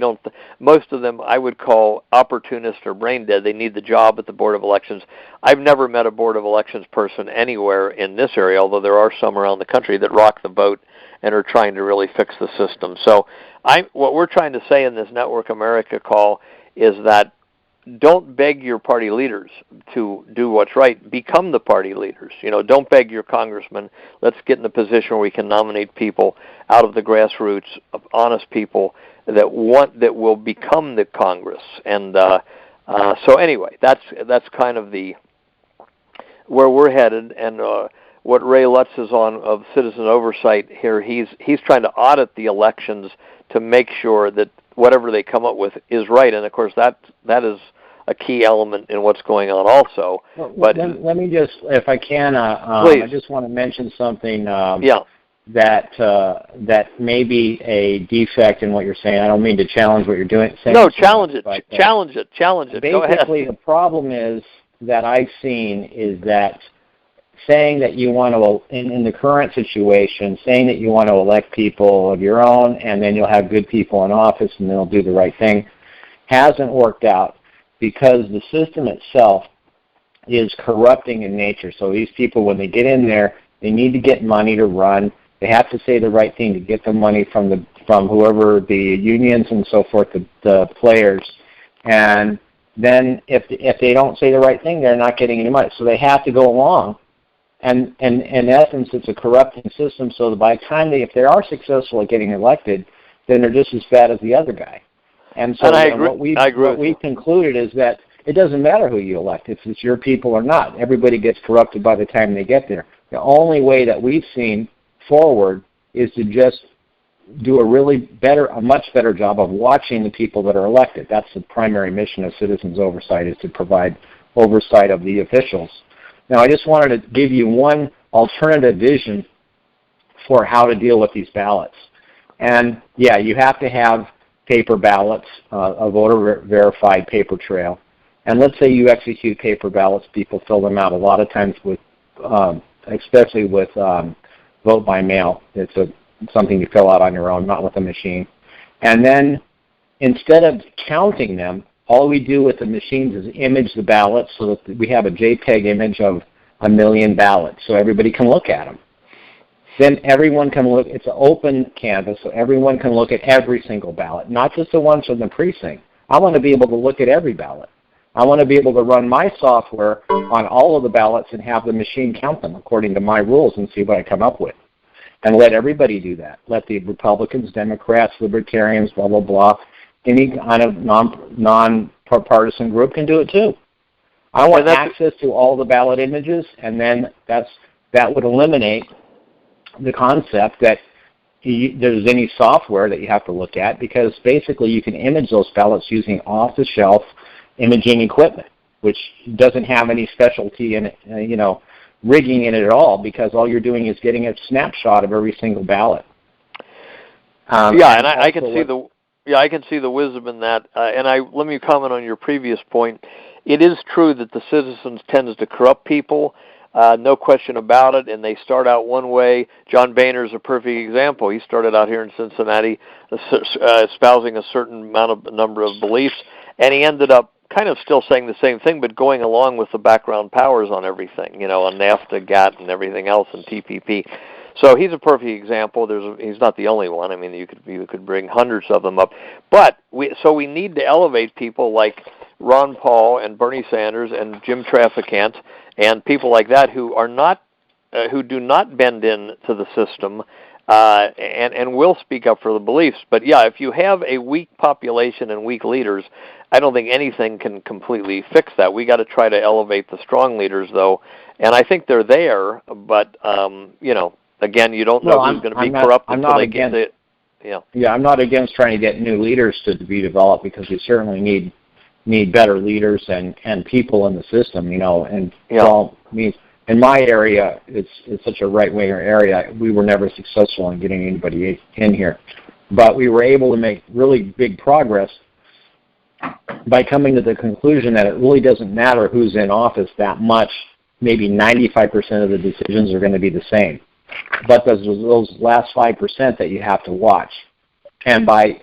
most of them I would call opportunist or brain dead. They need the job at the Board of Elections. I've never met a Board of Elections person anywhere in this area, although there are some around the country that rock the boat and are trying to really fix the system. So what we're trying to say in this Network America call is that don't beg your party leaders to do what's right. Become the party leaders. Don't beg your congressman. Let's get in a position where we can nominate people out of the grassroots, of honest people that will become the Congress. And so anyway, that's kind of where we're headed, and what Ray Lutz is on of citizen oversight here. He's trying to audit the elections to make sure that whatever they come up with is right, and of course that is a key element in what's going on also. But let me just, if I can, please. I just want to mention something that may be a defect in what you're saying. I don't mean to challenge what you're doing. No, challenge it. Challenge it. Go ahead. Basically, the problem is that I've seen is that saying that you want to, in the current situation, saying that you want to elect people of your own and then you'll have good people in office and they'll do the right thing, hasn't worked out because the system itself is corrupting in nature. So these people, when they get in there, they need to get money to run. They have to say the right thing to get the money from whoever the unions and so forth, the players. And then if they don't say the right thing, they're not getting any money. So they have to go along. And in essence, it's a corrupting system. So that by the time if they are successful at getting elected, then they're just as bad as the other guy. And so what we've concluded is that it doesn't matter who you elect, if it's your people or not. Everybody gets corrupted by the time they get there. The only way that we've seen forward is to just do a much better job of watching the people that are elected. That's the primary mission of citizens oversight, is to provide oversight of the officials. Now, I just wanted to give you one alternative vision for how to deal with these ballots. And yeah, you have to have paper ballots, a voter-verified paper trail. And let's say you execute paper ballots, people fill them out a lot of times with, especially with vote by mail. It's something you fill out on your own, not with a machine. And then instead of counting them, all we do with the machines is image the ballots so that we have a JPEG image of 1 million ballots so everybody can look at them. Then everyone can look. It's an open canvas, so everyone can look at every single ballot, not just the ones from the precinct. I want to be able to look at every ballot. I want to be able to run my software on all of the ballots and have the machine count them according to my rules and see what I come up with. And let everybody do that. Let the Republicans, Democrats, Libertarians, blah, blah, blah, any kind of non-partisan group can do it too. I want access to all the ballot images, and then that would eliminate the concept that there's any software that you have to look at, because basically you can image those ballots using off-the-shelf imaging equipment, which doesn't have any specialty in it, rigging in it at all, because all you're doing is getting a snapshot of every single ballot. I can see the wisdom in that. Let me comment on your previous point. It is true that the citizens tends to corrupt people, no question about it, and they start out one way. John Boehner is a perfect example. He started out here in Cincinnati espousing a certain number of beliefs, and he ended up kind of still saying the same thing, but going along with the background powers on everything, on NAFTA, GATT, and everything else, and TPP. So he's a perfect example. He's not the only one. I mean, you could bring hundreds of them up. But we need to elevate people like Ron Paul and Bernie Sanders and Jim Traficant and people like that who do not bend in to the system and will speak up for the beliefs. But yeah, if you have a weak population and weak leaders, I don't think anything can completely fix that. We got to try to elevate the strong leaders, though, and I think they're there. But again, you don't know who's going to be corrupt until they get it. Yeah, I'm not against trying to get new leaders to be developed, because we certainly need better leaders and people in the system. In my area, it's such a right-winger area. We were never successful in getting anybody in here, but we were able to make really big progress by coming to the conclusion that it really doesn't matter who's in office that much. Maybe 95% of the decisions are going to be the same. But there's those last 5% that you have to watch. And by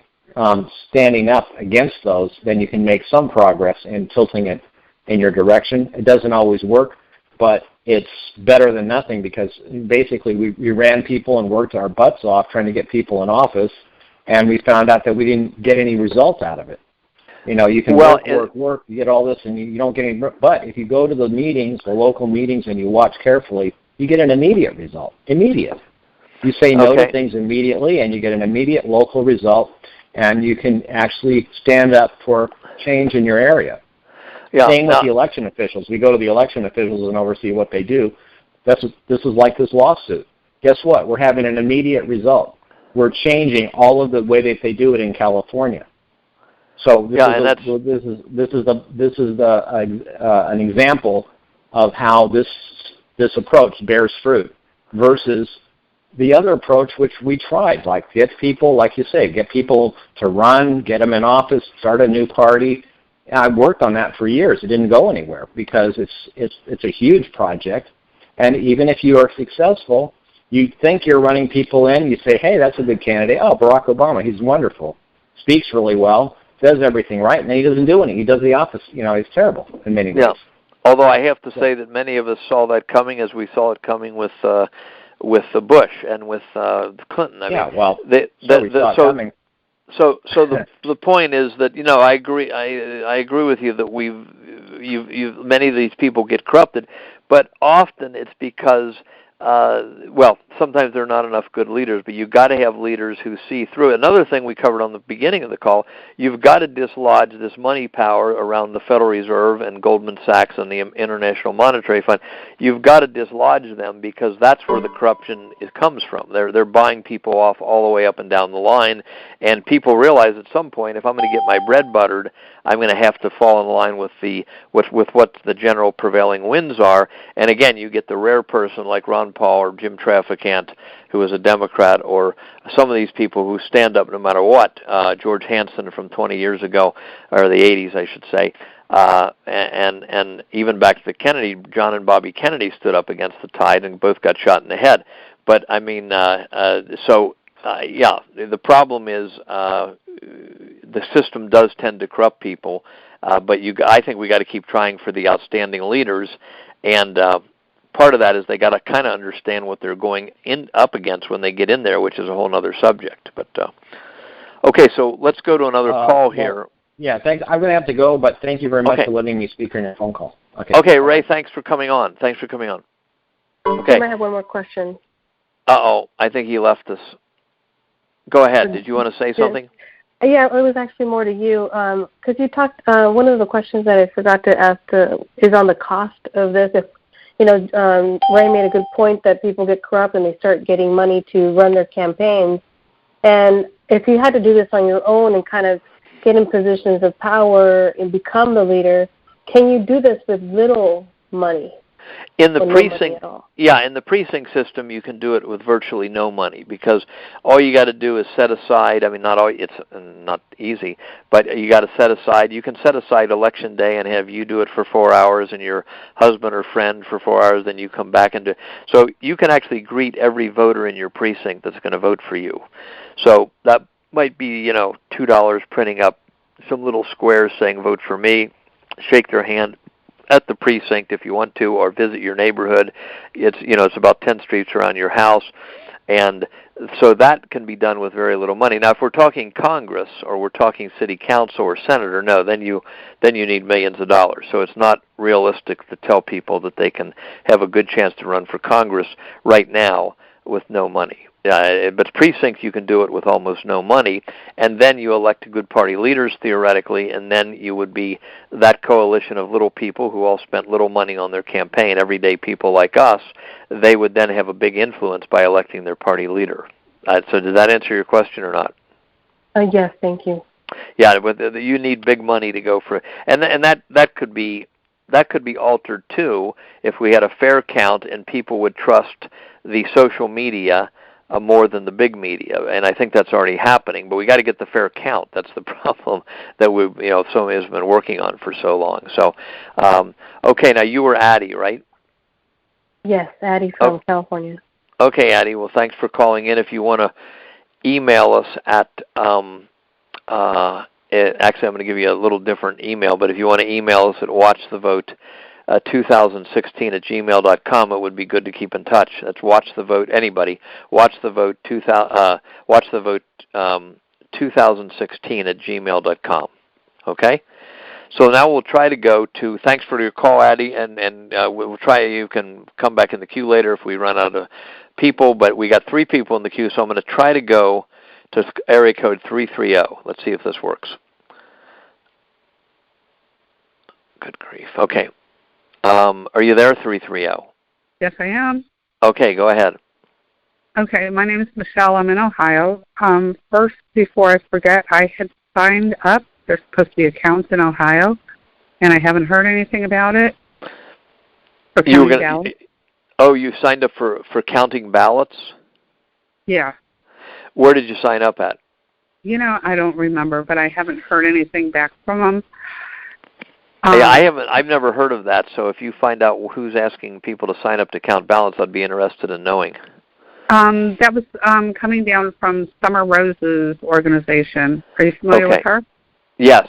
standing up against those, then you can make some progress in tilting it in your direction. It doesn't always work, but it's better than nothing, because basically we ran people and worked our butts off trying to get people in office, and we found out that we didn't get any results out of it. You can work, you get all this, and you don't get any. But if you go to the meetings, the local meetings, and you watch carefully, you get an immediate result. Immediate. You say no to things immediately, and you get an immediate local result, and you can actually stand up for change in your area. Yeah. Same with the election officials. We go to the election officials and oversee what they do. This is like this lawsuit. Guess what? We're having an immediate result. We're changing all of the way that they do it in California. So this is an example of how this approach bears fruit versus the other approach, which we tried, like get people, like you say, get people to run, get them in office, start a new party. I worked on that for years. It didn't go anywhere because it's a huge project, and even if you are successful, you think you're running people in. You say, hey, that's a good candidate. Oh, Barack Obama, he's wonderful, speaks really well, does everything right, and then he doesn't do anything. He does the opposite. He's terrible in many ways. Although I have to say that many of us saw that coming, as we saw it coming with the Bush and with Clinton. I yeah, mean, well, so the point is that I agree. I agree with you that many of these people get corrupted, but often it's because sometimes there are not enough good leaders. But you've got to have leaders who see through it. Another thing we covered on the beginning of the call: you've got to dislodge this money power around the Federal Reserve and Goldman Sachs and the International Monetary Fund. You've got to dislodge them because that's where the corruption comes from. They're buying people off all the way up and down the line, and people realize at some point, if I'm going to get my bread buttered, I'm going to have to fall in line with what the general prevailing winds are. And again, you get the rare person like Ron Paul or Jim Traficant, who is a Democrat, or some of these people who stand up no matter what. George Hansen from 20 years ago, or the 80s, I should say. And even back to the Kennedy, John and Bobby Kennedy stood up against the tide and both got shot in the head. But I mean, the problem is the system does tend to corrupt people, but I think we got to keep trying for the outstanding leaders, and part of that is they got to kind of understand what they're going up against when they get in there, which is a whole other subject. But okay, so let's go to another call here. Yeah, thanks. I'm going to have to go, but thank you very much for letting me speak on your phone call. Okay, Ray, thanks for coming on. Okay. I have one more question. I think he left us. Go ahead. Did you want to say something? Yeah, it was actually more to you, because you talked. One of the questions that I forgot to ask is on the cost of this. If Ray made a good point that people get corrupt and they start getting money to run their campaigns, and if you had to do this on your own and kind of get in positions of power and become the leader, can you do this with little money? In the precinct system, you can do it with virtually no money because all you got to do is set aside. I mean, it's not easy, but you got to set aside. You can set aside election day and have you do it for 4 hours, and your husband or friend for 4 hours. Then you come back and do. So you can actually greet every voter in your precinct that's going to vote for you. So that might be $2 printing up some little squares saying "Vote for me," shake their hand at the precinct if you want to, or visit your neighborhood. It's about 10 streets around your house, and so that can be done with very little money. Now, if we're talking Congress or we're talking city council or senator, no, then you need millions of dollars. So it's not realistic to tell people that they can have a good chance to run for Congress right now with no money. But precincts, you can do it with almost no money, and then you elect good party leaders, theoretically, and then you would be that coalition of little people who all spent little money on their campaign, everyday people like us. They would then have a big influence by electing their party leader. So did that answer your question or not? Yes, thank you. Yeah, but you need big money to go for it. And that could be altered, too, if we had a fair count and people would trust the social media more than the big media, and I think that's already happening. But we got to get the fair count. That's the problem that somebody has been working on for so long. So, okay, now you were Addie, right? Yes, Addie from California. Okay, Addie. Well, thanks for calling in. If you want to email us at actually, I'm going to give you a little different email, but if you want to email us at watchthevote2016@gmail.com, it would be good to keep in touch. That's watchthevote, anybody, watchthevote2016@gmail.com. Okay? So now we'll try to go to, thanks for your call, Addie, and we'll try, you can come back in the queue later if we run out of people, but we got 3 people in the queue, so I'm going to try to go to area code 330. Let's see if this works. Good grief. Okay. Are you there, 330? Yes, I am. Okay, go ahead. Okay, my name is Michelle. I'm in Ohio. First, before I forget, I had signed up. There's supposed to be accounts in Ohio, and I haven't heard anything about it. For counting ballots. Oh, you signed up for counting ballots? Yeah. Where did you sign up at? I don't remember, but I haven't heard anything back from them. I've never heard of that, so if you find out who's asking people to sign up to count ballots, I'd be interested in knowing. That was coming down from Summer Rose's organization. Are you familiar with her? Yes,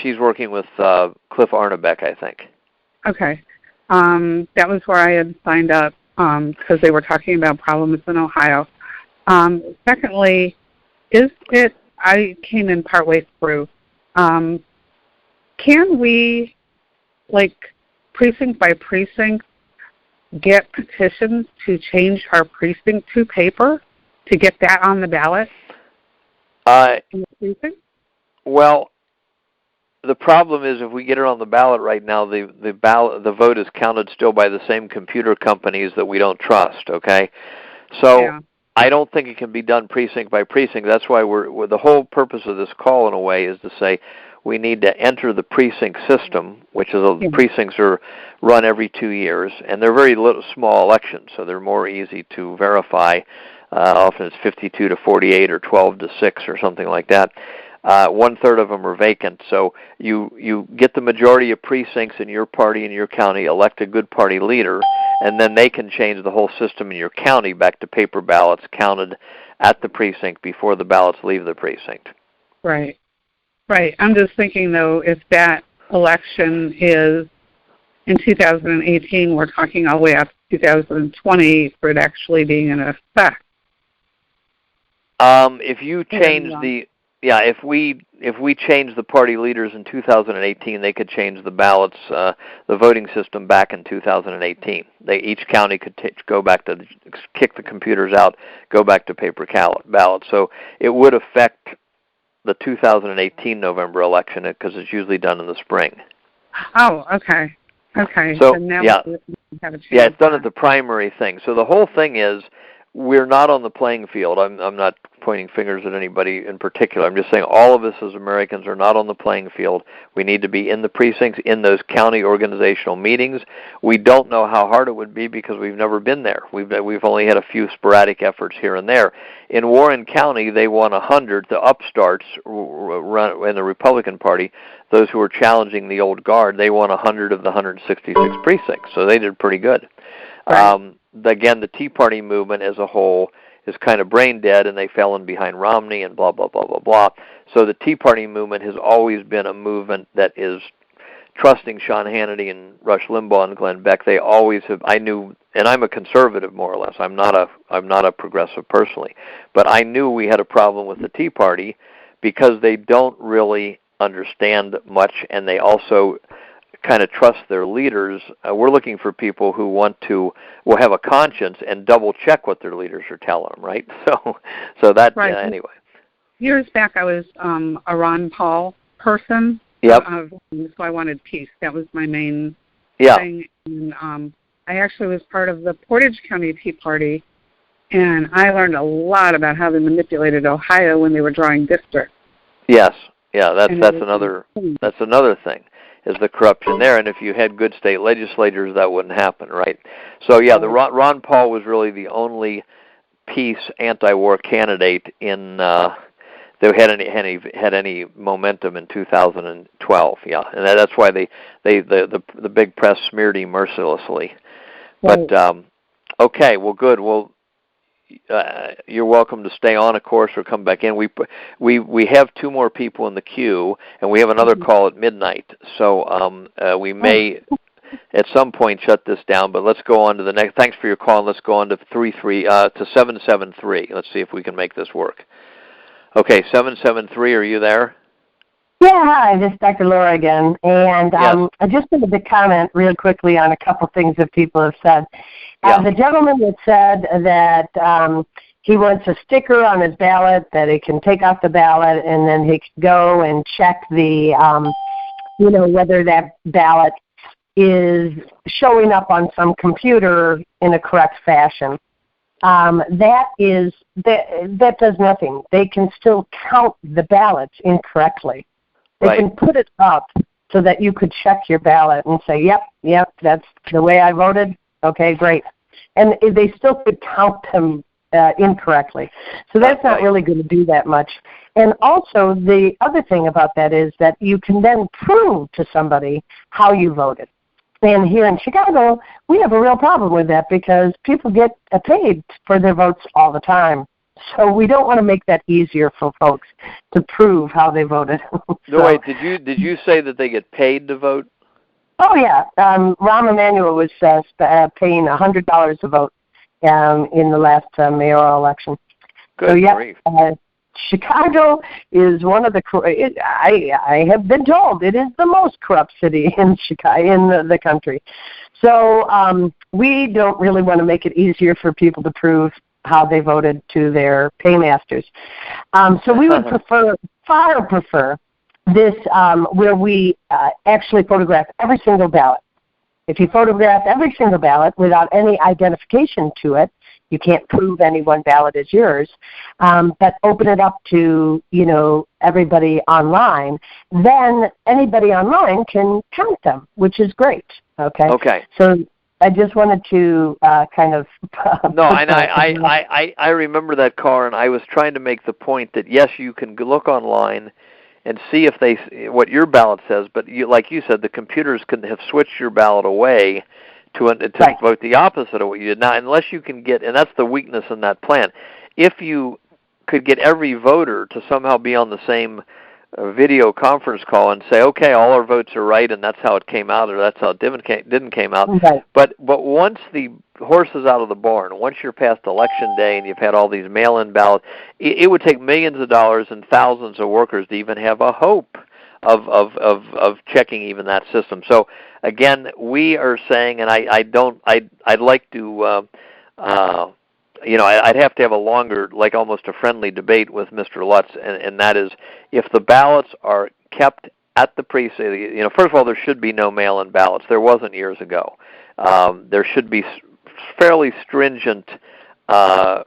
she's working with Cliff Arnebeck, I think. Okay. That was where I had signed up, because they were talking about problems in Ohio. Secondly, I came in partway through. Can we, like precinct by precinct, get petitions to change our precinct to paper to get that on the ballot? In the precinct? Well, the problem is if we get it on the ballot right now, the vote is counted still by the same computer companies that we don't trust. Okay, so. Yeah. I don't think it can be done precinct by precinct. That's why the whole purpose of this call, in a way, is to say we need to enter the precinct system, which is precincts are run every 2 years, and they're very small elections, so they're more easy to verify. Often it's 52 to 48 or 12 to 6 or something like that. 1/3 of them are vacant, so you get the majority of precincts in your party in your county, elect a good party leader, and then they can change the whole system in your county back to paper ballots counted at the precinct before the ballots leave the precinct. Right. Right. I'm just thinking, though, if that election is in 2018, we're talking all the way up to 2020 for it actually being in effect. If you change if we change the party leaders in 2018, they could change the ballots, the voting system back in 2018. Each county could go back to kick the computers out, go back to paper ballots. So it would affect the 2018 November election because it's usually done in the spring. Oh, okay. Okay. So now yeah, we have a chance. Yeah, it's done at the primary thing. So the whole thing is, we're not on the playing field. I'm not pointing fingers at anybody in particular. I'm just saying all of us as Americans are not on the playing field. We need to be in the precincts, in those county organizational meetings. We don't know how hard it would be because we've never been there. We've only had a few sporadic efforts here and there. In Warren County, they won 100. The upstarts in the Republican Party, those who were challenging the old guard, they won 100 of the 166 precincts. So they did pretty good. Right. Again, the Tea Party movement as a whole is kind of brain dead, and they fell in behind Romney and blah, blah, blah, blah, blah. So the Tea Party movement has always been a movement that is trusting Sean Hannity and Rush Limbaugh and Glenn Beck. They always have. I knew, and I'm a conservative more or less. I'm not a progressive personally, but I knew we had a problem with the Tea Party because they don't really understand much, and they also kind of trust their leaders. We're looking for people who will have a conscience and double check what their leaders are telling them, right? So that right. Anyway. Years back, I was a Ron Paul person. Yep. So I wanted peace. That was my main thing. And I actually was part of the Portage County Tea Party, and I learned a lot about how they manipulated Ohio when they were drawing districts. Yes. Yeah. That's another thing. Is the corruption there, and if you had good state legislators, that wouldn't happen, right? So yeah, the Ron Paul was really the only peace anti-war candidate in that had any momentum in 2012. Yeah, and that's why the big press smeared him mercilessly. But okay, well, good. Well, you're welcome to stay on, of course, or come back in. We have 2 more people in the queue, and we have another call at midnight. So we may at some point shut this down. But let's go on to the next. Thanks for your call. And let's go on to 773. Let's see if we can make this work. Okay, 773. Are you there? Yeah, hi, this is Dr. Laura again. And yes. I just wanted to comment real quickly on a couple things that people have said. The gentleman that said that he wants a sticker on his ballot that he can take off the ballot, and then he can go and check the, whether that ballot is showing up on some computer in a correct fashion. That does nothing. They can still count the ballots incorrectly. They can put it up so that you could check your ballot and say, yep, that's the way I voted. Okay, great. And they still could count them incorrectly. So that's not really going to do that much. And also, the other thing about that is that you can then prove to somebody how you voted. And here in Chicago, we have a real problem with that because people get paid for their votes all the time. So we don't want to make that easier for folks to prove how they voted. No, wait, did you say that they get paid to vote? Oh, yeah. Rahm Emanuel was paying $100 a vote in the last mayoral election. Good so, yeah, grief. Chicago is one of the. I have been told it is the most corrupt city in Chicago in the country. So we don't really want to make it easier for people to prove how they voted to their paymasters. So we would far prefer this where we actually photograph every single ballot. If you photograph every single ballot without any identification to it, you can't prove any one ballot is yours, but open it up to, everybody online, then anybody online can count them, which is great, okay? Okay. So I just wanted to kind of... No, and I remember that car, and I was trying to make the point that, yes, you can look online and see if what your ballot says, but like you said, the computers can have switched your ballot away to right. vote the opposite of what you did. Now, unless you can get, and that's the weakness in that plan, if you could get every voter to somehow be on the same video conference call and say, okay, all our votes are right, and that's how it came out, or that's how it didn't came out. Okay. But once the horse is out of the barn, once you're past election day and you've had all these mail-in ballots, it would take millions of dollars and thousands of workers to even have a hope of checking even that system. So again, we are saying, and I'd like to. I'd have to have a longer, like almost a friendly debate with Mr. Lutz, and that is, if the ballots are kept at the precinct, first of all, there should be no mail-in ballots. There wasn't years ago. There should be fairly stringent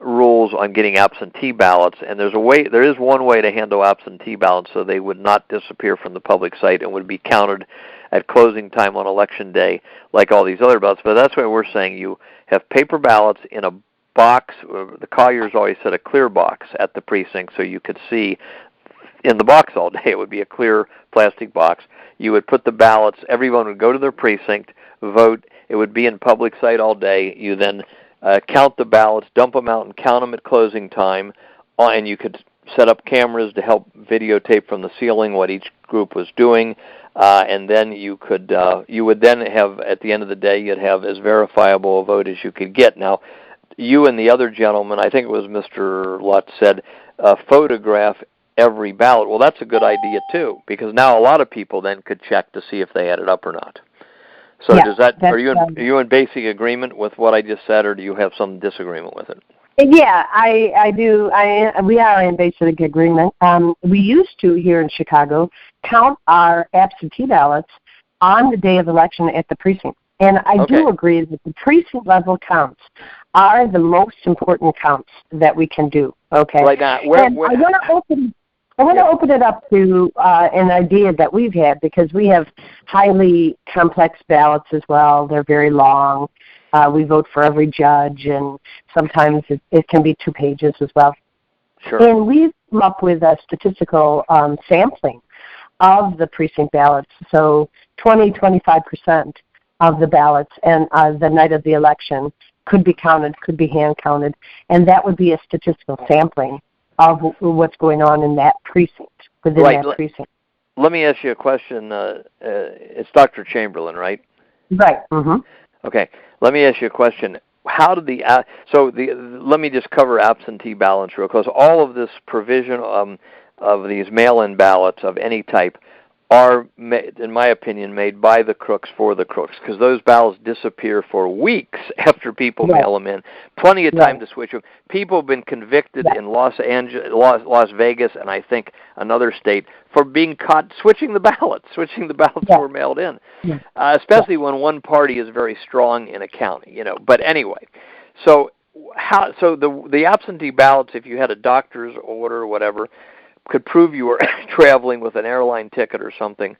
rules on getting absentee ballots, and there is one way to handle absentee ballots so they would not disappear from the public site and would be counted at closing time on election day like all these other ballots. But that's why we're saying you have paper ballots in a box. The Colliers always said a clear box at the precinct, so you could see in the box all day. It would be a clear plastic box. You would put the ballots, everyone would go to their precinct, vote. It would be in public sight all day. You then count the ballots, dump them out, and count them at closing time, and you could set up cameras to help videotape from the ceiling what each group was doing, and then you would then have, at the end of the day, you'd have as verifiable a vote as you could get. Now, you and the other gentleman, I think it was Mr. Lutz, said photograph every ballot. Well, that's a good idea too, because now a lot of people then could check to see if they added up or not. So are you in basic agreement with what I just said, or do you have some disagreement with it? Yeah, I do. We are in basic agreement. We used to, here in Chicago, count our absentee ballots on the day of election at the precinct. And I do agree that the precinct level counts are the most important counts that we can do. Okay. Right now, I want to open it up to an idea that we've had, because we have highly complex ballots as well. They're very long. We vote for every judge, and sometimes it can be 2 pages as well. Sure. And we've come up with a statistical sampling of the precinct ballots. So 25% of the ballots and the night of the election could be counted, could be hand-counted, and that would be a statistical sampling of what's going on in that precinct, within that precinct. Let me ask you a question. It's Dr. Chamberlain, right? Right. Mm-hmm. Okay. Let me ask you a question. How did let me just cover absentee ballots real close. All of this provision of these mail-in ballots of any type are, in my opinion, made by the crooks for the crooks, because those ballots disappear for weeks after people mail them in. Plenty of time to switch them. People have been convicted in Las Vegas, and I think another state, for being caught switching the ballots that were mailed in, especially when one party is very strong in a county. But anyway, so the absentee ballots, if you had a doctor's order or whatever, could prove you were traveling with an airline ticket or something,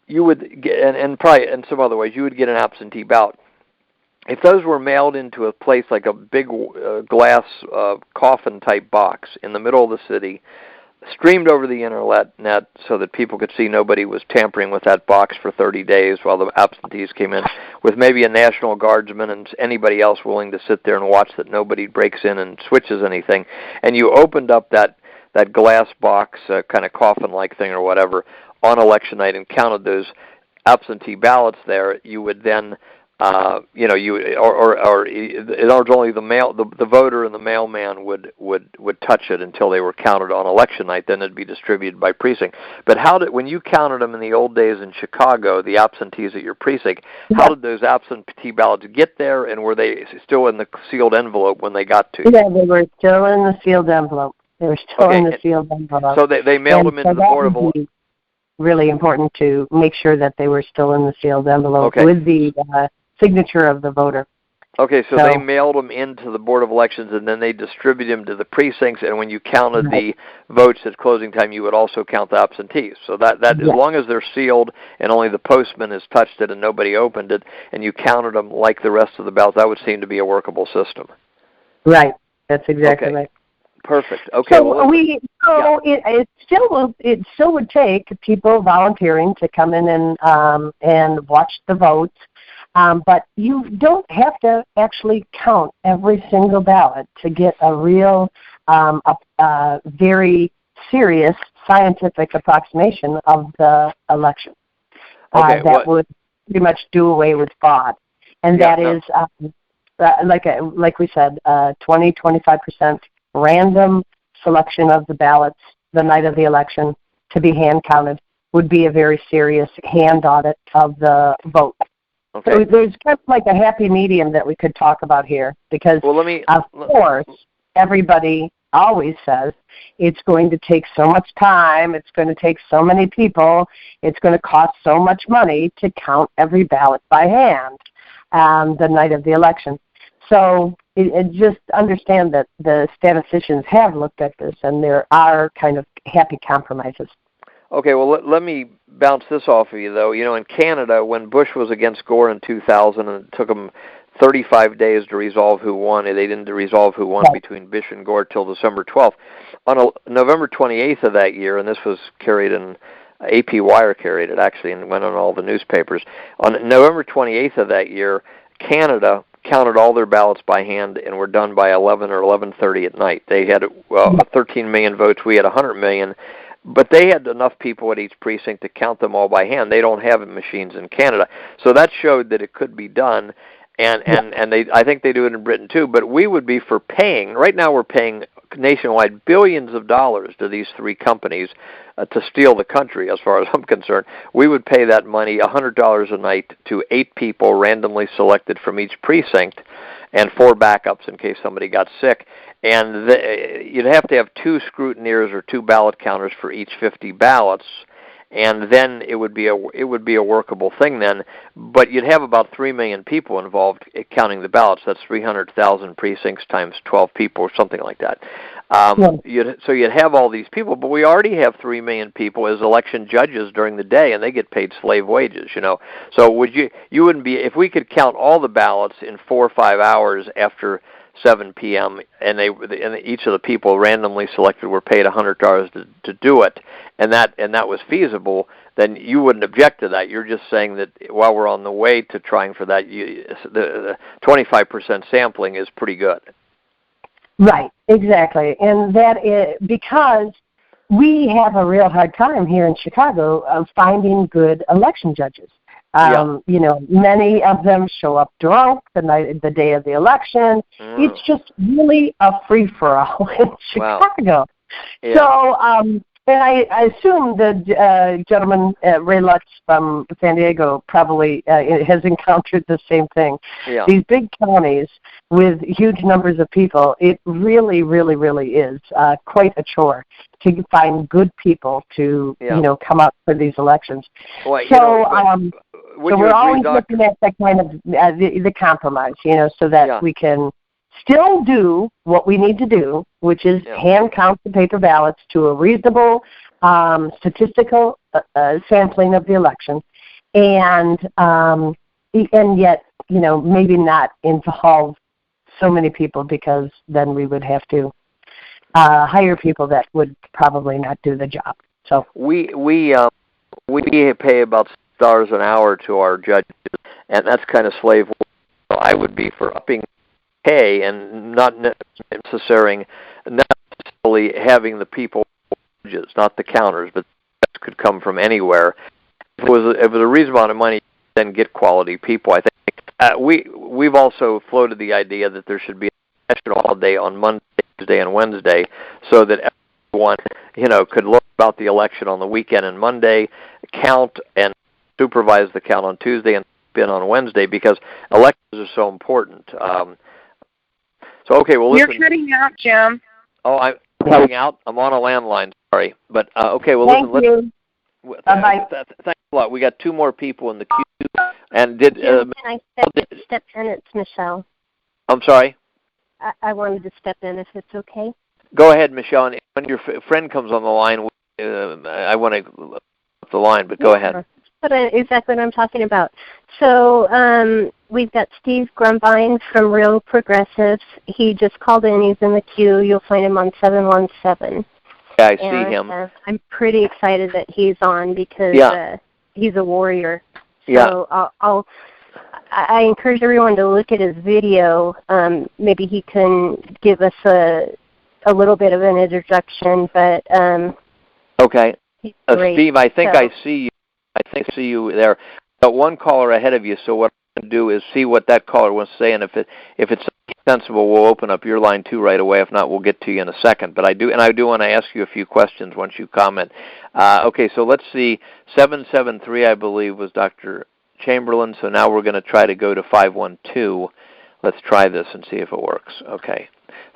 you would get, and probably in some other ways, you would get an absentee ballot. If those were mailed into a place like a big glass coffin-type box in the middle of the city, streamed over the internet so that people could see nobody was tampering with that box for 30 days while the absentees came in, with maybe a National Guardsman and anybody else willing to sit there and watch that nobody breaks in and switches anything, and you opened up that glass box, kind of coffin-like thing or whatever, on election night and counted those, absentee ballots there, you would then, it was only the voter and the mailman would touch it until they were counted on election night. Then it'd be distributed by precinct. But when you counted them in the old days in Chicago, the absentees at your precinct, how did those absentee ballots get there, and were they still in the sealed envelope when they got to you? Yeah, they were still in the sealed envelope. They were still in the sealed envelope. So they mailed them into the Board of Elections. Really important to make sure that they were still in the sealed envelope with the signature of the voter. Okay, so they mailed them into the Board of Elections, and then they distributed them to the precincts, and when you counted the votes at closing time, you would also count the absentees. So that as long as they're sealed and only the postman has touched it and nobody opened it, and you counted them like the rest of the ballots, that would seem to be a workable system. Right. That's exactly right. Perfect. Okay. So it still would take people volunteering to come in and watch the votes, but you don't have to actually count every single ballot to get a real, very serious scientific approximation of the election. That would pretty much do away with fraud, and that is like we said, 20-25%. Random selection of the ballots the night of the election to be hand counted would be a very serious hand audit of the vote. Okay. So there's kind of like a happy medium that we could talk about here because, of course, everybody always says it's going to take so much time, it's going to take so many people, it's going to cost so much money to count every ballot by hand the night of the election. So just understand that the statisticians have looked at this, and there are kind of happy compromises. Okay, well, let me bounce this off of you, though. You know, in Canada, when Bush was against Gore in 2000, and it took them 35 days to resolve who won, they didn't resolve who won between Bush and Gore till December 12th. On November 28th of that year, and this was carried in AP Wire carried it, actually, and went on all the newspapers. On November 28th of that year, Canada counted all their ballots by hand and were done by 11 or 11:30 at night. They had 13 million votes. We had 100 million. But they had enough people at each precinct to count them all by hand. They don't have machines in Canada. So that showed that it could be done. And I think they do it in Britain too. But we would be for paying. Right now we're paying nationwide billions of dollars to these three companies to steal the country, as far as I'm concerned. We would pay that money, $100 a night, to 8 people randomly selected from each precinct and 4 backups in case somebody got sick. And you'd have to have 2 scrutineers or 2 ballot counters for each 50 ballots, and then it would be a workable thing then. But you'd have about 3 million people involved counting the ballots. That's 300,000 precincts times 12 people or something like that. So you'd have all these people, but we already have 3 million people as election judges during the day, and they get paid slave wages, you know. So you wouldn't be, if we could count all the ballots in 4 or 5 hours after 7 p.m. and each of the people randomly selected were paid $100 to do it, and that was feasible, then you wouldn't object to that. You're just saying that while we're on the way to trying for that, the 25% sampling is pretty good. Right, exactly, and that is because we have a real hard time here in Chicago of finding good election judges. You know, many of them show up drunk the day of the election. It's just really a free-for-all in Chicago. Wow. Yeah. So, and I assume the gentleman, Ray Lutz from San Diego, probably has encountered the same thing. Yeah. These big counties with huge numbers of people, it really, really, really is quite a chore to find good people to, you know, come out for these elections. Well, so we're always looking at that kind of the compromise, you know, so that we can still do what we need to do, which is hand count the paper ballots to a reasonable statistical sampling of the election, and yet, you know, maybe not involve so many people, because then we would have to hire people that would probably not do the job. So we pay about $6 an hour to our judges, and that's kind of slave work. So I would be for upping pay and not necessarily having the people judges, not the counters, but could come from anywhere. if it was a reasonable amount of money, then get quality people. I think we've also floated the idea that there should be a national holiday on Monday, Tuesday, and Wednesday, so that everyone could learn about the election on the weekend and Monday, count and supervise the count on Tuesday, and spin on Wednesday, because elections are so important. So okay, well listen. You're cutting out, Jim. Oh, I'm cutting out. I'm on a landline. Sorry, but okay. Well, Thank listen. Bye-bye. Thanks a lot. We got two more people in the queue. And did Jim, can I step in? It's Michelle. I'm sorry. I wanted to step in if it's okay. Go ahead, Michelle. And when your friend comes on the line, I want to the line, but go ahead. But exactly what I'm talking about. So we've got Steve Grumbine from Real Progressives. He just called in. He's in the queue. You'll find him on 717. Yeah, I see him. I'm pretty excited that he's on because he's a warrior. So I encourage everyone to look at his video. Maybe he can give us a little bit of an introduction. But okay, Steve, I think I see you. I see you there. Got one caller ahead of you. So what I'm going to do is see what that caller wants to say, and if it's sensible, we'll open up your line too right away. If not, we'll get to you in a second. But I do want to ask you a few questions once you comment. Okay, so let's see. 773, I believe, was Dr. Chamberlain. So now we're going to try to go to 512. Let's try this and see if it works. Okay,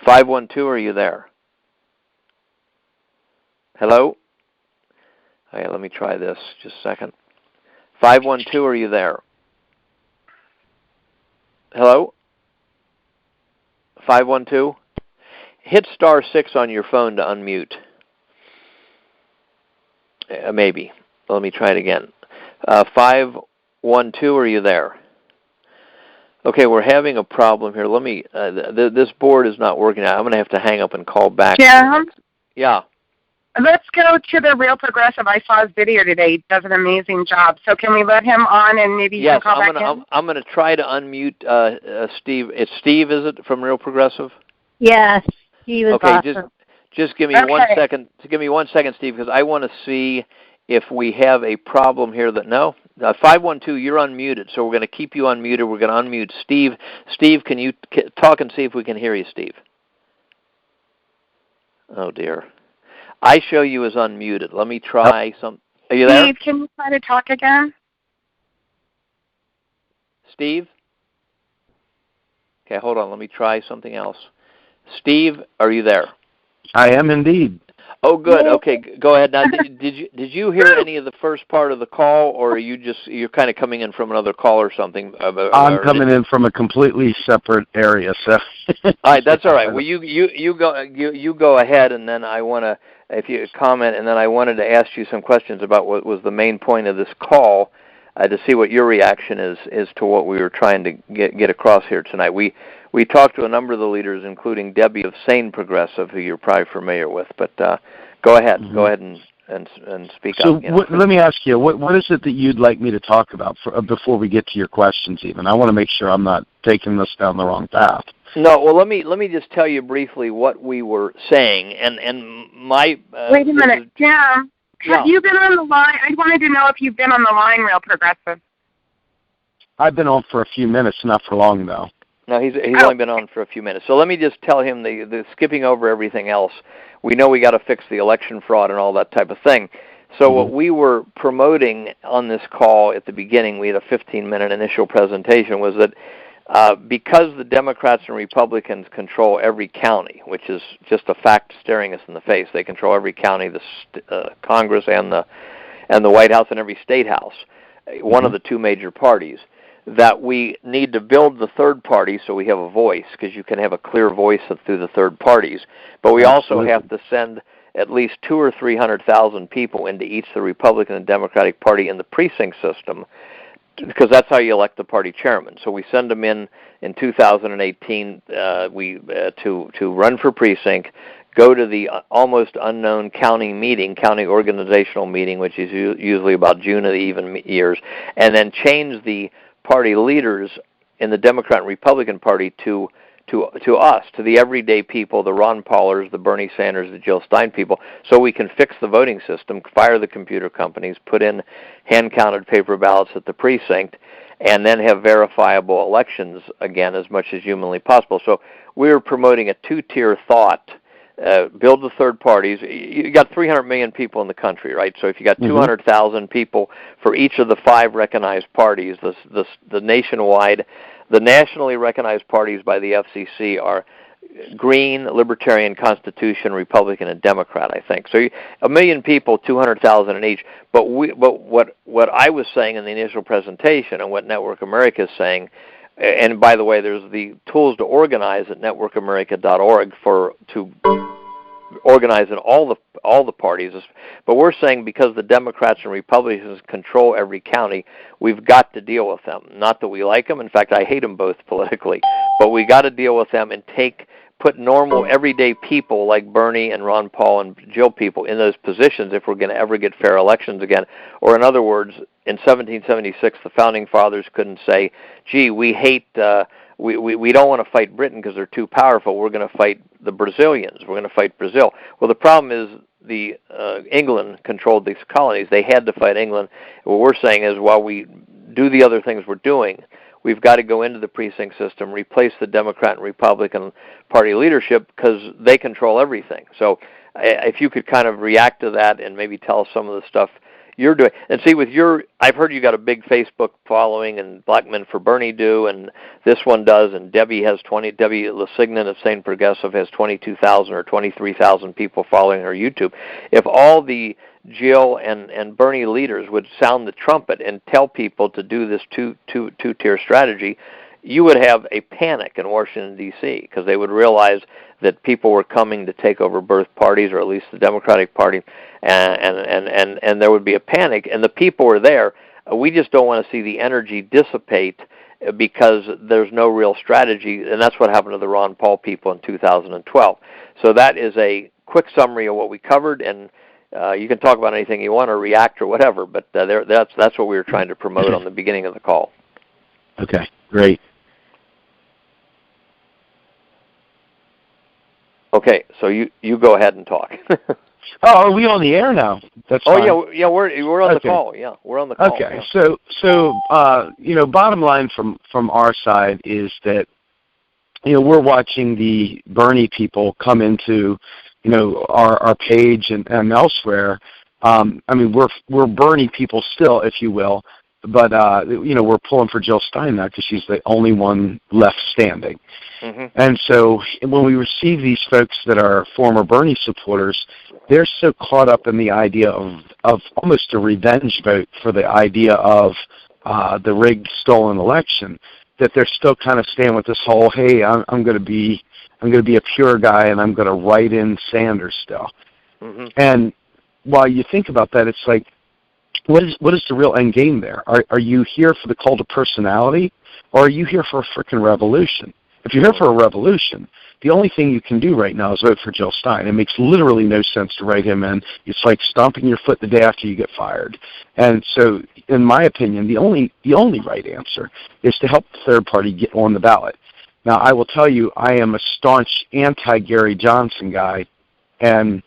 512, are you there? Hello? Okay, let me try this. Just a second. 512, are you there? Hello? 512? Hit *6 on your phone to unmute. Maybe. Let me try it again. 512, are you there? Okay, we're having a problem here. Let me. This board is not working out. I'm going to have to hang up and call back. Jim? Yeah. Let's go to the Real Progressive. I saw his video today. He does an amazing job. So can we let him on and maybe you can call back in? I'm going to try to unmute Steve. It's Steve, is it, from Real Progressive? Yes, he was awesome. Just give me 1 second. Give me 1 second, Steve, because I want to see if we have a problem here. 512, you're unmuted, so we're going to keep you unmuted. We're going to unmute Steve. Steve, can you talk and see if we can hear you, Steve? Oh, dear. I show you as unmuted. Let me try some. Are you there? Steve, can you try to talk again? Steve? Okay, hold on. Let me try something else. Steve, are you there? I am indeed. Oh, good. Okay, go ahead. Now, did you hear any of the first part of the call, or are you're kind of coming in from another call or something? I'm coming in from a completely separate area. So. All right, that's all right. Well, you go ahead, and then I want to, if you comment, and then I wanted to ask you some questions about what was the main point of this call, to see what your reaction is to what we were trying to get across here tonight. We talked to a number of the leaders, including Debbie of Sane Progressive, who you're probably familiar with. But go ahead. Mm-hmm. Go ahead and speak up. Let me ask you, what is it that you'd like me to talk about before we get to your questions even? I want to make sure I'm not taking this down the wrong path. No, well, let me just tell you briefly what we were saying. And my... Wait a minute. Jim, have you been on the line? I wanted to know if you've been on the line, Real Progressive. I've been on for a few minutes, not for long, though. No, he's only been on for a few minutes. So let me just tell him the skipping over everything else. We know we got to fix the election fraud and all that type of thing. So what we were promoting on this call at the beginning, we had a 15-minute initial presentation, was that because the Democrats and Republicans control every county, which is just a fact staring us in the face, they control every county, the Congress and the White House and every state house, one of the two major parties, that we need to build the third party so we have a voice, because you can have a clear voice through the third parties. But we also have to send at least 200,000 or 300,000 people into each the Republican and Democratic Party in the precinct system, because that's how you elect the party chairman. So we send them in 2018 to run for precinct, go to the almost unknown county organizational meeting, which is usually about June of the even years, and then change the party leaders in the Democrat and Republican Party to to us, to the everyday people, the Ron Paulers, the Bernie Sanders, the Jill Stein people, so we can fix the voting system, fire the computer companies, put in hand-counted paper ballots at the precinct, and then have verifiable elections again as much as humanly possible. So we're promoting a two-tier thought. Build the third parties. You got 300 million people in the country, right? So if you got 200,000 people for each of the 5 recognized parties, the nationwide, the nationally recognized parties by the FCC are Green, Libertarian, Constitution, Republican, and Democrat, I think. So 1 million people, 200,000 in each. But what I was saying in the initial presentation, and what Network America is saying, and by the way, there's the tools to organize at networkamerica.org to organize in all the parties. But we're saying because the Democrats and Republicans control every county, we've got to deal with them. Not that we like them. In fact, I hate them both politically. But we got to deal with them and put normal, everyday people like Bernie and Ron Paul and Jill people in those positions if we're going to ever get fair elections again. Or in other words, in 1776, the Founding Fathers couldn't say, gee, we hate, we don't want to fight Britain because they're too powerful. We're going to fight the Brazilians. We're going to fight Brazil. Well, the problem is England controlled these colonies. They had to fight England. What we're saying is while we do the other things we're doing, we've got to go into the precinct system, replace the Democrat and Republican Party leadership because they control everything. So if you could kind of react to that and maybe tell us some of the stuff you're doing. And see, I've heard you got a big Facebook following, and Black Men for Bernie do, and this one does, and Debbie Lesignan of Sane Progressive has 22,000 or 23,000 people following her YouTube. If all the Jill and Bernie leaders would sound the trumpet and tell people to do this two-tier strategy, you would have a panic in Washington, D.C., because they would realize that people were coming to take over both parties, or at least the Democratic Party, and there would be a panic, and the people were there. We just don't want to see the energy dissipate because there's no real strategy, and that's what happened to the Ron Paul people in 2012. So that is a quick summary of what we covered, and you can talk about anything you want or react or whatever, but that's what we were trying to promote on the beginning of the call. Okay, great. Okay, so you go ahead and talk. Are we on the air now? That's fine. Yeah, we're on the call. Yeah, we're on the call. Okay, yeah. So bottom line from our side is that we're watching the Bernie people come into our page and elsewhere. We're Bernie people still, if you will, but we're pulling for Jill Stein now because she's the only one left standing. Mm-hmm. And so when we receive these folks that are former Bernie supporters, they're so caught up in the idea of almost a revenge vote for the idea of the rigged, stolen election, that they're still kind of staying with this whole, hey, I'm going to be a pure guy and I'm going to write in Sanders still. Mm-hmm. And while you think about that, it's like, what is the real end game there? Are you here for the cult of personality, or are you here for a frickin' revolution? If you're here for a revolution, the only thing you can do right now is vote for Jill Stein. It makes literally no sense to write him in. It's like stomping your foot the day after you get fired. And so, in my opinion, the only right answer is to help the third party get on the ballot. Now, I will tell you, I am a staunch anti-Gary Johnson guy, and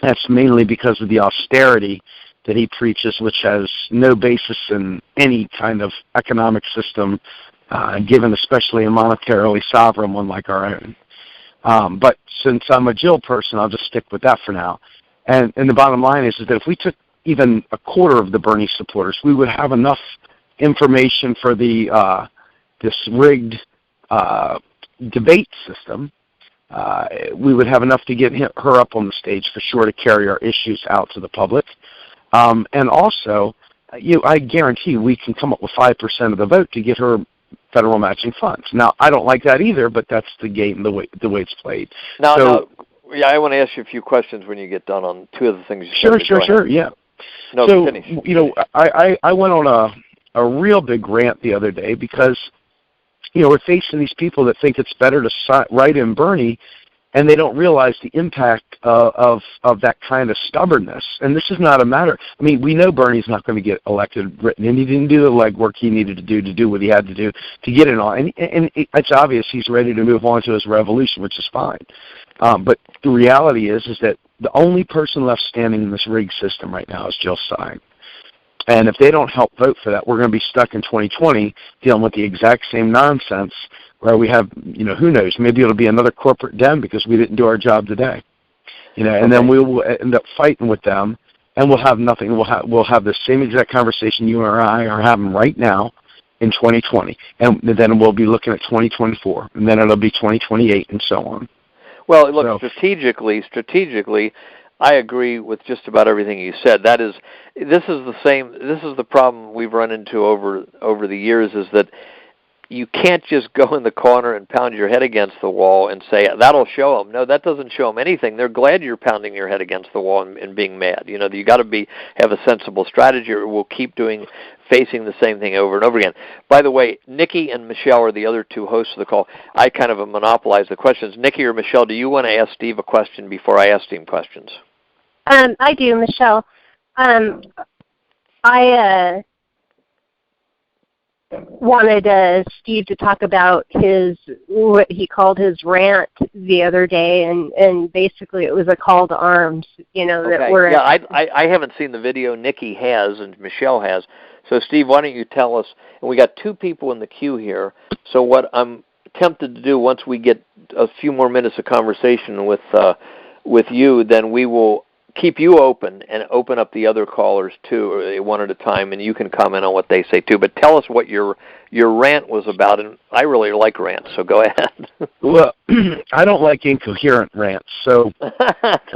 that's mainly because of the austerity that he preaches, which has no basis in any kind of economic system, given especially a monetarily sovereign one like our own. But since I'm a Jill person, I'll just stick with that for now. And the bottom line is that if we took even a quarter of the Bernie supporters, we would have enough information for the this rigged debate system. We would have enough to get her up on the stage for sure to carry our issues out to the public. And also, I guarantee we can come up with 5% of the vote to get her federal matching funds. Now, I don't like that either, but that's the game, the way it's played. Now, I want to ask you a few questions when you get done on two of the things you said. Sure, yeah. No, so, finish. I went on a real big rant the other day because, we're facing these people that think it's better to write in Bernie and they don't realize the impact of that kind of stubbornness. And this is not a matter. I mean, we know Bernie's not going to get elected, and he didn't do the legwork he needed to do what he had to do to get it on. And it's obvious he's ready to move on to his revolution, which is fine. But the reality is that the only person left standing in this rigged system right now is Jill Stein. And if they don't help vote for that, we're going to be stuck in 2020 dealing with the exact same nonsense where we have, who knows, maybe it'll be another corporate den because we didn't do our job today. And then we will end up fighting with them, and we'll have nothing. We'll have the same exact conversation you and I are having right now in 2020. And then we'll be looking at 2024, and then it'll be 2028 and so on. Well, look, strategically, I agree with just about everything you said. This is the problem we've run into over the years, is that you can't just go in the corner and pound your head against the wall and say, that'll show them. No, that doesn't show them anything. They're glad you're pounding your head against the wall and being mad. You got to have a sensible strategy, or we'll keep facing the same thing over and over again. By the way, Nikki and Michelle are the other two hosts of the call. I kind of monopolize the questions. Nikki or Michelle, do you want to ask Steve a question before I ask him questions? I do, Michelle. I wanted Steve to talk about what he called his rant the other day, and basically it was a call to arms. That we're. Yeah, I haven't seen the video. Nikki has, and Michelle has. So, Steve, why don't you tell us? And we got two people in the queue here. So, what I'm tempted to do once we get a few more minutes of conversation with you, then we will keep you open and open up the other callers too, one at a time, and you can comment on what they say too. But tell us what your rant was about, and I really like rants, so go ahead. Well, I don't like incoherent rants, so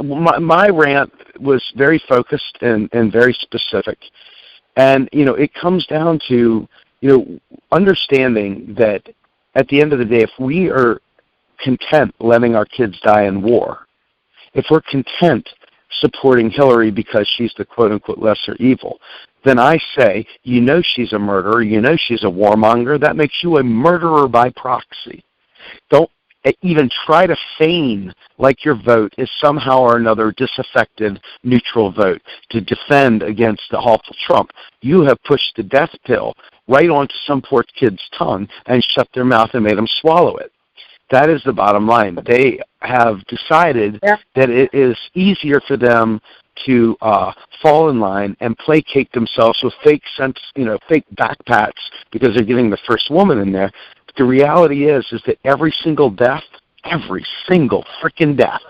my rant was very focused and very specific. And, it comes down to, understanding that at the end of the day, if we are content letting our kids die in war, if we're content supporting Hillary because she's the quote-unquote lesser evil, then I say, she's a murderer, she's a warmonger. That makes you a murderer by proxy. Don't even try to feign like your vote is somehow or another disaffected, neutral vote to defend against the awful Trump. You have pushed the death pill right onto some poor kid's tongue and shut their mouth and made them swallow it. That is the bottom line. They have decided that it is easier for them to fall in line and placate themselves with fake backpats because they're getting the first woman in there. But the reality is that every single freaking death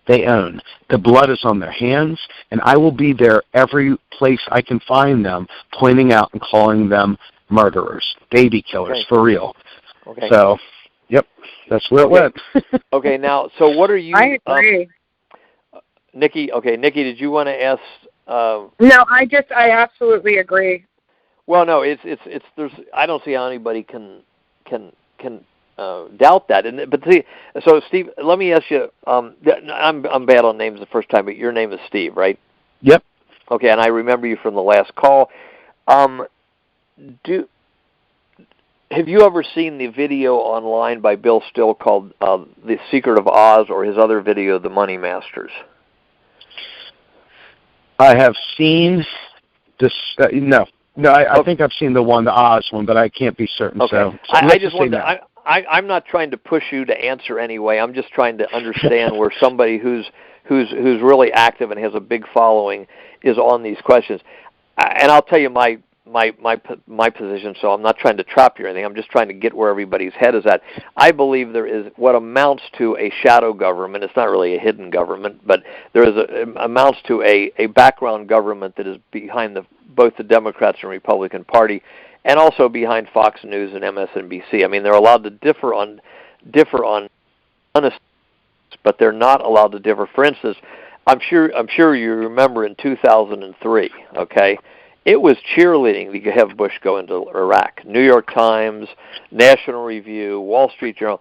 they own, the blood is on their hands, and I will be there every place I can find them, pointing out and calling them murderers, baby killers, for real. Okay. So, yep, that's where it went. Okay, now, so what are you... I agree. Nikki, did you want to ask... No, I absolutely agree. Well, no, there's, I don't see how anybody can doubt that. But see, so Steve, let me ask you, I'm bad on names the first time, but your name is Steve, right? Yep. Okay, and I remember you from the last call. Have you ever seen the video online by Bill Still called The Secret of Oz, or his other video, The Money Masters? I have seen this. No, I think I've seen the Oz one, but I can't be certain. Okay. So I just wanted to, I'm not trying to push you to answer anyway. I'm just trying to understand where somebody who's really active and has a big following is on these questions. And I'll tell you my position, so I'm not trying to trap you or anything. I'm just trying to get where everybody's head is at. I believe there is what amounts to a shadow government. It's not really a hidden government, but there is amounts to a background government that is behind both the Democrats and Republican Party, and also behind Fox News and MSNBC. I mean, they're allowed to differ on honest, but they're not allowed to differ. For instance, I'm sure you remember in 2003, okay? It was cheerleading to have Bush go into Iraq. New York Times, National Review, Wall Street Journal,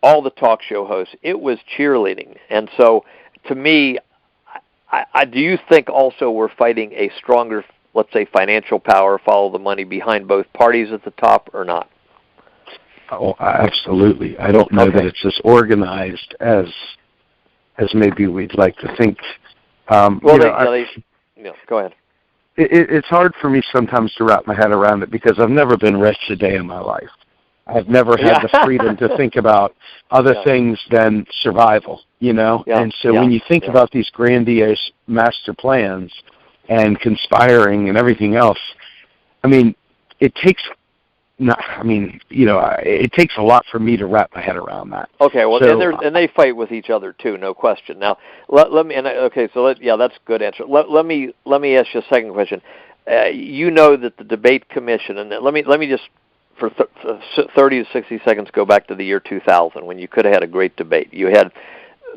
all the talk show hosts. It was cheerleading. And so, to me, do you think also we're fighting a stronger, let's say, financial power, follow the money behind both parties at the top, or not? Oh, absolutely. I don't know that it's as organized as as maybe we'd like to think. Go ahead. It's hard for me sometimes to wrap my head around it because I've never been rich a day in my life. I've never had the freedom to think about other things than survival, And so when you think about these grandiose master plans and conspiring and everything else, it takes it takes a lot for me to wrap my head around that. Okay, well, and they fight with each other too, no question. Now, let me. That's a good answer. Let me ask you a second question. You know that the debate commission, and let me just for 30 to 60 seconds go back to the year 2000 when you could have had a great debate. You had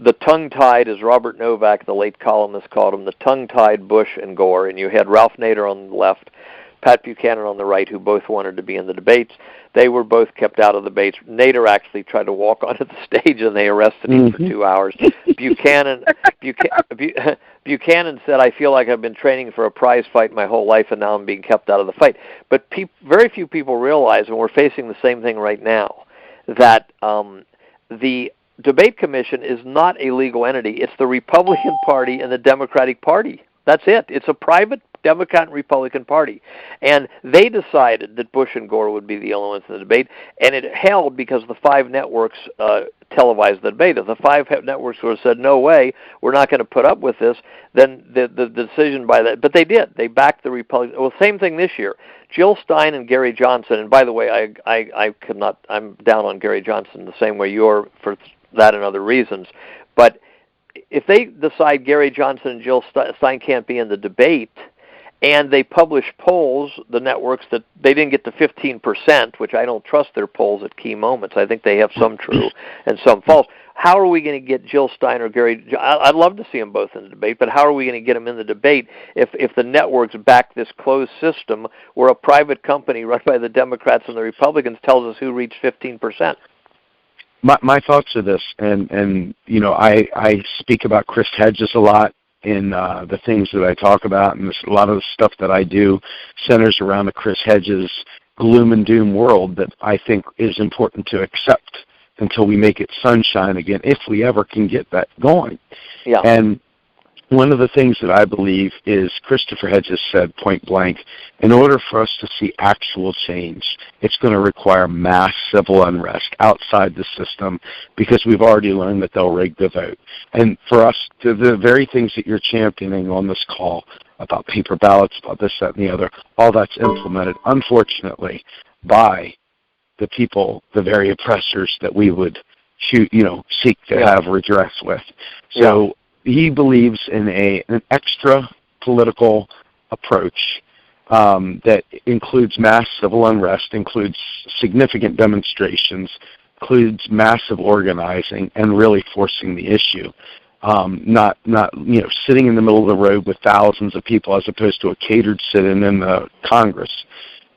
the tongue-tied, as Robert Novak, the late columnist, called him, the tongue-tied Bush and Gore, and you had Ralph Nader on the left, Pat Buchanan on the right, who both wanted to be in the debates. They were both kept out of the debates. Nader actually tried to walk onto the stage, and they arrested him for 2 hours. Buchanan said, "I feel like I've been training for a prize fight my whole life, and now I'm being kept out of the fight." But very few people realize, and we're facing the same thing right now, that the debate commission is not a legal entity. It's the Republican Party and the Democratic Party. That's it. It's a private Democrat and Republican Party. And they decided that Bush and Gore would be the only ones in the debate, and it held because the 5 networks televised the debate. If the 5 networks would have said, no way, we're not going to put up with this, then the decision by that, but they did. They backed the Republicans. Well, same thing this year. Jill Stein and Gary Johnson, and by the way, I'm down on Gary Johnson the same way you are for that and other reasons, but if they decide Gary Johnson and Jill Stein can't be in the debate, and they publish polls, the networks, that they didn't get to 15%, which I don't trust their polls at key moments. I think they have some true and some false. How are we going to get Jill Stein or Gary? I'd love to see them both in the debate, but how are we going to get them in the debate if the networks back this closed system where a private company run by the Democrats and the Republicans tells us who reached 15%? My thoughts are this, and I speak about Chris Hedges a lot in the things that I talk about, and a lot of the stuff that I do centers around the Chris Hedges gloom and doom world that I think is important to accept until we make it sunshine again, if we ever can get that going. Yeah. And one of the things that I believe is Christopher Hedges said point blank, in order for us to see actual change, it's going to require mass civil unrest outside the system because we've already learned that they'll rig the vote. And for us, the very things that you're championing on this call about paper ballots, about this, that, and the other, all that's implemented, unfortunately, by the people, the very oppressors that we would seek to have redress with. So he believes in an extra political approach that includes mass civil unrest, includes significant demonstrations, includes massive organizing, and really forcing the issue. Not sitting in the middle of the road with thousands of people as opposed to a catered sit-in in the Congress.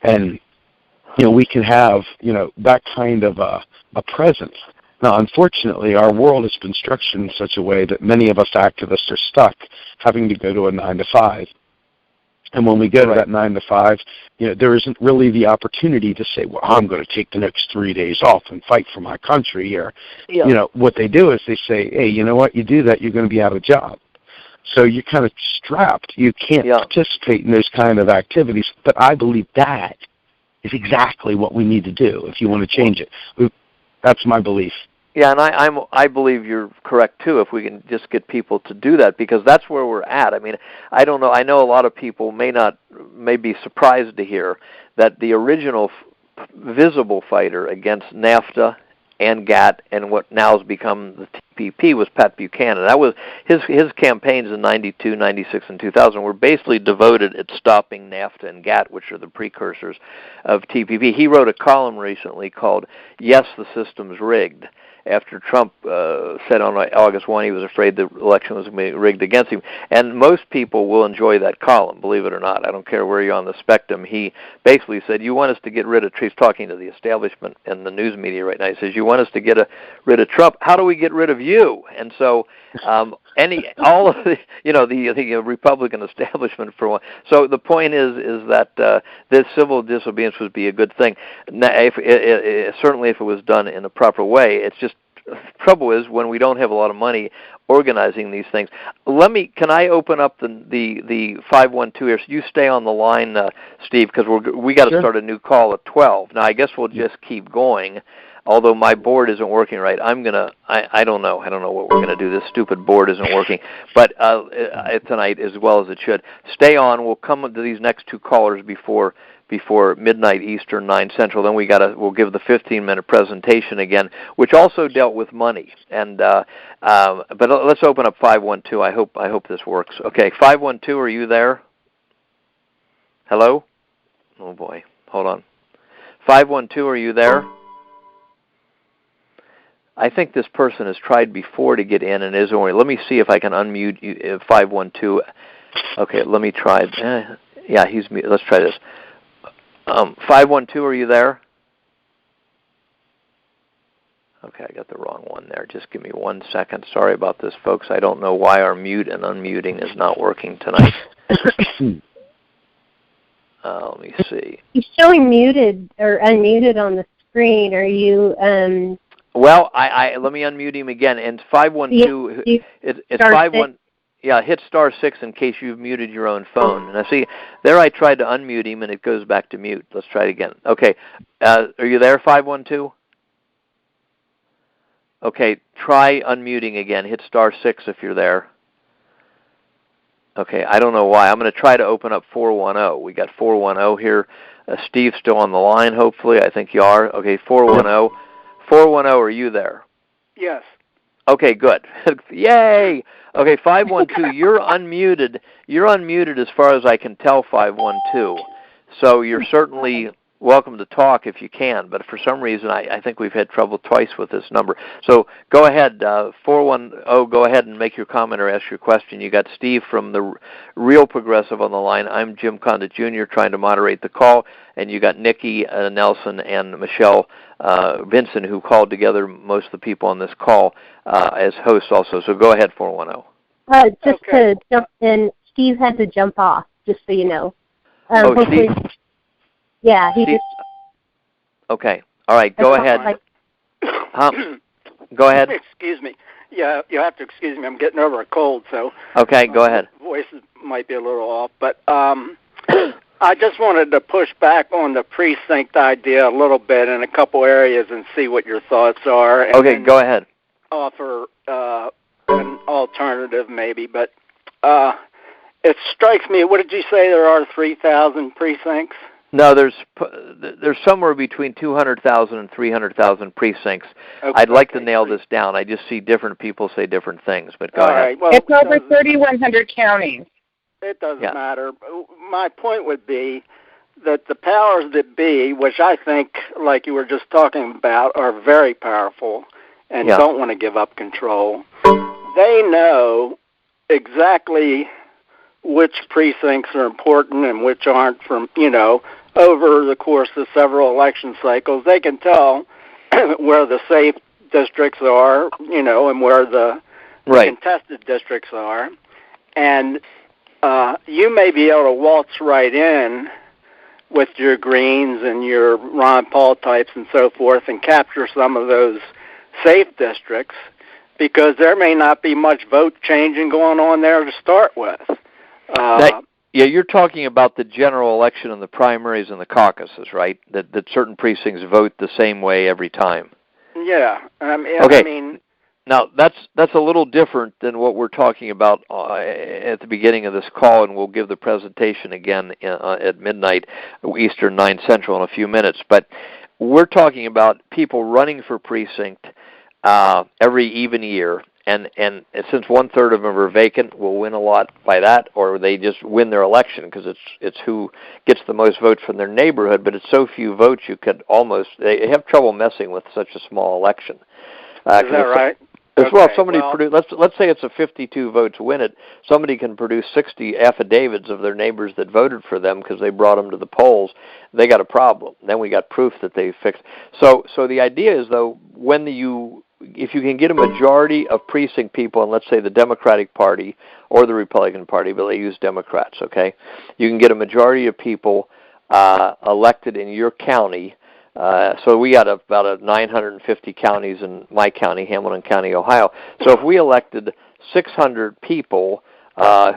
And we can have that kind of a presence. Now, unfortunately, our world has been structured in such a way that many of us activists are stuck having to go to a 9 to 5. And when we go to that 9 to 5, there isn't really the opportunity to say, well, I'm going to take the next 3 days off and fight for my country here. Yeah. What they do is they say, hey, you know what, you do that, you're going to be out of a job. So you're kind of strapped. You can't participate in those kind of activities. But I believe that is exactly what we need to do if you want to change it. That's my belief. Yeah, and I believe you're correct too. If we can just get people to do that, because that's where we're at. I mean, I don't know. I know a lot of people may be surprised to hear that the original visible fighter against NAFTA and GATT and what now has become the TPP was Pat Buchanan. That was his campaigns in 92, 96, and 2000 were basically devoted at stopping NAFTA and GATT, which are the precursors of TPP. He wrote a column recently called "Yes, the System's Rigged," after Trump said on August 1 he was afraid the election was going to be rigged against him. And most people will enjoy that column, believe it or not. I don't care where you're on the spectrum. He basically said, you want us to get rid of, he's talking to the establishment and the news media right now, he says, you want us to get rid of Trump, how do we get rid of you? And so all of the Republican establishment for one. So the point is that this civil disobedience would be a good thing. Now, certainly if it was done in a proper way. It's just the trouble is when we don't have a lot of money organizing these things. Can I open up the 512 here? So you stay on the line, Steve, because we got to start a new call at 12. Now I guess we'll just keep going. Although my board isn't working right, I don't know what we're gonna do. This stupid board isn't working, but tonight as well as it should. Stay on. We'll come to these next two callers before midnight Eastern, 9 Central. Then we'll give the 15-minute presentation again, which also dealt with money. And but let's open up 512. I hope this works. Okay, 512, are you there? Hello? Oh boy, hold on. 512, are you there? I think this person has tried before to get in and isn't working. Let me see if I can unmute you, 512. Okay, let me try. Yeah, he's muted. Let's try this. 512, are you there? Okay, I got the wrong one there. Just give me 1 second. Sorry about this, folks. I don't know why our mute and unmuting is not working tonight. Let me see. He's showing muted or unmuted on the screen. Are you... Well, I let me unmute him again. And 512, it's 51. Yeah, hit *6 in case you've muted your own phone. And I see there. I tried to unmute him, and it goes back to mute. Let's try it again. Okay, are you there, 512? Okay, try unmuting again. Hit *6 if you're there. Okay, I don't know why. I'm going to try to open up 410. We got 410 here. Steve's still on the line. Hopefully, I think you are. Okay, 410. 410, are you there? Yes. Okay, good. Yay! Okay, 512, you're unmuted. You're unmuted as far as I can tell, 512. So you're certainly welcome to talk if you can, but for some reason I think we've had trouble twice with this number. So go ahead, 410, go ahead and make your comment or ask your question. You got Steve from the Real Progressive on the line. I'm Jim Condit Jr. trying to moderate the call, and you got Nikki Nelson and Michelle Vincent, who called together most of the people on this call as hosts also. So go ahead, 410. To jump in, Steve had to jump off, just so you know. Steve? Yeah, he just... Okay. All right, go ahead. Go ahead. Excuse me. Yeah, you have to excuse me. I'm getting over a cold, so... Okay, go ahead. Voice might be a little off, but I just wanted to push back on the precinct idea a little bit in a couple areas and see what your thoughts are. And okay, go ahead. Offer an alternative maybe, but it strikes me, what did you say, there are 3,000 precincts? No, there's somewhere between 200,000 and 300,000 precincts. Okay, I'd like to nail this down. I just see different people say different things, but go ahead. Right, well, it's over 3,100 counties. It doesn't matter. My point would be that the powers that be, which I think, like you were just talking about, are very powerful and don't want to give up control, they know exactly which precincts are important and which aren't from, over the course of several election cycles. They can tell where the safe districts are, and where the contested districts are. And you may be able to waltz right in with your Greens and your Ron Paul types and so forth and capture some of those safe districts because there may not be much vote changing going on there to start with. You're talking about the general election and the primaries and the caucuses, right? That certain precincts vote the same way every time. Yeah. Okay. Now, that's a little different than what we're talking about at the beginning of this call, and we'll give the presentation again at midnight Eastern, 9 Central in a few minutes. But we're talking about people running for precinct every even year, and since 1/3 of them are vacant, we'll win a lot by that, or they just win their election because it's who gets the most votes from their neighborhood. But it's so few votes you could they have trouble messing with such a small election. Is that right? Well, somebody let's say it's a 52 votes win it. Somebody can produce 60 affidavits of their neighbors that voted for them because they brought them to the polls. They got a problem. Then we got proof that they fixed. So the idea is, though, if you can get a majority of precinct people, and let's say the Democratic Party or the Republican Party, but they use Democrats, okay? You can get a majority of people elected in your county So we got about 950 counties in my county, Hamilton County, Ohio. So if we elected 600 people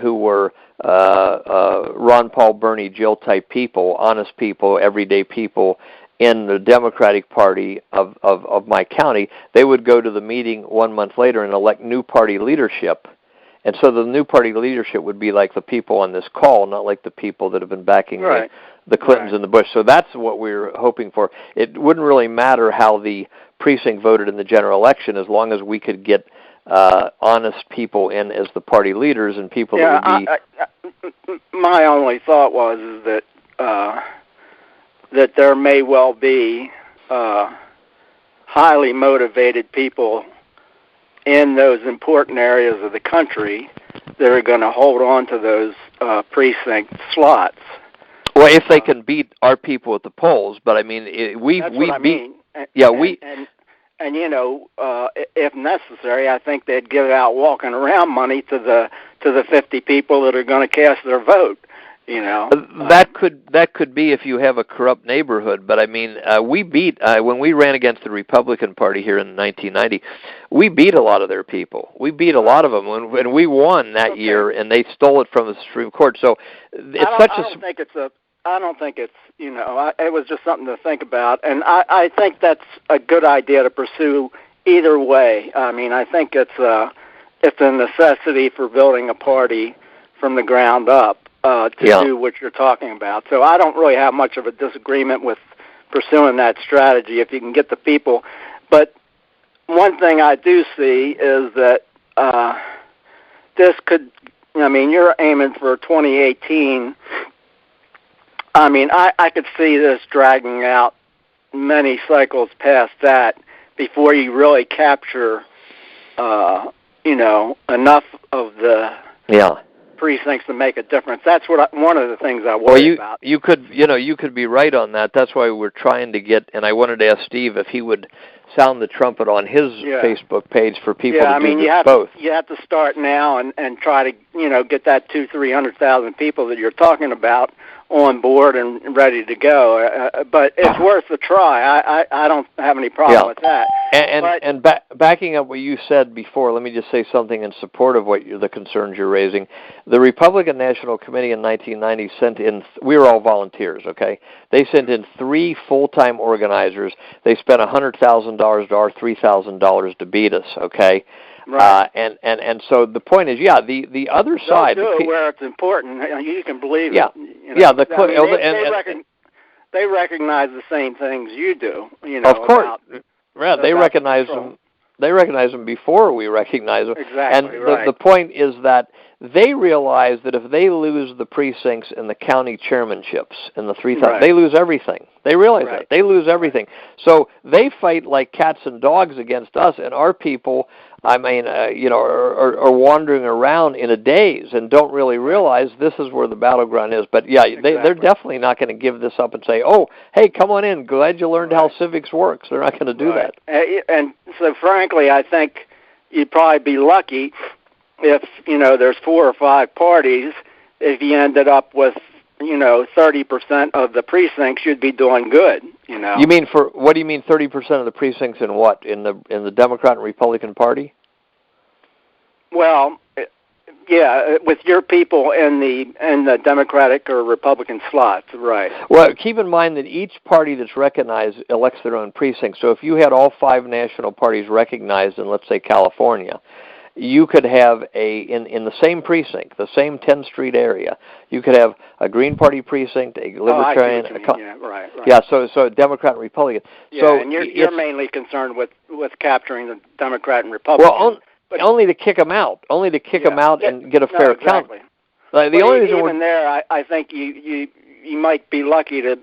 who were Ron Paul, Bernie, Jill type people, honest people, everyday people in the Democratic Party of my county, they would go to the meeting 1 month later and elect new party leadership. And so the new party leadership would be like the people on this call, not like the people that have been backing the Clintons and the Bush. So that's what we're hoping for. It wouldn't really matter how the precinct voted in the general election as long as we could get honest people in as the party leaders and people that would be... my only thought was is that there may well be highly motivated people in those important areas of the country that are going to hold on to those precinct slots. Well, if they can beat our people at the polls, but I mean, And you know, if necessary, I think they'd give out walking around money to the 50 people that are going to cast their vote. You know, that could be if you have a corrupt neighborhood. But I mean, we beat when we ran against the Republican Party here in 1990. We beat a lot of their people. We beat a lot of them, and we won that year. And they stole it from the Supreme Court. So I don't think it's you know, it was just something to think about, and I think that's a good idea to pursue either way. I mean, I think it's a necessity for building a party from the ground up. To do what you're talking about. So I don't really have much of a disagreement with pursuing that strategy if you can get the people. But one thing I do see is that this could, I mean, you're aiming for 2018. I mean, I could see this dragging out many cycles past that before you really capture, you know, enough of the precincts to make a difference. That's one of the things I worry about. You could be right on that. That's why we're trying to get. And I wanted to ask Steve if he would sound the trumpet on his Facebook page for people to do both. You have to start now and try to get that 200,000-300,000 people that you're talking about on board and ready to go. But it's worth a try. I don't have any problem with that. And backing up what you said before, let me just say something in support of the concerns you're raising. The Republican National Committee in 1990 sent in, we were all volunteers, okay? They sent in 3 full-time organizers. They spent $100,000 to our $3,000 to beat us, okay? Right. And so the point is, the other side. They'll do it where it's important. You can believe it. They recognize the same things you do. You know, of course. They recognize them. They recognize them before we recognize them. Exactly. And the point is that they realize that if they lose the precincts and the county chairmanships and the 3,000, they lose everything. They realize that. They lose everything. So they fight like cats and dogs against us, and our people, I mean, are wandering around in a daze and don't really realize this is where the battleground is. But they're definitely not going to give this up and say, "Oh, hey, come on in. Glad you learned how civics works." They're not going to do that. And so, frankly, I think you'd probably be lucky if there's 4 or 5 parties. If you ended up with 30% of the precincts, you'd be doing good. You mean what do you mean 30% of the precincts in what? In the Democrat and Republican Party? Well, with your people in the Democratic or Republican slots, right? Well, keep in mind that each party that's recognized elects their own precinct. So if you had all 5 national parties recognized in, let's say, California, you could have in the same precinct, the same 10th Street area, you could have a Green Party precinct, a Libertarian, so a Democrat and Republican. And you're mainly concerned with capturing the Democrat and Republican. Well, only to kick them out, and get a fair count. Even there, I think you might be lucky to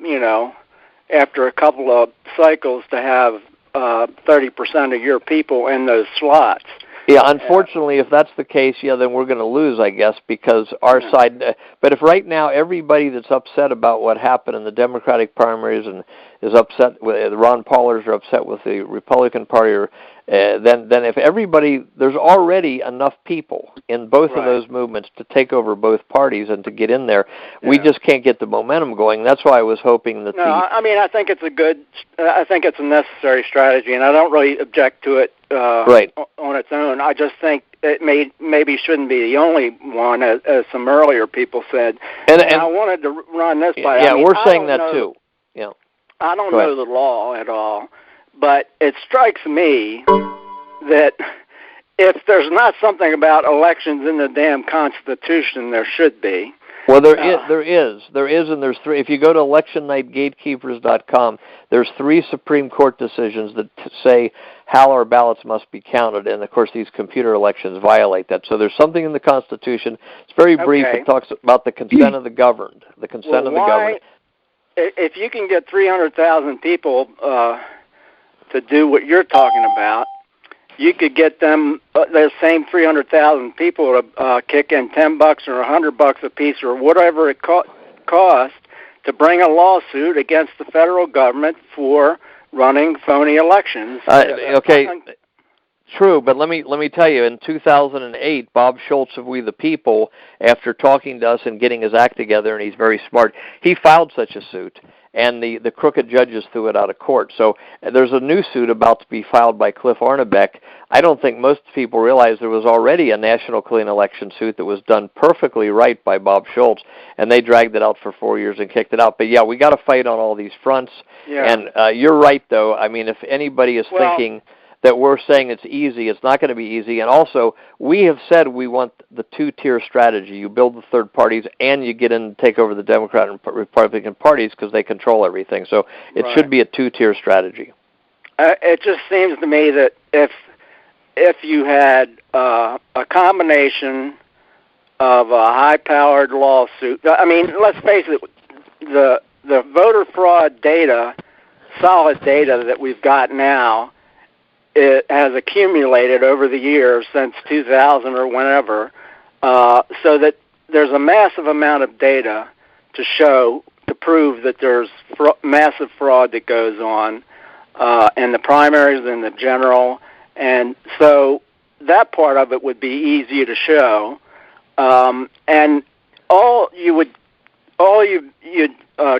after a couple of cycles to have 30% of your people in those slots. Yeah, unfortunately, if that's the case, then we're going to lose, I guess, because our side. But if right now everybody that's upset about what happened in the Democratic primaries and is upset with the Ron Paulers are upset with the Republican Party, or then if everybody, there's already enough people in both of those movements to take over both parties and to get in there. We just can't get the momentum going. That's why I was hoping that. I mean, I think it's a necessary strategy, and I don't really object to it on its own. I just think it maybe shouldn't be the only one, as some earlier people said. And I wanted to run this by. Yeah, we're saying that too. Yeah. I don't know the law at all, but it strikes me that if there's not something about elections in the damn Constitution, there should be. Well, there is, and there's three. If you go to electionnightgatekeepers.com, there's 3 Supreme Court decisions that say how our ballots must be counted, and of course these computer elections violate that. So there's something in the Constitution. It's very brief. It talks about the consent of the governed. The consent of the governed. If you can get 300,000 people to do what you're talking about, you could get them the same 300,000 people to kick in $10 or $100 a piece or whatever it costs to bring a lawsuit against the federal government for running phony elections. True, but let me tell you, in 2008, Bob Schultz of We the People, after talking to us and getting his act together, and he's very smart, he filed such a suit, and the crooked judges threw it out of court. So there's a new suit about to be filed by Cliff Arnebeck. I don't think most people realize there was already a national clean election suit that was done perfectly right by Bob Schultz, and they dragged it out for 4 years and kicked it out. But yeah, we got to fight on all these fronts. Yeah. And you're right, though. I mean, if anybody is thinking that we're saying it's easy, it's not going to be easy. And also, we have said we want the 2-tier strategy. You build the third parties, and you get in and take over the Democrat and Republican parties because they control everything. So it should be a 2-tier strategy. It just seems to me that if you had a combination of a high-powered lawsuit, I mean, let's face it, the voter fraud data, solid data that we've got now, it has accumulated over the years since 2000 or whenever, so that there's a massive amount of data to prove that there's massive fraud that goes on in the primaries and the general, and so that part of it would be easy to show, and all you'd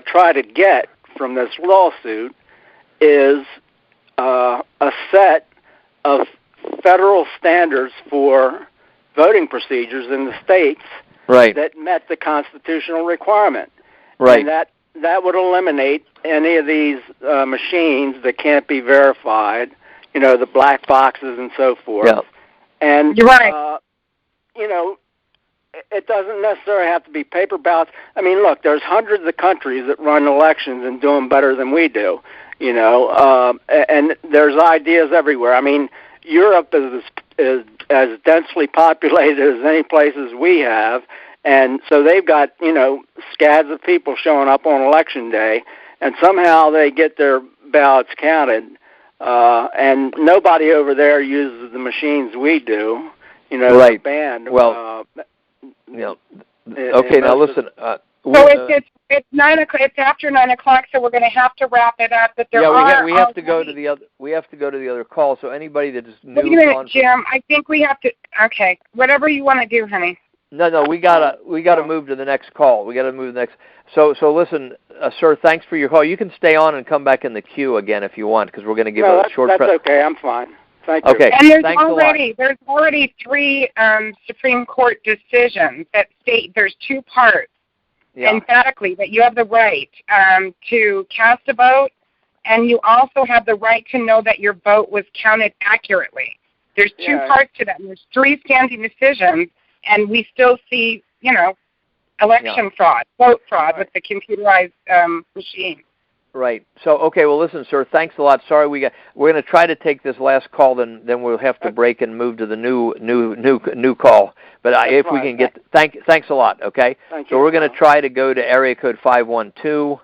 try to get from this lawsuit is a set of federal standards for voting procedures in the states that met the constitutional requirement. And that would eliminate any of these machines that can't be verified, the black boxes and so forth. Yeah. And, you're right. It doesn't necessarily have to be paper ballots. I mean, look, there's hundreds of countries that run elections and do them better than we do. And there's ideas everywhere. I mean, Europe is as densely populated as any places we have, and so they've got, scads of people showing up on election day, and somehow they get their ballots counted, and nobody over there uses the machines we do, the band. Well, okay, now listen. So it's 9 o'clock. It's after 9 o'clock, so we're going to have to wrap it up. But we have to go to the other. We have to go to the other call. So anybody that is new. Wait a minute, Jim. I think we have to. Okay, whatever you want to do, honey. No, we gotta move to the next call. We gotta move the next. So listen, sir. Thanks for your call. You can stay on and come back in the queue again if you want, because we're going to give a short. That's okay. I'm fine. Thank you. Okay. And there's already 3 Supreme Court decisions that state there's 2 parts. Yeah. Emphatically, that you have the right to cast a vote, and you also have the right to know that your vote was counted accurately. There's 2 parts to that. And there's 3 standing decisions, and we still see, election fraud, vote fraud with the computerized machine. Right. So, okay. Well, listen, sir. Thanks a lot. Sorry, we're going to try to take this last call. Then we'll have to break and move to the new call. But if we can get, thanks a lot. Okay. So we're going to try to go to area code 512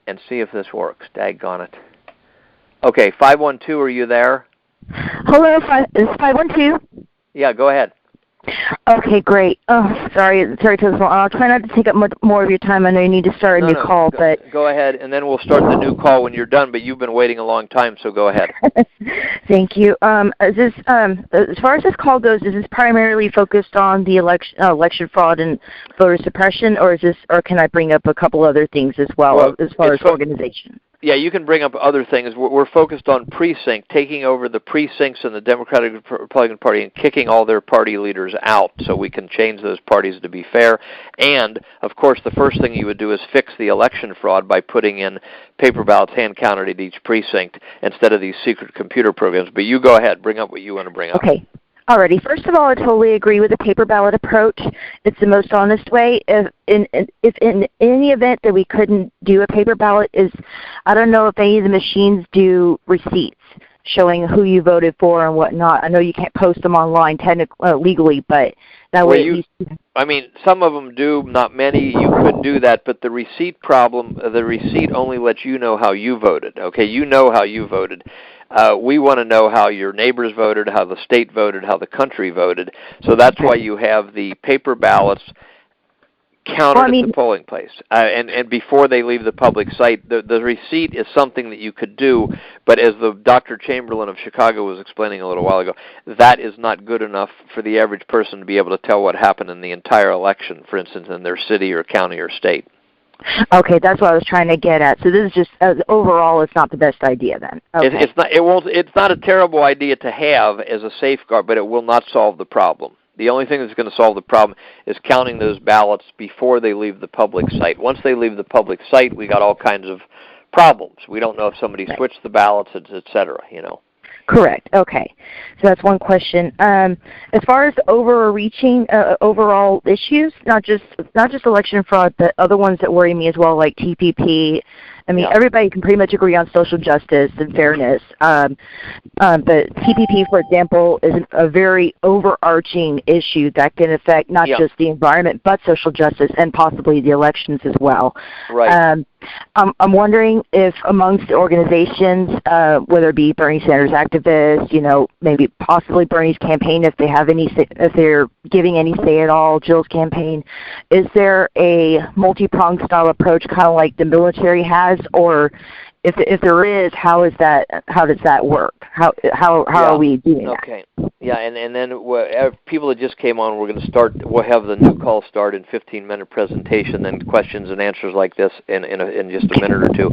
and see if this works. Daggone it. Okay, 512. Are you there? Hello. Is 512? Yeah. Go ahead. Okay, great. Oh, sorry to this one. I'll try not to take up much more of your time. I know you need to start a new call, but go ahead, and then we'll start the new call when you're done. But you've been waiting a long time, so go ahead. Thank you. Is this, as far as this call goes, is this primarily focused on the election fraud and voter suppression, or can I bring up a couple other things as well as far as organization? Yeah, you can bring up other things. We're focused on precinct, taking over the precincts in the Democratic Republican Party and kicking all their party leaders out so we can change those parties to be fair. And, of course, the first thing you would do is fix the election fraud by putting in paper ballots hand-counted at each precinct instead of these secret computer programs. But you go ahead. Bring up what you want to bring up. Okay. Alrighty. First of all, I totally agree with the paper ballot approach. It's the most honest way. If in any event that we couldn't do a paper ballot, I don't know if any of the machines do receipts showing who you voted for and whatnot. I know you can't post them online legally, but that way some of them do, not many. You could do that, but the receipt only lets you know how you voted. Okay, you know how you voted. We want to know how your neighbors voted, how the state voted, how the country voted. So that's why you have the paper ballots counted at the polling place. And before they leave the public site, the receipt is something that you could do, but as the Dr. Chamberlain of Chicago was explaining a little while ago, that is not good enough for the average person to be able to tell what happened in the entire election, for instance, in their city or county or state. Okay, that's what I was trying to get at. So this is just overall, it's not the best idea then. Okay. It's not a terrible idea to have as a safeguard, but it will not solve the problem. The only thing that's going to solve the problem is counting those ballots before they leave the public site. Once they leave the public site, we got all kinds of problems. We don't know if somebody switched the ballots, et cetera, Correct. Okay. So that's one question. As far as overreaching overall issues, not just election fraud, but other ones that worry me as well, like TPP. I mean, everybody can pretty much agree on social justice and fairness. But TPP, for example, is a very overarching issue that can affect not just the environment, but social justice and possibly the elections as well. Right. I'm wondering if amongst the organizations, whether it be Bernie Sanders activists, maybe possibly Bernie's campaign, if they're giving any say at all, Jill's campaign, is there a multi-pronged style approach, kind of like the military has, or if there is, how does that work? How are we doing that? Okay. Yeah, and then people that just came on, we'll have the new call start in 15-minute presentation, then questions and answers like this in just a minute or two.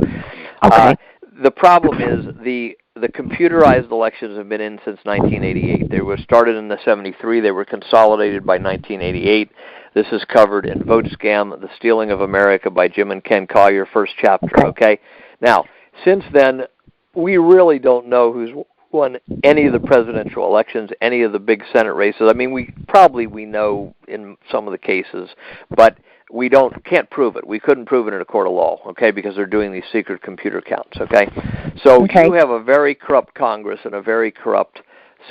Okay. The problem is the computerized elections have been in since 1988. They were started in the 73. They were consolidated by 1988. This is covered in Vote Scam, The Stealing of America by Jim and Ken Collier, first chapter, okay? Now, since then, we really don't know who's won any of the presidential elections, any of the big Senate races. I mean, we know in some of the cases, but we can't prove it. We couldn't prove it in a court of law, okay, because they're doing these secret computer counts, okay? So you have a very corrupt Congress and a very corrupt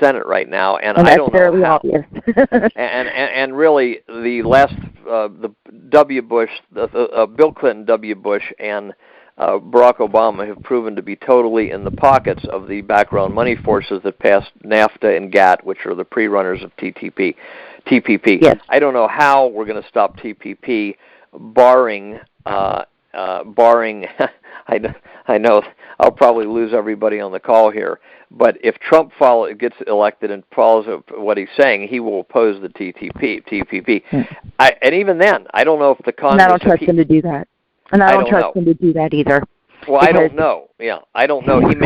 Senate right now, and I don't know how. and really, the last the W. Bush, Bill Clinton, W. Bush, and Barack Obama have proven to be totally in the pockets of the background money forces that passed NAFTA and GATT, which are the pre-runners of TPP. Yes. I don't know how we're going to stop TPP, barring. I know I'll probably lose everybody on the call here, but if Trump gets elected and follows what he's saying, he will oppose the TPP. And even then, I don't know if the Congress. And I don't trust him to do that. And I don't trust him to do that either. Well, I don't know. Yeah, I don't know. He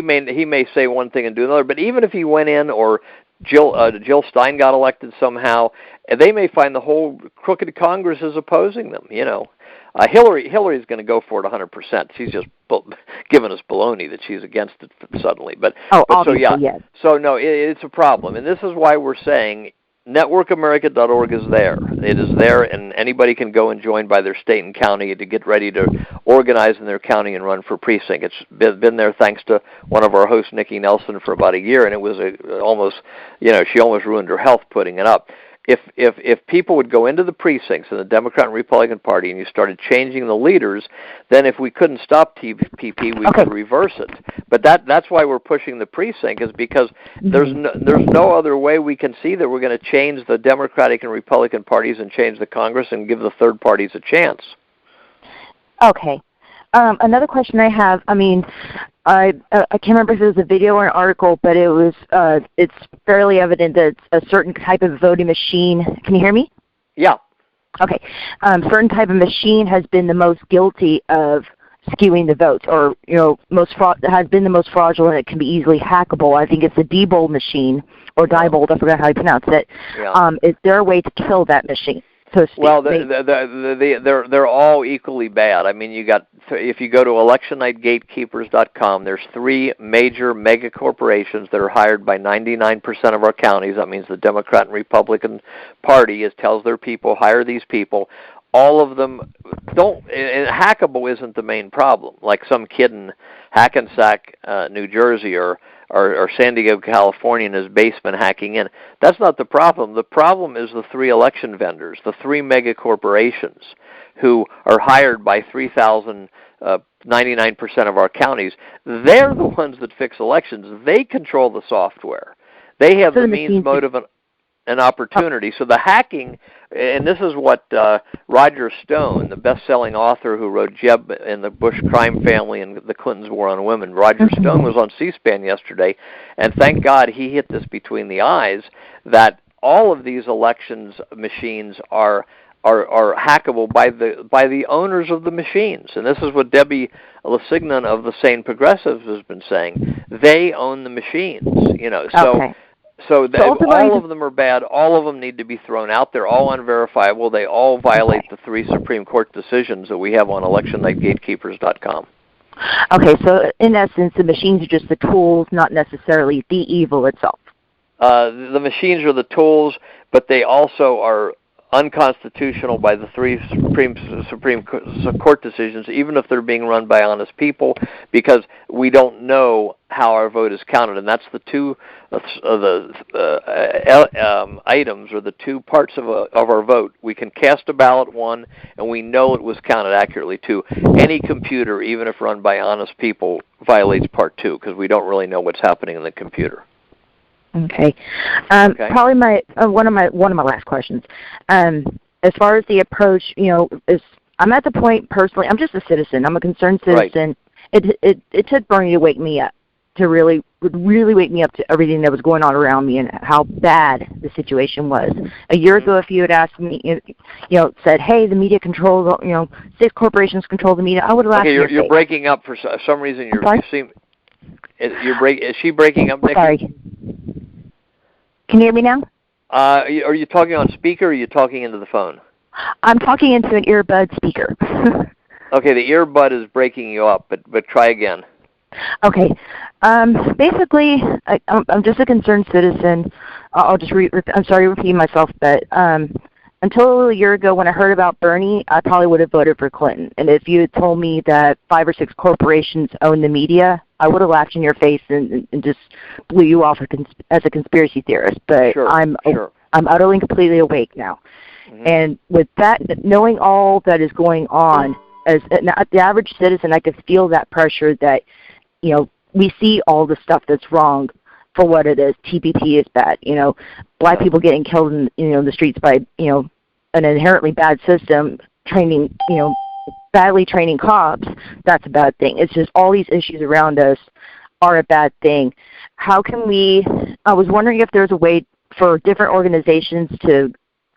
may say one thing and do another. But even if he went in, or Jill Stein got elected somehow, they may find the whole crooked Congress is opposing them. Hillary's going to go for it 100%. She's just giving us baloney that she's against it suddenly. But yes. So no, it's a problem, and this is why we're saying NetworkAmerica.org is there. It is there, and anybody can go and join by their state and county to get ready to organize in their county and run for precinct. It's been there thanks to one of our hosts, Nikki Nelson, for about a year, and it was she almost ruined her health putting it up. if people would go into the precincts in the Democrat and Republican Party and you started changing the leaders, then if we couldn't stop TPP, we could reverse it. But that's why we're pushing the precinct, is because there's no other way we can see that we're going to change the Democratic and Republican parties and change the Congress and give the third parties a chance. Okay. Another question I have, I mean, I can't remember if it was a video or an article, but it's fairly evident that a certain type of voting machine, can you hear me? Yeah. Okay. Certain type of machine has been the most guilty of skewing the votes, or has been the most fraudulent. It can be easily hackable. I think it's the Diebold machine, or Diebold, I forgot how you pronounce it. Yeah. Is there a way to kill that machine? So well, they're all equally bad. I mean, if you go to electionnightgatekeepers.com, there's 3 major mega corporations that are hired by 99% of our counties. That means the Democrat and Republican Party tells their people, hire these people. All of them don't. And hackable isn't the main problem. Like some kid in Hackensack, New Jersey, or San Diego, California, in his basement hacking in. That's not the problem. The problem is the 3 election vendors, the 3 mega corporations who are hired by 99% of our counties. They're the ones that fix elections. They control the software. They have the means, motive, and opportunity. So the hacking, and this is what Roger Stone, the best-selling author who wrote Jeb and the Bush crime family and the Clintons' war on women, Roger Stone was on C-SPAN yesterday, and thank God he hit this between the eyes, that all of these elections machines are hackable by the owners of the machines. And this is what Debbie Lesignan of the Sane Progressives has been saying. They own the machines, So all of them are bad. All of them need to be thrown out. They're all unverifiable. They all violate the 3 Supreme Court decisions that we have on electionnightgatekeepers.com. Okay, so in essence, the machines are just the tools, not necessarily the evil itself. The machines are the tools, but they also are unconstitutional by the 3 Supreme Court decisions, even if they're being run by honest people, because we don't know how our vote is counted, and that's the 2 items, or the 2 parts of our vote. We can cast a ballot, 1, and we know it was counted accurately, 2. Any computer, even if run by honest people, violates part 2 because we don't really know what's happening in the computer. Okay. Probably one of my last questions. As far as the approach, I'm at the point personally. I'm just a citizen. I'm a concerned citizen. Right. It took Bernie to wake me up, to really wake me up to everything that was going on around me and how bad the situation was. A year ago, if you had asked me, said, "Hey, the media controls, 6 corporations control the media," I would have laughed. Okay, you're breaking up for some reason. Is she breaking up, Nikki? Sorry. Can you hear me now? Are you talking on speaker, or are you talking into the phone? I'm talking into an earbud speaker. Okay, the earbud is breaking you up, but try again. Okay. Basically, I'm just a concerned citizen. I'll just I'm sorry to repeat myself, but until a year ago when I heard about Bernie, I probably would have voted for Clinton. And if you had told me that 5 or 6 corporations own the media, I would have laughed in your face and just blew you off as a conspiracy theorist. But I'm utterly and completely awake now. Mm-hmm. And with that, knowing all that is going on, as the average citizen, I could feel that pressure that, we see all the stuff that's wrong for what it is. TPP is bad. Black people getting killed in the streets by an inherently bad system, training badly training cops. That's a bad thing. It's just all these issues around us are a bad thing. How can we? I was wondering if there's a way for different organizations to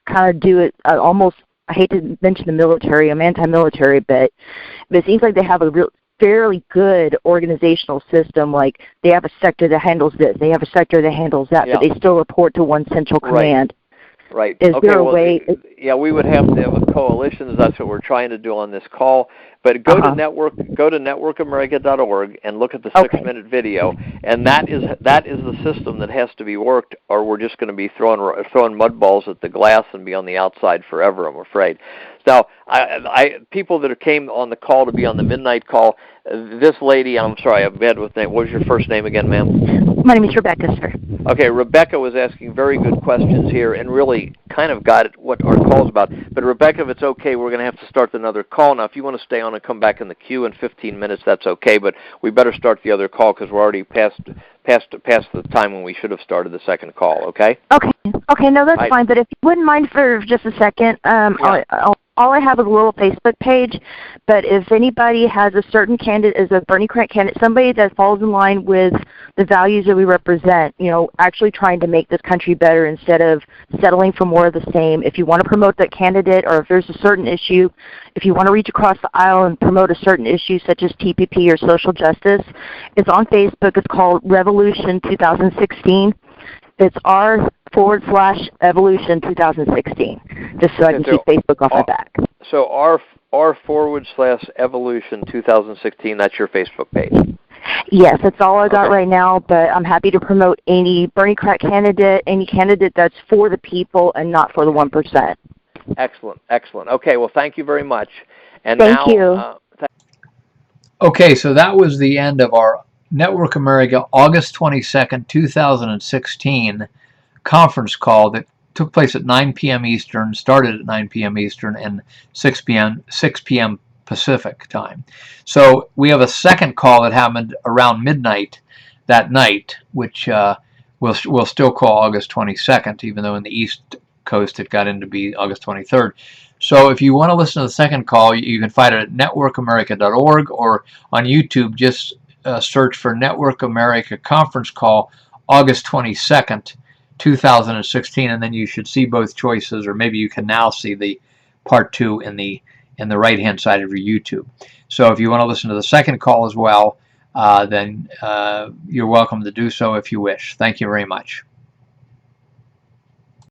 kind of do it almost. I hate to mention the military. I'm anti-military, but it seems like they have a fairly good organizational system. Like they have a sector that handles this, they have a sector that handles that, but they still report to one central command. Right. Is there a way? We would have to have a coalition. That's what we're trying to do on this call. But go to networkamerica.org and look at the 6-minute video, and that is the system that has to be worked, or we're just going to be throwing mud balls at the glass and be on the outside forever, I'm afraid. Now, people that came on the call to be on the midnight call, this lady, I'm sorry, I'm bad with name. What was your first name again, ma'am? My name is Rebecca, sir. Okay, Rebecca was asking very good questions here and really kind of got at what our call's about. But Rebecca, if it's okay, we're going to have to start another call. Now, if you want to stay on and come back in the queue in 15 minutes, that's okay. But we better start the other call because we're already past the time when we should have started the second call, okay? Okay, no, that's fine. But if you wouldn't mind for just a second, all I have is a little Facebook page, but if anybody has a certain candidate, is a Bernie Grant candidate, somebody that falls in line with the values that we represent, actually trying to make this country better instead of settling for more of the same. If you want to promote that candidate, or if there's a certain issue, if you want to reach across the aisle and promote a certain issue such as TPP or social justice, it's on Facebook. It's called Revolution 2016. It's r/Evolution 2016, just so I can keep Facebook off my back. So r/Evolution 2016, that's your Facebook page? Yes, that's all I got right now, but I'm happy to promote any Bernie Crack candidate, any candidate that's for the people and not for the 1%. Excellent. Okay, well, thank you very much. And thank you. Okay, so that was the end of our Network America August 22nd, 2016 conference call that took place at 9 p.m. Eastern, started at 9 p.m. Eastern, and 6 p.m. Pacific time. So we have a second call that happened around midnight that night, which we'll still call August 22nd, even though in the East Coast it got into be August 23rd. So if you want to listen to the second call, you can find it at networkamerica.org, or on YouTube, just search for Network America Conference Call August 22nd, 2016, and then you should see both choices, or maybe you can now see the part 2 in the right-hand side of your YouTube. So if you want to listen to the second call as well, then you're welcome to do so if you wish. Thank you very much.